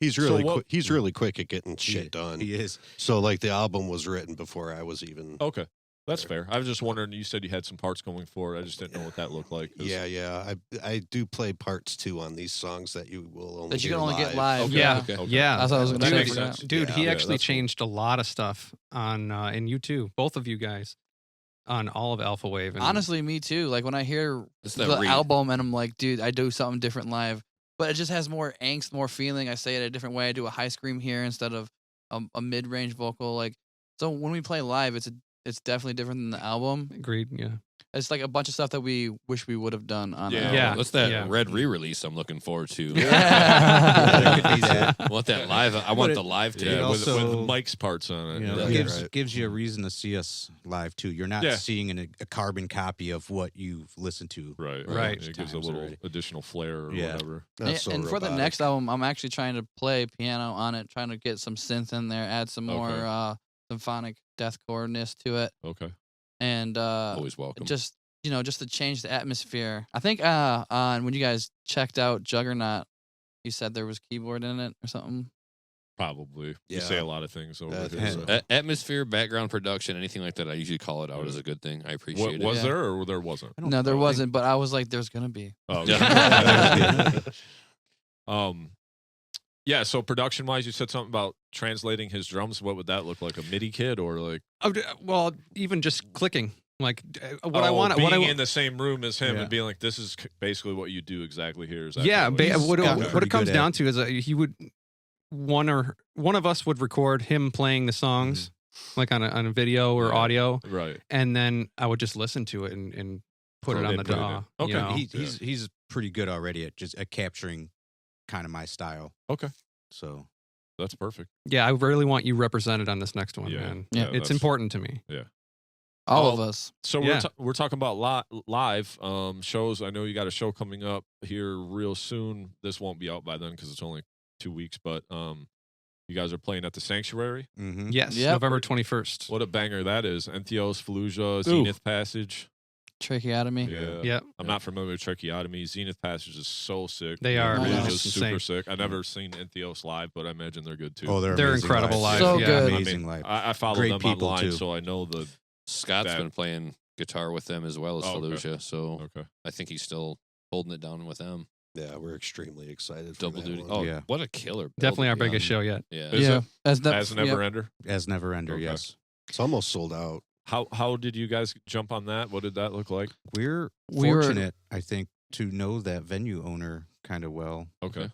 He's So really what- he's really quick at getting shit done. he is. So like the album was written before I was even. Okay. That's fair. I was just wondering, you said you had some parts going forward. I just didn't know what that looked like. 'Cause- Yeah. I do play parts too on these songs that you will only that you hear can only get live. Okay. Yeah. Okay. Yeah, That's what I was gonna That say. makes sense. Dude, Yeah. he Yeah, actually that's cool. changed a lot of stuff on and you too, both of you guys, on all of Alpha Wave. And Honestly, me too. Like when I hear It's the that album and I'm like, dude, I do something different live, but it just has more angst, more feeling. I say it a different way. I do a high scream here instead of a mid range vocal. Like so, when we play live, it's definitely different than the album. agreed. Yeah, It's like a bunch of stuff that we wish we would have done on. Yeah. the album. Yeah. That's that Yeah. red re-release I'm looking forward to. Yeah. There could be that. I want that live. I want the live tape. Yeah, It with also- Mike's parts on it. You know, Yeah. it gives Right. gives you a reason to see us live too. You're not Yeah. seeing a carbon copy of what you've listened to. Right. Right. It gives a Times little already. additional flair or Yeah. whatever. Not so and for the robotic. next album, I'm actually trying to play piano on it, trying to get some synth in there, add some more Okay. symphonic deathcore-ness to it, Okay. and Always welcome. just just to change the atmosphere. I think on when you guys checked out Juggernaut, you said there was keyboard in it or something. Probably. You Yeah. say a lot of things over That here. is so. Atmosphere, background production, anything like that, I usually call it out as a good thing. I appreciate What, it. was Yeah. there or there wasn't? I don't No, there think- wasn't, but I was like, there's gonna be. Oh, Yeah. yeah. So production wise, you said something about translating his drums. What would that look like? A MIDI kit or like? well, even just clicking. Like what I want. Being What I in the same room as him Yeah. and being like, this is basically what you do exactly here. Is that Yeah, kinda he's what gotten it pretty comes good down at- to is he would one of us would record him playing the songs like on a video or Yeah. audio, right? and then I would just listen to it and put it on the Put it in. DAW. Okay. you know? He's pretty good already at capturing kind of my style. Okay, So that's perfect. Yeah, I really want you represented on this next one, Yeah. man. Yeah, It's that's- important to me. All Oh, of us. So Yeah. we're talking about live shows. I know you got a show coming up here real soon. This won't be out by then because it's only 2 weeks. But you guys are playing at the Sanctuary. mhm. Yes, Yep. November 21st. What a banger that is! Entheos, Fallujah, Zenith Passage. Tracheotomy. Yeah. Yeah, I'm not familiar with Tracheotomy. Zenith Passage is so sick. They are, man. Fallujah's It's super insane. sick. I've never seen Entheos live, but I imagine they're good too. Oh, they're amazing incredible live. So yeah. good. Amazing live. I follow Great them people, online, too. so I know the. Scott's That- been playing guitar with them as well as Oh, okay. Fallujah, so Okay. I think he's still holding it down with them. Yeah, we're extremely excited. For Double that duty. one. Oh, Yeah. what a killer! build, Definitely our to be biggest honest. show yet. Yeah. Is yeah, it? as As Neverender. As Neverender, Okay. yes. It's almost sold out. How did you guys jump on that? What did that look like? We're We were- fortunate, I think, to know that venue owner kind of well. Okay.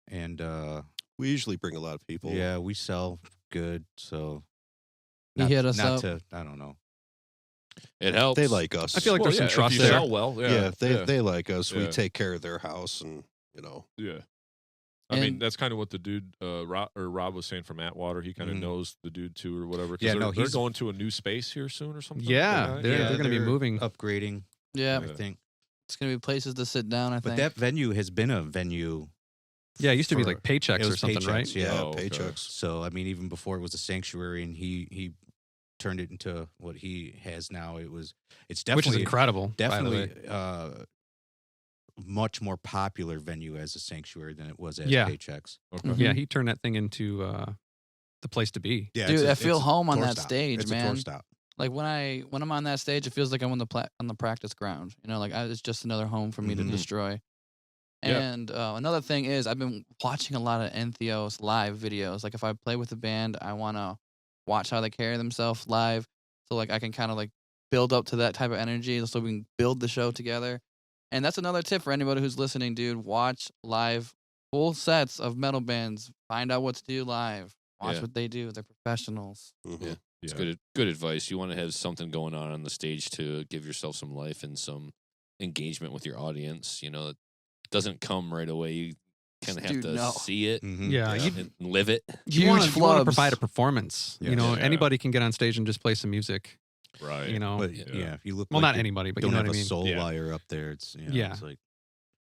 And We usually bring a lot of people. yeah, we sell good, so He hit us not up. to I don't know. It helps. They like us. I feel like Well, there's some yeah, trust if you there. sell well, yeah, yeah, they like us. We Yeah. take care of their house, and yeah. I mean, And- that's kind of what the dude Rob was saying from Atwater. He kind of Mhm. knows the dude too, or whatever. 'Cause Yeah, they're, no, they're he's- going to a new space here soon, or something. Yeah, like that, they're going to be moving. upgrading. Yeah, I think. it's gonna be places to sit down. I But think. that venue has been a venue. Yeah, it used to be for- like paychecks it or was something, right? Paychecks, yeah. Oh, okay. paychecks. So I mean, even before it was a sanctuary, and he turned it into what he has now. It's Which definitely is incredible. by the way. definitely much more popular venue as a sanctuary than it was as Yeah. Paychecks. Okay. Mhm. Yeah, he turned that thing into the place to be. Yeah, Dude, it's I feel it's a home on tour that stop. stage, it's a man. tour stop. Like when I'm on that stage, it feels like I'm on the practice ground. It's just another home for me to Mhm. destroy. Yeah. And another thing is I've been watching a lot of Entheos live videos. Like if I play with a band, I want to watch how they carry themselves live. So like I can kind of like build up to that type of energy so we can build the show together. And that's another tip for anybody who's listening, dude. Watch live full sets of metal bands. Find out what to do live. Watch what they do. They're professionals. Mhm. Yeah. It's good advice. You want to have something going on the stage to give yourself some life and some engagement with your audience. You know, it doesn't come right away. You kind of have Dude, to no. see it Mhm. Yeah, and live it. you want to flubs. provide a performance. Yeah. You know, Yeah. anybody can get on stage and just play some music. Right. You know, But Yeah. yeah, if you look well, like not you anybody, but you don't know have what I a mean. soul Yeah. wire up there. It's Yeah. it's like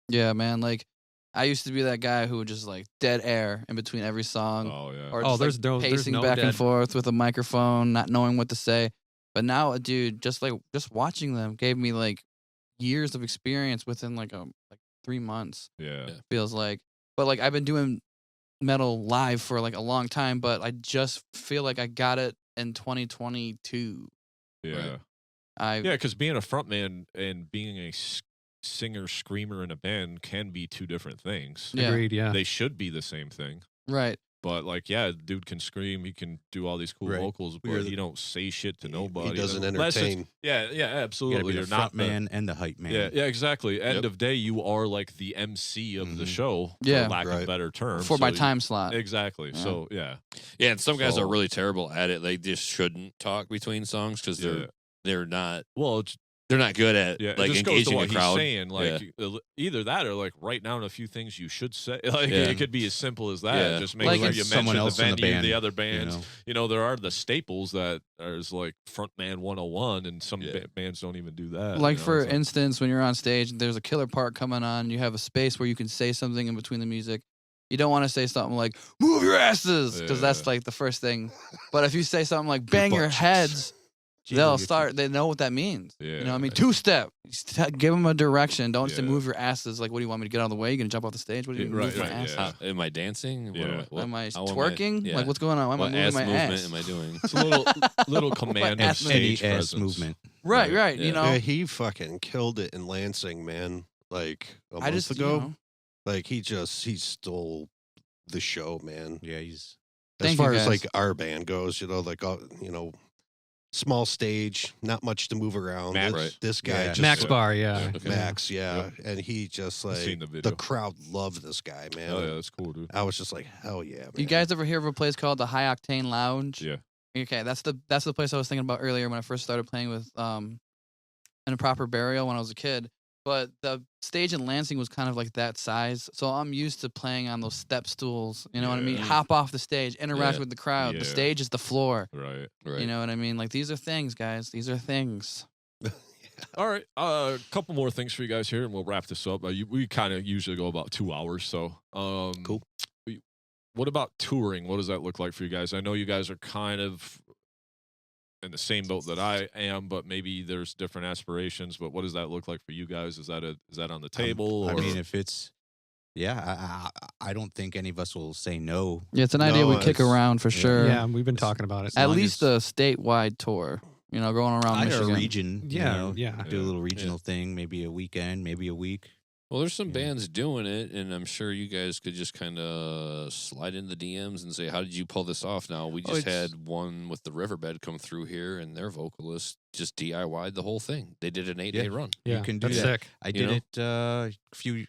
Yeah, man. Like I used to be that guy who would just like dead air in between every song. Oh yeah. Or Oh, just, there's like, no- there's pacing no back and dead. forth with a microphone, not knowing what to say. But now, dude, just watching them gave me like years of experience within like 3 months. yeah. Feels like, but like I've been doing metal live for like a long time, but I just feel like I got it in 2022. Yeah. Right. Yeah, because being a frontman and being a singer screamer in a band can be two different things. Yeah. Agreed. Yeah. They should be the same thing. Right. But like, yeah, dude can scream, he can do all these cool Right. vocals, We're but the- he don't say shit to He nobody. doesn't Unless it's- entertain. Yeah, you gotta absolutely. be You're the not front man and the hype man. Yeah, exactly. End Yep. of day, you are like the MC of the Mhm. show, Yeah. for lack of Right. a better term. For my So you- time slot. Exactly. Yeah. So yeah, Yeah, and some guys are So- really terrible at it. They just shouldn't talk between songs because Yeah. they're not well, it's, good at yeah, like it just goes to engaging a what he's crowd. saying. Like either that or like write down a few things you should say. Like Yeah. it could be as simple as that. Yeah. Just make Like sure it's you someone mention the else in the venue, band, the other You bands. You know? know, there are the staples that is like frontman 101, and some Yeah. bands don't even do that. Like you know? for So- instance, when you're on stage, there's a killer part coming on. You have a space where you can say something in between the music. You don't want to say something like "move your asses" because that's Yeah. like the first thing. But if you say something like "bang your butt cheeks. heads," Jiggle they'll your start. cheeks. They know what that means. You know what I mean? Yeah. 2-step. Give them a direction. Don't say Yeah. "move your asses." Like, what do you want me to get out of the way? You gonna jump off the stage? What do you Yeah, mean, right, move my right, ass? yeah. Am I dancing? Yeah. Am I how am I- twerking? yeah. Like, what's going on? Why am I What moving ass my movement ass? am I doing? It's a little command of ass Any stage ass presence. movement. Right, Right. right. Yeah. You know, Yeah, he fucking killed it in Lansing, man. Like a I month just ago. You know, Like he stole the show, man. Yeah, he's As Thank you, far as guys. like our band goes, like small stage, not much to move around. Max. This, Right. this guy Yeah. just Max Yeah. Bar. Yeah. Okay. Max, yeah. And he just I've like seen the video. crowd loved this guy, man. Oh yeah, that's cool, dude. I was just like, hell yeah, man. you guys ever hear of a place called the High Octane Lounge? Yeah. Okay, that's the place I was thinking about earlier when I first started playing with Improper Burial when I was a kid. But the stage in Lansing was kind of like that size, so I'm used to playing on those step stools. You know what I mean? Yeah. Hop off the stage, interact Yeah. with the crowd. Yeah. The stage is the floor. Right. Right. You know what I mean? Like these are things, guys. These are things. All right. A couple more things for you guys here, and we'll wrap this up. We kind of usually go about 2 hours, so Cool. What about touring? What does that look like for you guys? I know you guys are kind of in the same boat that I am, but maybe there's different aspirations. But what does that look like for you guys? Is that on the table? I or- mean, if it's, I don't think any of us will say no. Yeah, it's an idea we kick it's- around for sure. Yeah, we've been talking about it. At long least as- a statewide tour. You know, going around Either Michigan. a region, Yeah, you know, yeah. do a little Yeah. regional thing, maybe a weekend, maybe a week. Well, there's some Yeah. bands doing it, and I'm sure you guys could just kind of slide into the DMs and say, "How did you pull this off?" Now we Oh, just it's- had one with the Riverbed come through here, and their vocalist just DIY'd the whole thing. They did an 8-day run. Yeah, you can do that's that. sick. I You did know? it a few.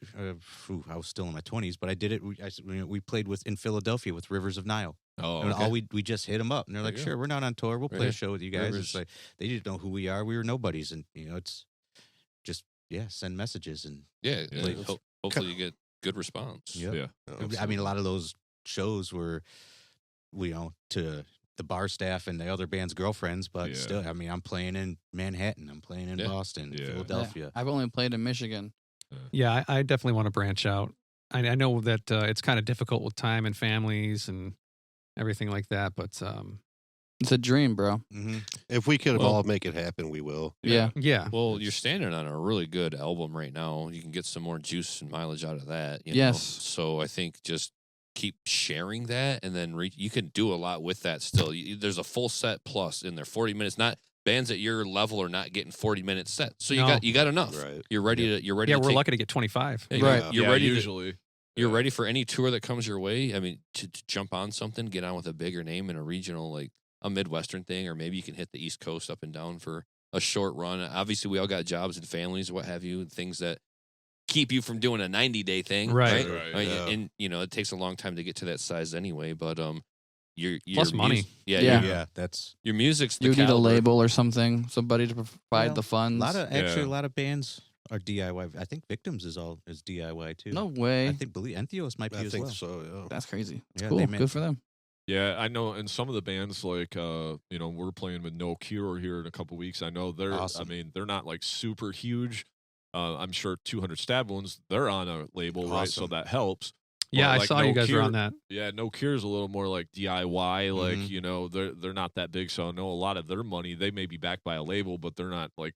I was still in my 20s, but I did it. We played in Philadelphia with Rivers of Nile. Oh, And okay. all we just hit them up, and they're like, There you "Sure, we're not on tour. We'll play Yeah. a show with you guys." Rivers. It's like they didn't know who we are. We were nobodies, and it's just send messages and Yeah, Yeah. like, hopefully you get good response. Yep. Yeah. I mean, a lot of those shows were, to the bar staff and the other band's girlfriends, but Yeah. still, I mean, I'm playing in Manhattan, I'm playing in Yeah. Boston, Yeah. Philadelphia. I've only played in Michigan. Yeah, I definitely want to branch out. I know that it's kind of difficult with time and families and everything like that, but It's a dream, bro. Mm-hmm. If we could Well- all make it happen, we will. Yeah. yeah, Well, you're standing on a really good album right now. You can get some more juice and mileage out of that. You know? Yes. So I think just keep sharing that, and then you can do a lot with that still. There's a full set plus in there, 40 minutes, not bands at your level are not getting 40-minute sets. So No. you got enough. Right. You're ready to Yeah, we're lucky to get 25. Yeah, Right. You're ready usually. You're ready for any tour that comes your way. I mean, to jump on something, get on with a bigger name in a regional, like a Midwestern thing, or maybe you can hit the East Coast up and down for a short run. Obviously, we all got jobs and families, what have you, things that keep you from doing a 90-day thing. Right. Right. I mean, Yeah. and, it takes a long time to get to that size anyway, but your Plus money. Yeah. Yeah, that's your music's the You need a caliber. label or something, somebody to provide Well, the a funds. lot of Yeah. a lot of bands are DIY. I think Victims is DIY too. No way. I think Entheos might be I as think well. so. Yeah. That's crazy. Yeah, Cool. they Good for them. Yeah, I know. And some of the bands, like, we're playing with No Cure here in a couple weeks. I know they're, Awesome. I mean, they're not like super huge. I'm sure 200 Stab Wounds, they're on a label, right? So Awesome. that helps. Yeah, Well, I like, saw No you guys Cure, were on that. Yeah, No Cure's a little more like DIY. Like, Mhm. they're not that big. So I know a lot of their money, they may be backed by a label, but they're not like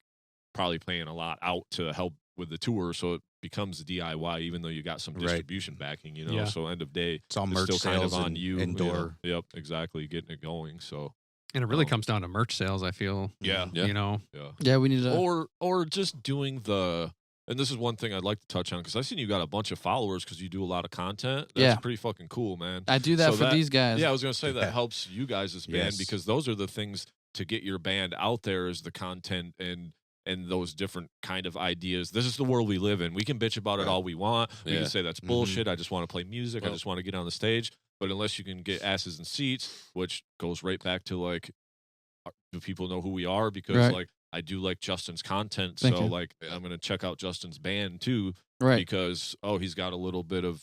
probably paying a lot out to help with the tour. So it becomes DIY, even though you got some Right. distribution backing, Yeah. So end of day, It's all it's merch still kind sales of on and you. indoor. Yep, exactly. Getting it going. So, And it really Oh. comes down to merch sales, I feel. yeah. Yeah. Yeah. Yeah, we need to. Or just doing and this is one thing I'd like to touch on because I've seen you got a bunch of followers because you do a lot of content. That's Yeah. pretty fucking cool, man. I do that So for these guys. Yeah, I was gonna say that Yeah. helps you guys as band Yes. because those are the things to get your band out there is the content and those different kind of ideas. This is the world we live in. We can bitch about it Right. all we want. We Yeah. can say that's Mhm. bullshit. I just want to play music. I Well- just want to get on the stage. But unless you can get asses in seats, which goes right back to like, do people know who we are? Because Right. like I do like Justin's content, Thank so you. like I'm gonna check out Justin's band too Right. because he's got a little bit of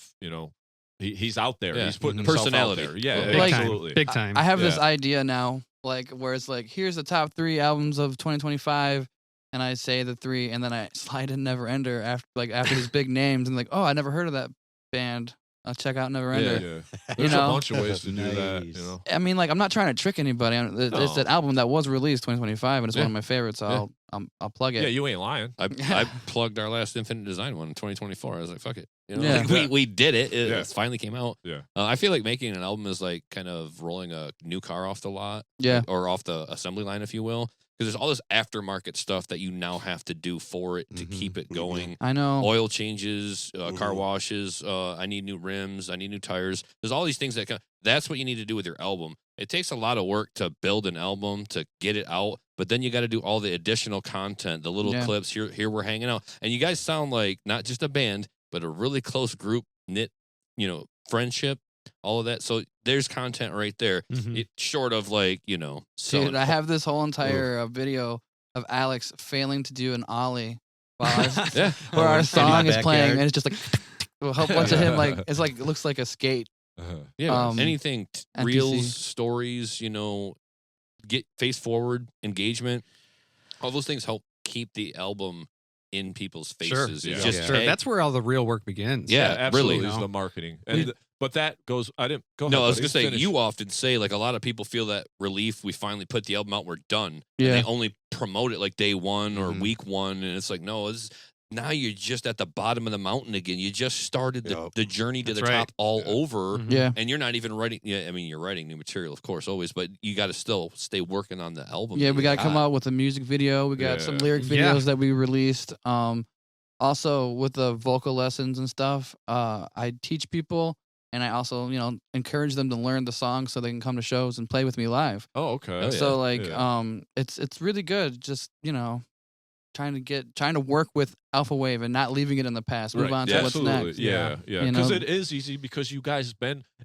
he's out there. Yeah. He's putting Mhm. himself Personality. out there. Yeah, Big Like- absolutely. Big time. I have this Yeah. idea now, like where it's like, here's the top 3 albums of 2025, and I say the 3, and then I slide in Neverender after these big names, and like, oh, I never heard of that band. I'll check out Neverender. Yeah. There's know? a bunch of ways to do that. Nice. I mean, like, I'm not trying to trick anybody. It's No. an album that was released 2025, and it's Yeah. one of my favorites. So Yeah. I'll plug it. Yeah, you ain't lying. I plugged our last Infinite Design one in 2024. I was like, fuck it. Yeah. Like, we did it. It Yeah. finally came out. Yeah. I feel like making an album is like kind of rolling a new car off the lot. Yeah. Or off the assembly line, if you will. Because there's all this aftermarket stuff that you now have to do for it to Mhm. keep it going. I know. Oil changes, car Mhm. washes. I need new rims. I need new tires. There's all these things that's what you need to do with your album. It takes a lot of work to build an album, to get it out, but then you got to do all the additional content, the little Yeah. clips. Here we're hanging out, and you guys sound like not just a band, but a really close group knit, friendship, all of that. So there's content right there. Mhm. It short of like selling Dude, I have this whole entire video of Alex failing to do an ollie while yeah. where our in song my is playing, backyard. and it's just like a whole bunch of him it looks like a skate. Yeah, Um, anything, NPC. reels, stories, get face forward engagement. All those things help keep the album in people's Sure. faces. Yeah. It's just Sure. hey, That's where all the real work begins. Yeah, absolutely. really. Is the marketing. And but that goes I didn't go ahead. no, I was buddy. gonna say Finish. you often say like a lot of people feel that relief. We finally put the album out. We're done. Yeah. And they only promote it like day one or Mhm. week one, and it's like no, now you're just at the bottom of the mountain again. You just started Yep. the journey to That's the right. top all Yeah. over. Mhm. Yeah. And you're not even writing. Yeah, I mean, you're writing new material, of course, always, but you got to still stay working on the album. Yeah, that we you got to come out with a music video. We got some Yeah. lyric Yeah. videos that we released. Also with the vocal lessons and stuff, I teach people, and I also, encourage them to learn the songs so they can come to shows and play with me live. Oh, okay. Oh, yeah. So like, Yeah. it's really good. Just trying to work with Alpha Wave and not leaving it in the past. Move Right. on to Yeah, what's absolutely. next. Yeah, yeah. You Because know? it is easy because you guys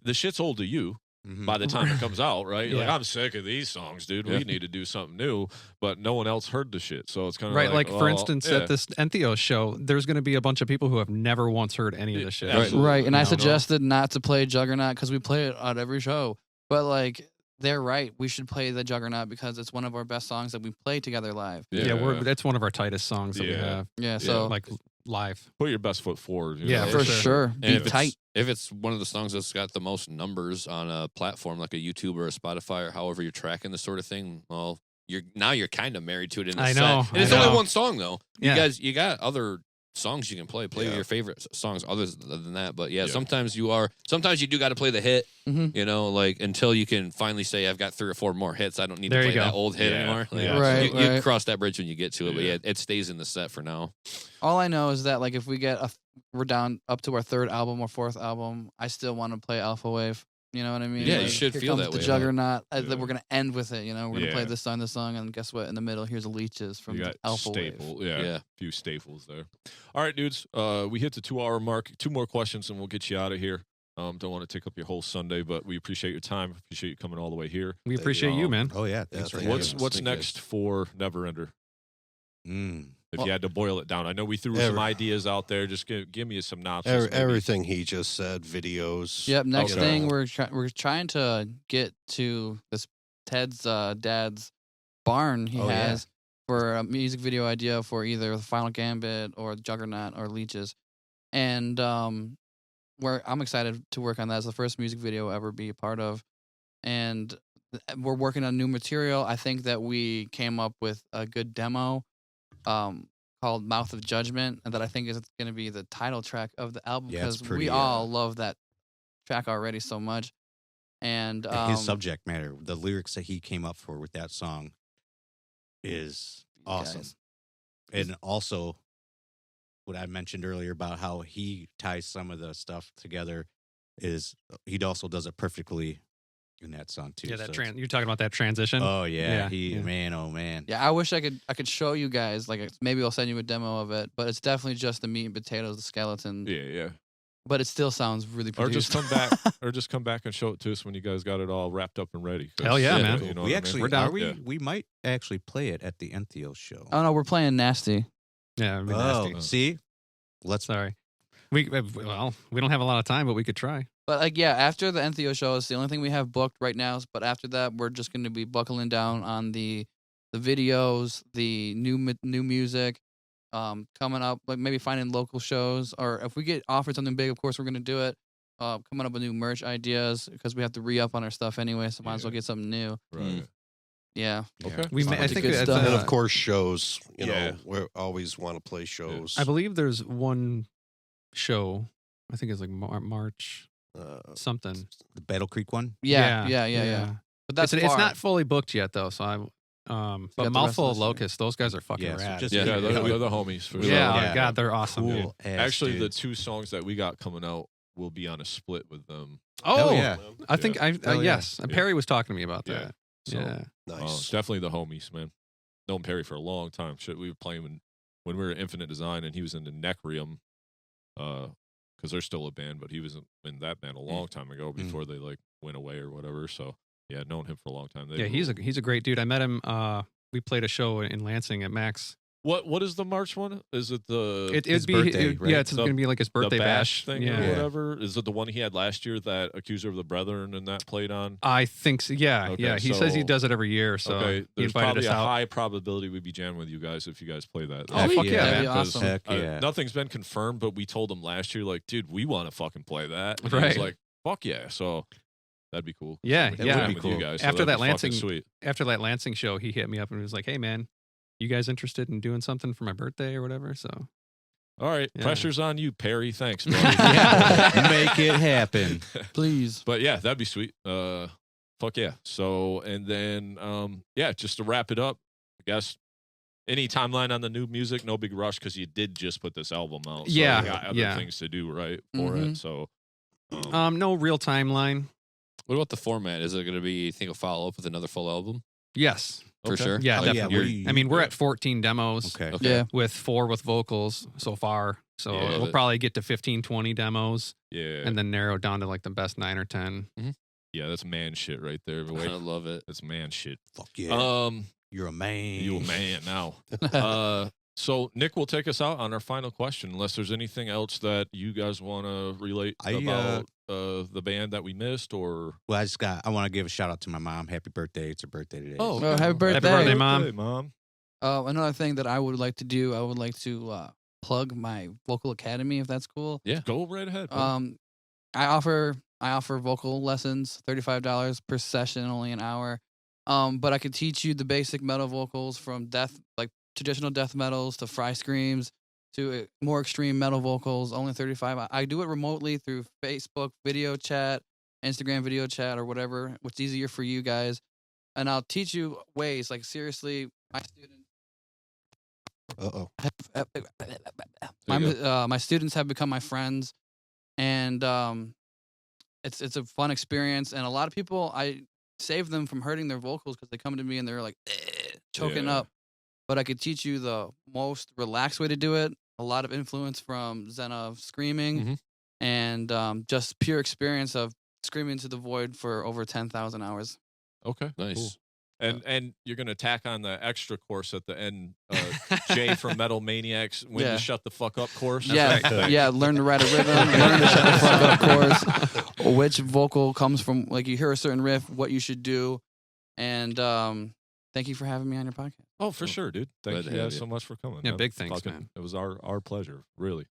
the shit's old to you Mhm. by the time it comes out, right? You're like, Yeah. I'm sick of these songs, dude. Yeah. We need to do something new. But no one else heard the shit. So it's kind of Right, like for well, instance, yeah. at this Entheos show, there's going to be a bunch of people who have never once heard any of this shit. Yeah, absolutely. Right, and I No. suggested not to play Juggernaut because we play it at every show. But like, they're right. We should play the Juggernaut because it's one of our best songs that we play together live. Yeah, that's one of our tightest songs that we Yeah. have, Yeah, so like live. Put your best foot forward. you Yeah, know? for sure. sure, And be if tight. if it's one of the songs that's got the most numbers on a platform like a YouTube or a Spotify or however you're tracking this sort of thing, well, you're kind of married to it in the I set. know, And it's I only know. one song though. Yeah. You got other songs you can play. Play Yeah. your favorite songs other than that. But yeah, Yeah. sometimes you do got to play the hit, Mhm. you know, like until you can finally say, I've got 3 or 4 more hits. I don't need There to you play go. that old hit Yeah. anymore. Like, Yeah. Right, you right. cross that bridge when you get to it. But Yeah. yeah, it stays in the set for now. All I know is that like if we get we're down up to our 3rd album or 4th album, I still want to play Alpha Wave. You know what I mean? Yeah, Like, you should here feel comes that the way. Juggernaut. Yeah. We're gonna end with it. You know, we're gonna play Yeah. this song, and guess what? In the middle, here's a Leeches from You got Alpha staple, Wave. yeah, Yeah. a few staples there. All right, dudes, we hit the 2-hour mark. 2 more questions, and we'll get you out of here. Don't want to take up your whole Sunday, but we appreciate your time. Appreciate you coming all the way here. We appreciate you, man. Oh yeah, thanks for thank having you. us. What's Thank you. next for Neverender? If Well- you had to boil it down, I know we threw some ideas out there. Just give me a synopsis. maybe. Everything he just said, videos. Yep. Next Okay. thing we're trying to get to this Ted's dad's barn he Oh, yeah. has for a music video idea for either the Final Gambit or Juggernaut or Leeches, and I'm excited to work on that. It's the first music video I'll ever be a part of, and we're working on new material. I think that we came up with a good demo called Mouth of Judgment, and that I think is going to be the title track of the album Yeah, it's because pretty, we all love that track already so much. And His subject matter, the lyrics that he came up for with that song, is awesome. guys. And also, what I mentioned earlier about how he ties some of the stuff together is he also does it perfectly in that song too. Yeah, that so it's- you're talking about that transition. Oh yeah, Yeah. man, oh man. Yeah, I wish I could show you guys. Like maybe I'll send you a demo of it, but it's definitely just the meat and potatoes, the skeleton. Yeah. But it still sounds really Or produced. just come back and show it to us when you guys got it all wrapped up and ready. 'Cause, Hell yeah, you man. know what I we mean? actually We're down. we might actually play it at the Entheo show. Oh no, we're playing nasty. Yeah, it'd be Oh, nasty. see, let's Sorry. We don't have a lot of time, but we could try. But like yeah, after the Entheo show is the only thing we have booked right now. But after that, we're just going to be buckling down on the videos, the new music, coming up. Like maybe finding local shows, or if we get offered something big, of course we're going to do it. Coming up with new merch ideas because we have to re-up on our stuff anyway, so might as well Yeah. get something new. Right. Yeah. Okay. We Sounds I like think good it's, stuff. And of course, shows. You Yeah. know, we always want to play shows. I believe there's one show. I think it's like March something. the Battle Creek one. Yeah. But that's it's far. not fully booked yet though. So I, but got the rest Mouthful of of this year. Locusts, those guys are fucking Yeah, so rad. just- Yeah, Yeah, they're, yeah. they're the homies for yeah, sure. Yeah. God, they're awesome. Cool. ass Actually, the dudes. 2 songs that we got coming out will be on a split with them. Oh, yeah. I think Yeah. I Hell yeah. yes. Yeah. Perry was talking to me about Yeah. that. So, Yeah. Nice. definitely the homies, man. Known Perry for a long time. Shit, we were playing when we were at Infinite Design, and he was in the Necrium, because they're still a band, but he was in that band a long time ago before they like went away or whatever. So yeah, known him for a long time. They Yeah, he's rule. a great dude. I met him. We played a show in Lansing at Max. What is the March one? Is it the It'd his be birthday, right? yeah, it's The- going to be like his birthday the bash thing or Yeah. whatever? Is it the one he had last year that Accuser of the Brethren and that played on? I think so. Yeah, Okay, yeah. He says he so- does it every year. So okay, he there's invited probably us a out. high probability we'd be jamming with you guys if you guys play that. Oh, fuck yeah, That'd man. be 'Cause, awesome. Heck yeah. nothing's been confirmed, but we told him last year, like, dude, we want to fucking play that. And he Right. was like, fuck yeah. So that'd be cool. Yeah, So we can yeah. jam That'd with be you cool. guys. So After that'd that be fucking Lansing- sweet. After that Lansing show, he hit me up and was like, "Hey, man, you guys interested in doing something for my birthday or whatever?" So All right, Yeah. pressure's on you, Perry. Thanks, bro. Yeah. Make it happen. Please. But yeah, that'd be sweet. Fuck yeah. So and then yeah, just to wrap it up, I guess any timeline on the new music, no big rush because you did just put this album out. So Yeah, you got other yeah. things to do, right? For Mhm. it. So no real timeline. What about the format? Is it going to be, you think, a follow up with another full album? Yes, For Okay. sure. yeah, Oh, yeah, definitely. I mean, we're at 14 demos Okay. Okay. Yeah. with 4 with vocals so far. So Yeah. we'll Love it. probably get to 15, 20 demos yeah. and then narrow down to like the best 9 or 10. Yeah, that's man shit right there. But I wait, love it. that's man shit. Fuck yeah. Um, You're a man. you a man now. So Nick will take us out on our final question, unless there's anything else that you guys want to relate about the band that we missed, or Well, I want to give a shout out to my mom. Happy birthday. It's her birthday today. Oh, happy birthday. Happy birthday, Mom. Hey, Mom. Another thing that I would like to do, I would like to plug my vocal academy, if that's cool. Yeah, go right ahead. bro. I offer vocal lessons, $35 per session, only an hour. But I could teach you the basic metal vocals from traditional death metals to fry screams to more extreme metal vocals, only 35. I do it remotely through Facebook video chat, Instagram video chat, or whatever, what's easier for you guys. And I'll teach you ways. Like, seriously, my students. Uh-oh. My students have become my friends, and it's a fun experience. And a lot of people, I save them from hurting their vocals because they come to me and they're like choking up. But I could teach you the most relaxed way to do it. A lot of influence from Zenov screaming, and just pure experience of screaming into the void for over 10,000 hours. Okay, Nice. cool. And you're gonna tack on the extra course at the end, Jay from Metal Maniacs, when to shut the fuck up course. Yeah, learn to write a rhythm, learn to shut the fuck up course, which vocal comes from, like, you hear a certain riff, what you should do, and thank you for having me on your podcast. Oh, for sure, dude. Thank you guys so much for coming. Yeah, big thanks, man. It was our pleasure, really.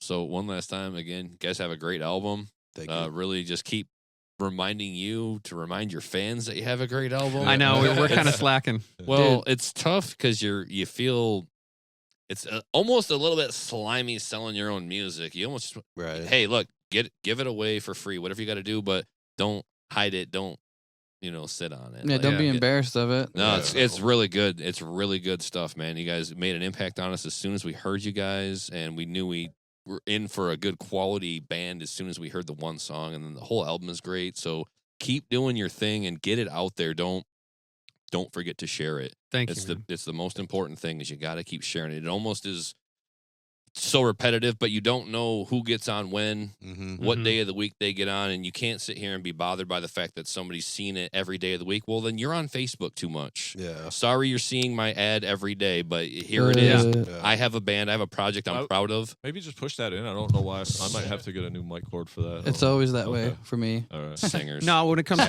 So one last time, again, you guys have a great album. Thank you. Really just keep reminding you to remind your fans that you have a great album. I know we're kind of slacking. Well, it's tough because you feel it's almost a little bit slimy selling your own music. You almost hey, look, give it away for free, whatever you got to do, but don't hide it. Don't sit on it. Yeah, don't be embarrassed of it. No, it's really good. It's really good stuff, man. You guys made an impact on us as soon as we heard you guys, and we knew we were in for a good quality band as soon as we heard the one song, and then the whole album is great. So keep doing your thing and get it out there. Don't forget to share it. Thank you. It's the most important thing is you got to keep sharing it. It almost is so repetitive, but you don't know who gets on when, what day of the week they get on, and you can't sit here and be bothered by the fact that somebody's seen it every day of the week. Well, then you're on Facebook too much. Yeah. Sorry you're seeing my ad every day, but here it is. Yeah. I have a band. I have a project I'm proud of. Maybe just push that in. I don't know why. I might have to get a new mic cord for that. It's always that way for me. All right. Singers. No, when it comes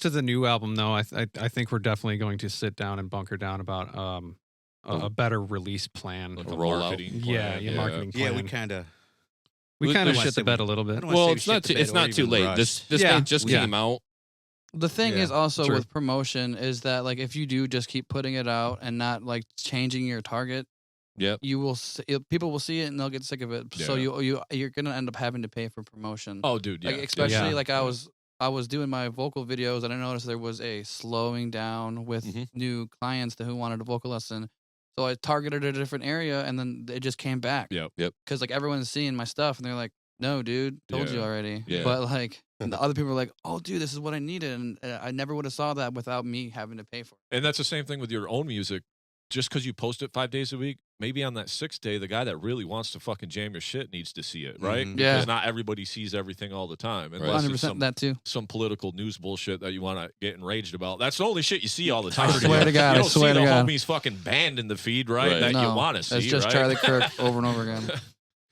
to the new album, though, I think we're definitely going to sit down and bunker down about a better release plan. Like A a rollout. marketing Yeah, plan. marketing plan. Yeah, we kind of. we kind of wanna shit say the bed we- a little bit. I don't wanna Well, say it's we not shit the too, bed it's or not too even late. rushed. This thing just Yeah. came out. The thing Yeah. is also True. with promotion is that, like, if you do just keep putting it out and not like changing your target, Yep. you will people will see it and they'll get sick of it. So you're gonna end up having to pay for promotion. Oh, dude. Yeah. Like, especially Yeah. like I was doing my vocal videos and I noticed there was a slowing down with new clients who wanted a vocal lesson. So I targeted a different area and then it just came back. Yep. Because like everyone's seeing my stuff and they're like, no, dude, told you Yeah. already. Yeah. But like the other people are like, oh, dude, this is what I needed. And I never would have saw that without me having to pay for it. And that's the same thing with your own music. Just because you post it 5 days a week, maybe on that sixth day, the guy that really wants to fucking jam your shit needs to see it, right? Yeah. Because not everybody sees everything all the time. Right. Unless 100% it's that too. some political news bullshit that you want to get enraged about. That's the only shit you see all the time. I swear to God, you I don't swear see to the God. homies fucking banned in the feed, right? Right. That you No, want to see, it's just right? Charlie Kirk over and over again.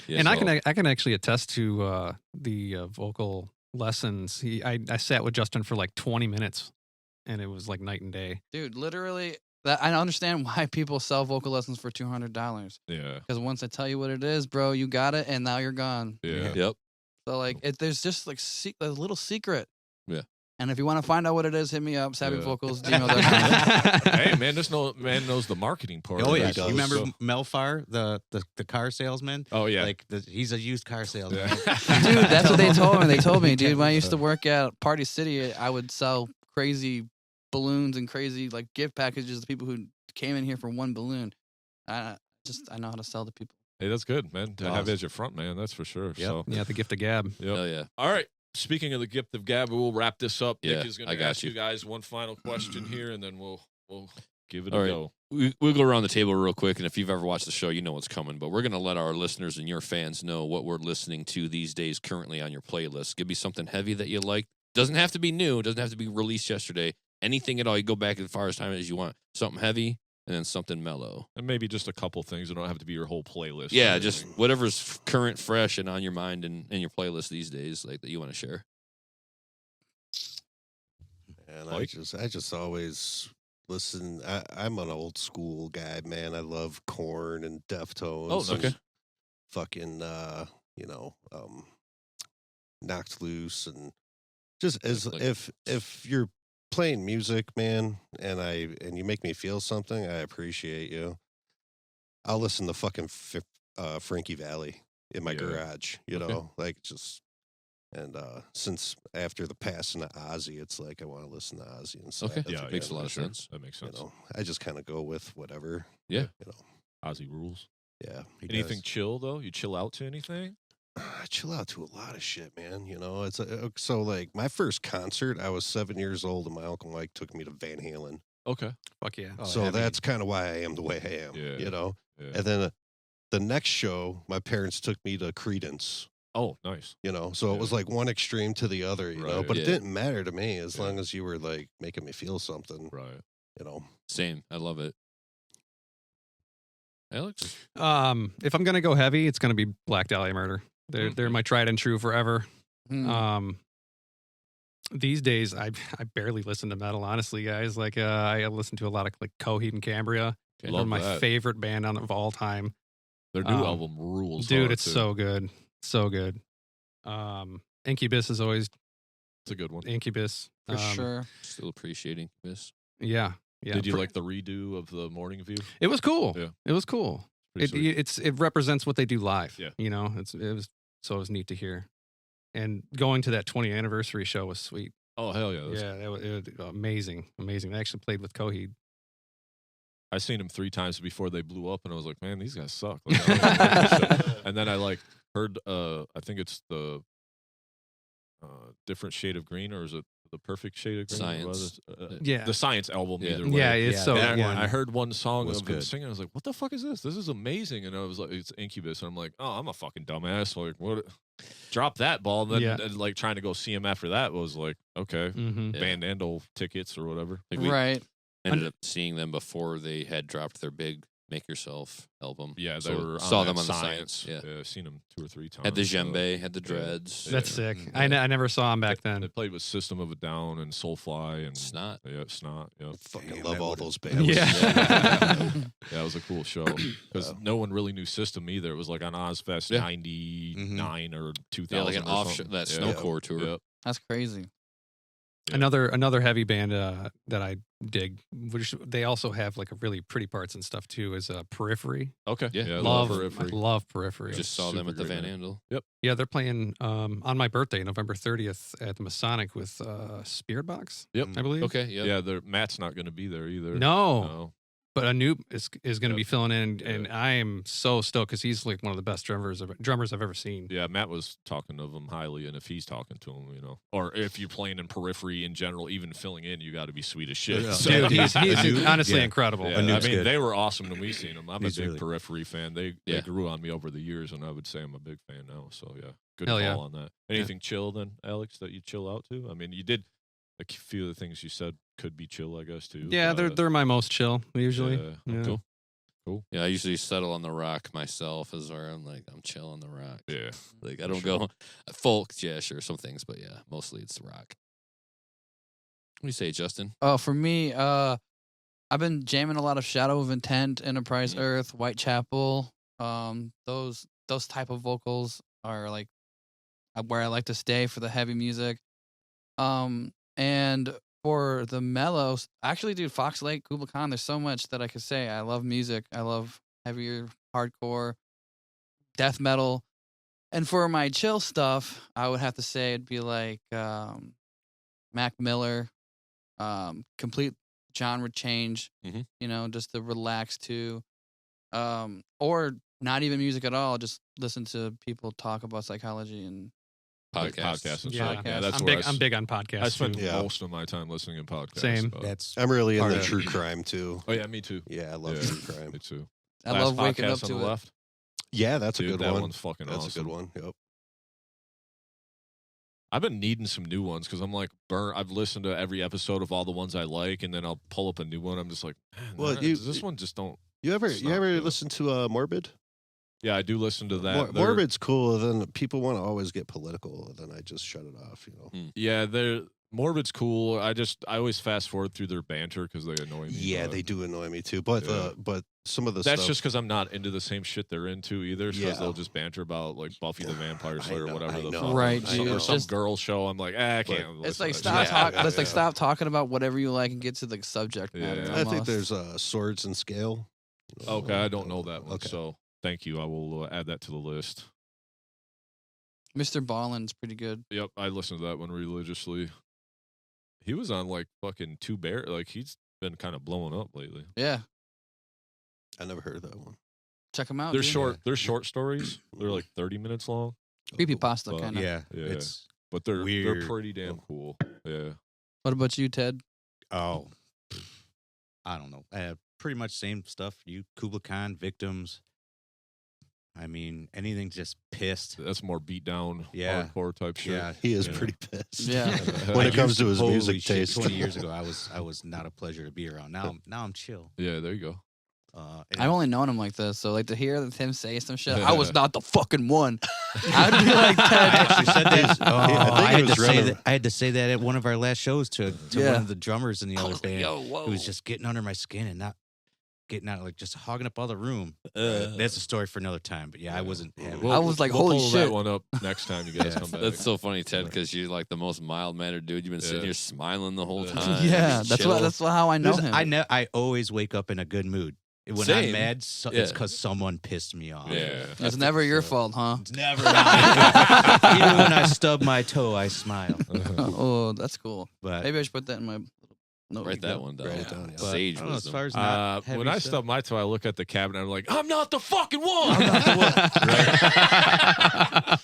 Yeah, And so- I can actually attest to the vocal lessons. I sat with Justin for like 20 minutes, and it was like night and day. Dude, literally, that I understand why people sell vocal lessons for $200. Yeah. Because once I tell you what it is, bro, you got it, and now you're gone. Yeah. Yep. So like, there's just like a little secret. Yeah. And if you want to find out what it is, hit me up. SavvyVocals, Yeah. gmail.com. Hey, man, this man knows the marketing part. Oh of yeah, this, you so- remember so- Melfar, the car salesman? Oh yeah. Like he's a used car salesman. Yeah. Dude, that's what they told me. They told me, dude, when I used to work at Party City, I would sell crazy balloons and crazy like gift packages to people who came in here for one balloon. I know how to sell to people. Hey, that's good, man. To have Awesome. you as your front man, that's for sure. Yep. So, Yeah, the gift of gab. yep. Hell yeah. All right. Speaking of the gift of gab, we'll wrap this up. Yeah, Nick is going I to got ask you. you guys one final question here, and then we'll give it All a right. go. We'll go around the table real quick, and if you've ever watched the show, you know what's coming. But we're going to let our listeners and your fans know what we're listening to these days currently on your playlist. Give me something heavy that you like. Doesn't have to be new. Doesn't have to be released yesterday. Anything at all. You go back as far as time as you want. Something heavy and then something mellow. And maybe just a couple things. It don't have to be your whole playlist. Yeah, or just anything. whatever's current, fresh, and on your mind and in your playlist these days, like that you want to share. And Mike? I just always listen. I'm an old school guy, man. I love Korn and Deftones. Oh, and okay. Fucking, Knocked Loose, and just as Like- if you're playing music, man, and you make me feel something, I appreciate you. I'll listen to fucking Frankie Valli in my Yeah. garage, you Okay. know, like just, and since after the passing of Ozzy, it's like I want to listen to Ozzy instead. Okay. Yeah, Makes yeah, a lot of sure. sense. That makes You sense. know, I just kind of go with whatever. Yeah. You know, Ozzy rules. yeah. he Anything does. chill though? You chill out to anything? I chill out to a lot of shit, man. You know, it's so like my first concert, I was 7 years old, and my uncle Mike took me to Van Halen. Okay. Fuck yeah. Oh, So heavy. that's kind of why I am the way I am. Yeah. You know, Yeah. and then the next show, my parents took me to Credence. Oh, nice. You know, so it Yeah. was like one extreme to the other. You know, Right. but Yeah. it didn't matter to me as Yeah. long as you were like making me feel something. Right. You know, Same. I love it. Alex? If I'm gonna go heavy, it's gonna be Black Dahlia Murder. They're my tried and true forever. Hmm. These days I barely listen to metal, honestly, guys. Like I listen to a lot of like Coheed and Cambria. Okay. They're Love my that. favorite band of all time. Their new Um, album rules. Dude, hard, it's too. so good. So good. Incubus is always It's a good one. Incubus. For sure. Still appreciating this. Yeah. Yeah. Did you like the redo of the Morning View? It was cool. Yeah. It was cool. Pretty It sweet. it represents what they do live. Yeah. You know, it was neat to hear. And going to that 20th anniversary show was sweet. Oh hell yeah! Yeah, it was amazing. Amazing. They actually played with Coheed. I seen them 3 times before they blew up, and I was like, man, these guys suck. Like, I don't like this shit. And then I like heard, I think it's the different shade of green, or is it the perfect shade of green? Science. Yeah. The Science album. Yeah. Either way. Yeah, it's Yeah, so that And good. one I heard one song was of them good. singing. I was like, "What the fuck is this? This is amazing!" And I was like, "It's Incubus." And I'm like, "Oh, I'm a fucking dumbass." Like, what? Drop that ball. And then, Yeah. and, like, trying to go see him after that was like, okay, Mm-hmm. Yeah. Band Ando tickets or whatever. Like we Right. ended up seeing them before they had dropped their big Make Yourself album. Yeah, they So were saw on them that on the Science. Science. Yeah. I've seen them 2 or 3 times. Had the so- djembe, had the Yeah. dreads. That's Yeah. sick. Mm, I never saw him back They then. played with System of a Down and Soulfly and Snot. Yeah, Snot. Yeah, fucking Damn, love that all would've- those bands. Yeah. yeah, it was a cool show because no one really knew System either. It was like on Ozfest Yeah. '99 or 2000. Yeah, like an or off something. that Yeah. snowcore tour. Yeah. That's crazy. Yeah. Another heavy band that I dig, which they also have like a really pretty parts and stuff too, is Periphery. Okay. Yeah. I Love Periphery. I love Periphery. Just saw them Super at the great Van band. Andel. Yeah, they're playing on my birthday, November 30th, at the Masonic with Spirit Box. Yep. I believe. Okay, yeah. Yeah, Matt's not going to be there either. No, but Anoop is going to Yep. be filling in, and Yeah. I am so stoked because he's like one of the best drummers I've ever seen. Yeah, Matt was talking of him highly, and if he's talking to him, you know, or if you're playing in Periphery in general, even filling in, you got to be sweet as shit. Yeah. So- Dude, he's Anoop, honestly yeah. incredible. Yeah, I Anoop's mean, good. they were awesome when we seen them. I'm He's a big really- Periphery fan. They Yeah. grew on me over the years, and I would say I'm a big fan now. So yeah, good Hell call yeah. on that. Anything chill then, Alex, that you chill out to? I mean, you did a few of the things you said could be chill, I guess too. Yeah, they're my most chill usually. Yeah, Yeah. cool. Cool. Yeah, I usually settle on the rock myself as where I'm like, I'm chill on the rock. Yeah. Like I don't go folk, yeah, sure, some things, but yeah, mostly it's the rock. What do you say, Justin? Oh, for me, I've been jamming a lot of Shadow of Intent, Enterprise Mhm. Earth, Whitechapel. Those type of vocals are like where I like to stay for the heavy music. And for the mellows, actually, dude, Fox Lake, Kubla Khan, there's so much that I could say. I love music. I love heavier hardcore, death metal. And for my chill stuff, I would have to say it'd be like Mac Miller, complete genre change, Mhm. you know, just to relax to, or not even music at all. Just listen to people talk about psychology and Like Podcasts. podcasts and Yeah, stuff. Yeah, that's I'm where big. I'm big on podcasts. I spend too. Yeah. most of my time listening to podcasts. Same. but- That's I'm really Part into of- true crime too. oh yeah, me too. Yeah, I love Yeah. true crime. Me too. I Last love waking up Podcast on to the it. left. Yeah, that's a Dude, good that one. one's fucking That's awesome. a good one. Yep. I've been needing some new ones because I'm like burnt. I've listened to every episode of all the ones I like, and then I'll pull up a new one. I'm just like, man, Well, this one just don't. You ever It's not good. listen to Morbid? Yeah, I do listen to that. They're- Morbid's cool. Then people want to always get political. And then I just shut it off. You know. Yeah, they're Morbid's cool. I always fast forward through their banter because they annoy me. Yeah, but they do annoy me too. But Yeah. but some of the That's stuff. just because I'm not into the same shit they're into either. Because Yeah. they'll just banter about like Buffy the Vampire I Slayer or know, whatever I the know. fuck. Right, Some- dude, or it's some just- girl show. I'm like, I But- can't. It's listen like to stop that talk. shit. Let's like Yeah. stop talking about whatever you like and get to the subject matter. Yeah. I think almost. there's Swords and Scale. Okay, I don't know that one. Okay. So thank you. I will add that to the list. Mr. Ballin's pretty good. Yep, I listened to that one religiously. He was on like fucking Two Bear. Like he's been kind of blowing up lately. Yeah, I never heard of that one. check him out. They're dude. short. They're short stories. They're like 30 minutes long. Creepy pasta But- kind of. Yeah, Yeah. it's But they're Weird. pretty damn cool. Yeah. What about you, Ted? oh, I don't know. Pretty much same stuff. You Kubla Khan, Victims. I mean, anything just pissed. That's more beat down, Yeah. hardcore type shit. Yeah, He is Yeah. pretty pissed. Yeah. When it I comes used to his holy music shit, taste. 20 years ago, I was not a pleasure to be around. Now I'm chill. Yeah, there you go. And I've only known him like this, so like to hear him say some shit, I was not the fucking one. I'd be like, I Ted. actually said that. I think it was running- I had to say that at one of our last shows to Yeah. one of the drummers in the other band. whoa. Who was just getting under my skin and not getting out, like just hogging up all the room. That's a story for another time. But yeah, I wasn't. having I was like, we'll holy pull shit. that one up next time you guys Yeah. come back. That's so funny, Ted, because you're like the most mild-mannered dude. You've been sitting Yeah. here smiling the whole Yeah. time. Yeah, just that's chill. how I know There's- him. I always wake up in a good mood. When I'm Same. mad, it's Yeah. because someone pissed me off. Yeah. It's never your fault, huh? It's never mine. Even when I stub my toe, I smile. Oh, that's cool. But Maybe I should put that in my note. Write that one down. Write it down, yeah. but Sage I don't know, as wisdom. far as not When heavy I stuff- stub my toe, I look at the cabinet. I'm like, I'm not the fucking one. I'm not the My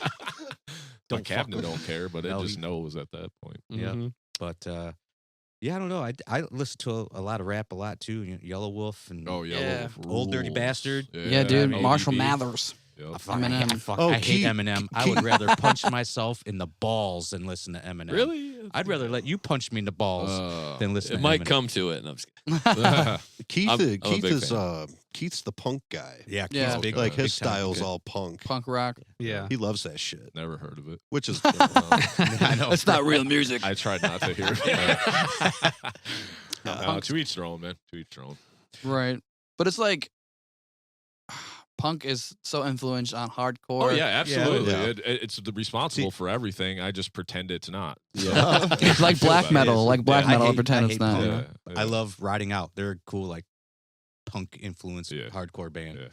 Don't cabinet fuck with don't care, but it No, just he- knows at that point. Yeah. Mhm. But yeah, I don't know. I listen to a lot of rap a lot too. Yellow Wolf and Oh, yeah. Yeah. Old Dirty Bastard. Yeah, dude. ODB. Marshall Mathers. Yep. Eminem. Oh, I hate Keith- Eminem. I would rather punch myself in the balls than listen to Eminem. Really? I'd rather let you punch me in the balls than listen It to might Eminem. come to it. And I'm just Keith, I'm a Keith big is fan. Keith's the punk guy. Yeah, Yeah. Keith's big. Like his big time style's good. all punk. Punk rock. Yeah. He loves that shit, Never heard of it. which is I know. That's not real music. I tried not to hear it. No, to each their own, man. To each their own. Right. But it's like punk is so influenced on hardcore. Oh yeah, absolutely. Yeah. It's responsible for everything. I just pretend it's not. yeah. It's like black metal. Like black I metal, I hate- pretend I it's hate not. punk. you know? Yeah, I love Riding Out. They're a cool, like punk influenced Yeah. hardcore band. Yeah.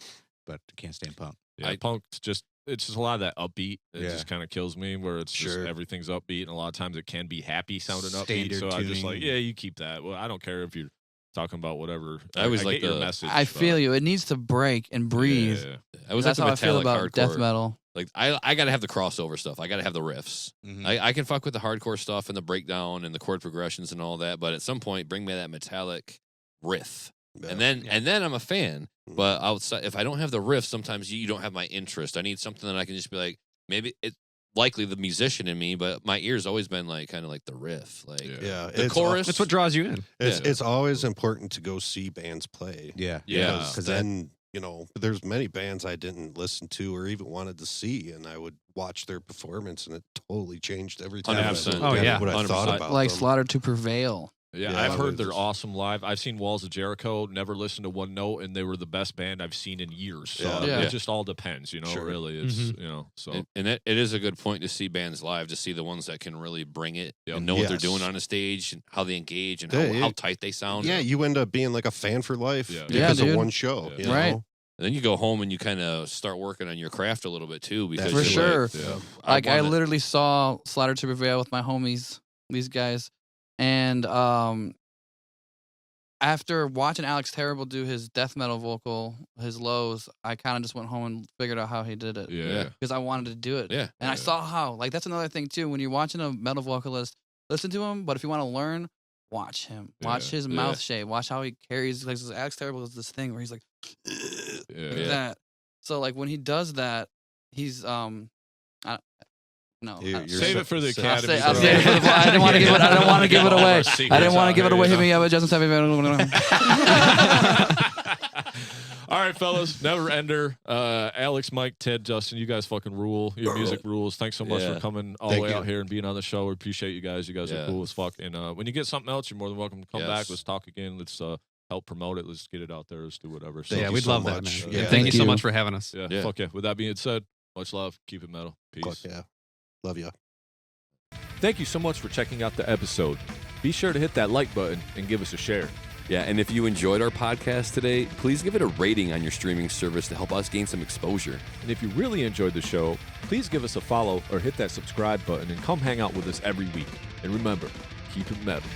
But I can't stand punk. Yeah, punk's just it's just a lot of that upbeat. It Yeah. just kind of kills me where it's just Sure. everything's upbeat and a lot of times it can be happy sounding upbeat. Standard So I just like, tuning. yeah, you keep that. Well, I don't care if you're talking about whatever. I always get like your the- message. I but- feel you. It needs to break and breathe. Yeah. I was That's like how the I feel metallic about hardcore. death metal. Like I gotta have the crossover stuff. I gotta have the riffs. Mhm. I can fuck with the hardcore stuff and the breakdown and the chord progressions and all that, but at some point, bring me that metallic riff, and then I'm a fan. But outside, if I don't have the riff, sometimes you don't have my interest. I need something that I can just be like, maybe it's likely the musician in me, but my ear's always been like kind of like the riff, like yeah, the it's chorus. That's what draws you in. It's always important to go see bands play. Yeah. Yeah. Because then, there's many bands I didn't listen to or even wanted to see, and I would watch their performance, and it totally changed every time. 100%. Oh, yeah. What I thought 100%. about Like them. Slaughter to Prevail. Yeah, Yeah, I've I heard would they're just- awesome live. I've seen Walls of Jericho, never listened to one note, and they were the best band I've seen in years. So Yeah. it just all depends, Sure. really. It's, Mhm. so. And it is a good point to see bands live, to see the ones that can really bring it Yep. and know what they're Yes. doing on a stage and how they engage and Yeah, how tight they sound. Yeah, you end up being like a fan for life Yeah. because Yeah, of dude. one show. Yeah. you Right. know? And then you go home and you kind of start working on your craft a little bit too, because For you're sure. like, Yeah. Like I wanna- literally saw Slaughter to Prevail with my homies, these guys, and after watching Alex Terrible do his death metal vocal, his lows, I kind of just went home and figured out how he did it. Yeah. Because I wanted to do it. Yeah. And I Yeah. saw how. Like that's another thing too. When you're watching a metal vocalist, listen to him. But if you want to learn, watch him. Watch Yeah. his mouth shape. Watch how he carries. Like Alex Terrible is this thing where he's like, Yeah. like that. So like when he does that, he's no. You're Save it for the I'll academy. I'll bro. say it for the- I didn't want to give it. I didn't want to give it All of our away. I secrets didn't want to out give it here, away. you Hit me know? up at Justin All right, fellas. Neverender. Alex, Mike, Ted, Justin, you guys fucking rule. Your music rules. Thanks so much Yeah. for coming all the Thank way you. out here and being on the show. We appreciate you guys. You guys are Yeah. cool as fuck. And when you get something else, you're more than welcome to come Yes. back. Let's talk again. Let's help promote it. Let's get it out there. Let's do whatever. So, Thank Yeah, you we'd so love that, much. man. Yeah. Thank Thank you so you. much for having us. yeah, Yeah. fuck yeah. With that being said, much love. Keep it metal. Peace. Fuck yeah. Love you. Thank you so much for checking out the episode. Be sure to hit that like button and give us a share. Yeah, and if you enjoyed our podcast today, please give it a rating on your streaming service to help us gain some exposure. And if you really enjoyed the show, please give us a follow or hit that subscribe button and come hang out with us every week. And remember, keep it metal.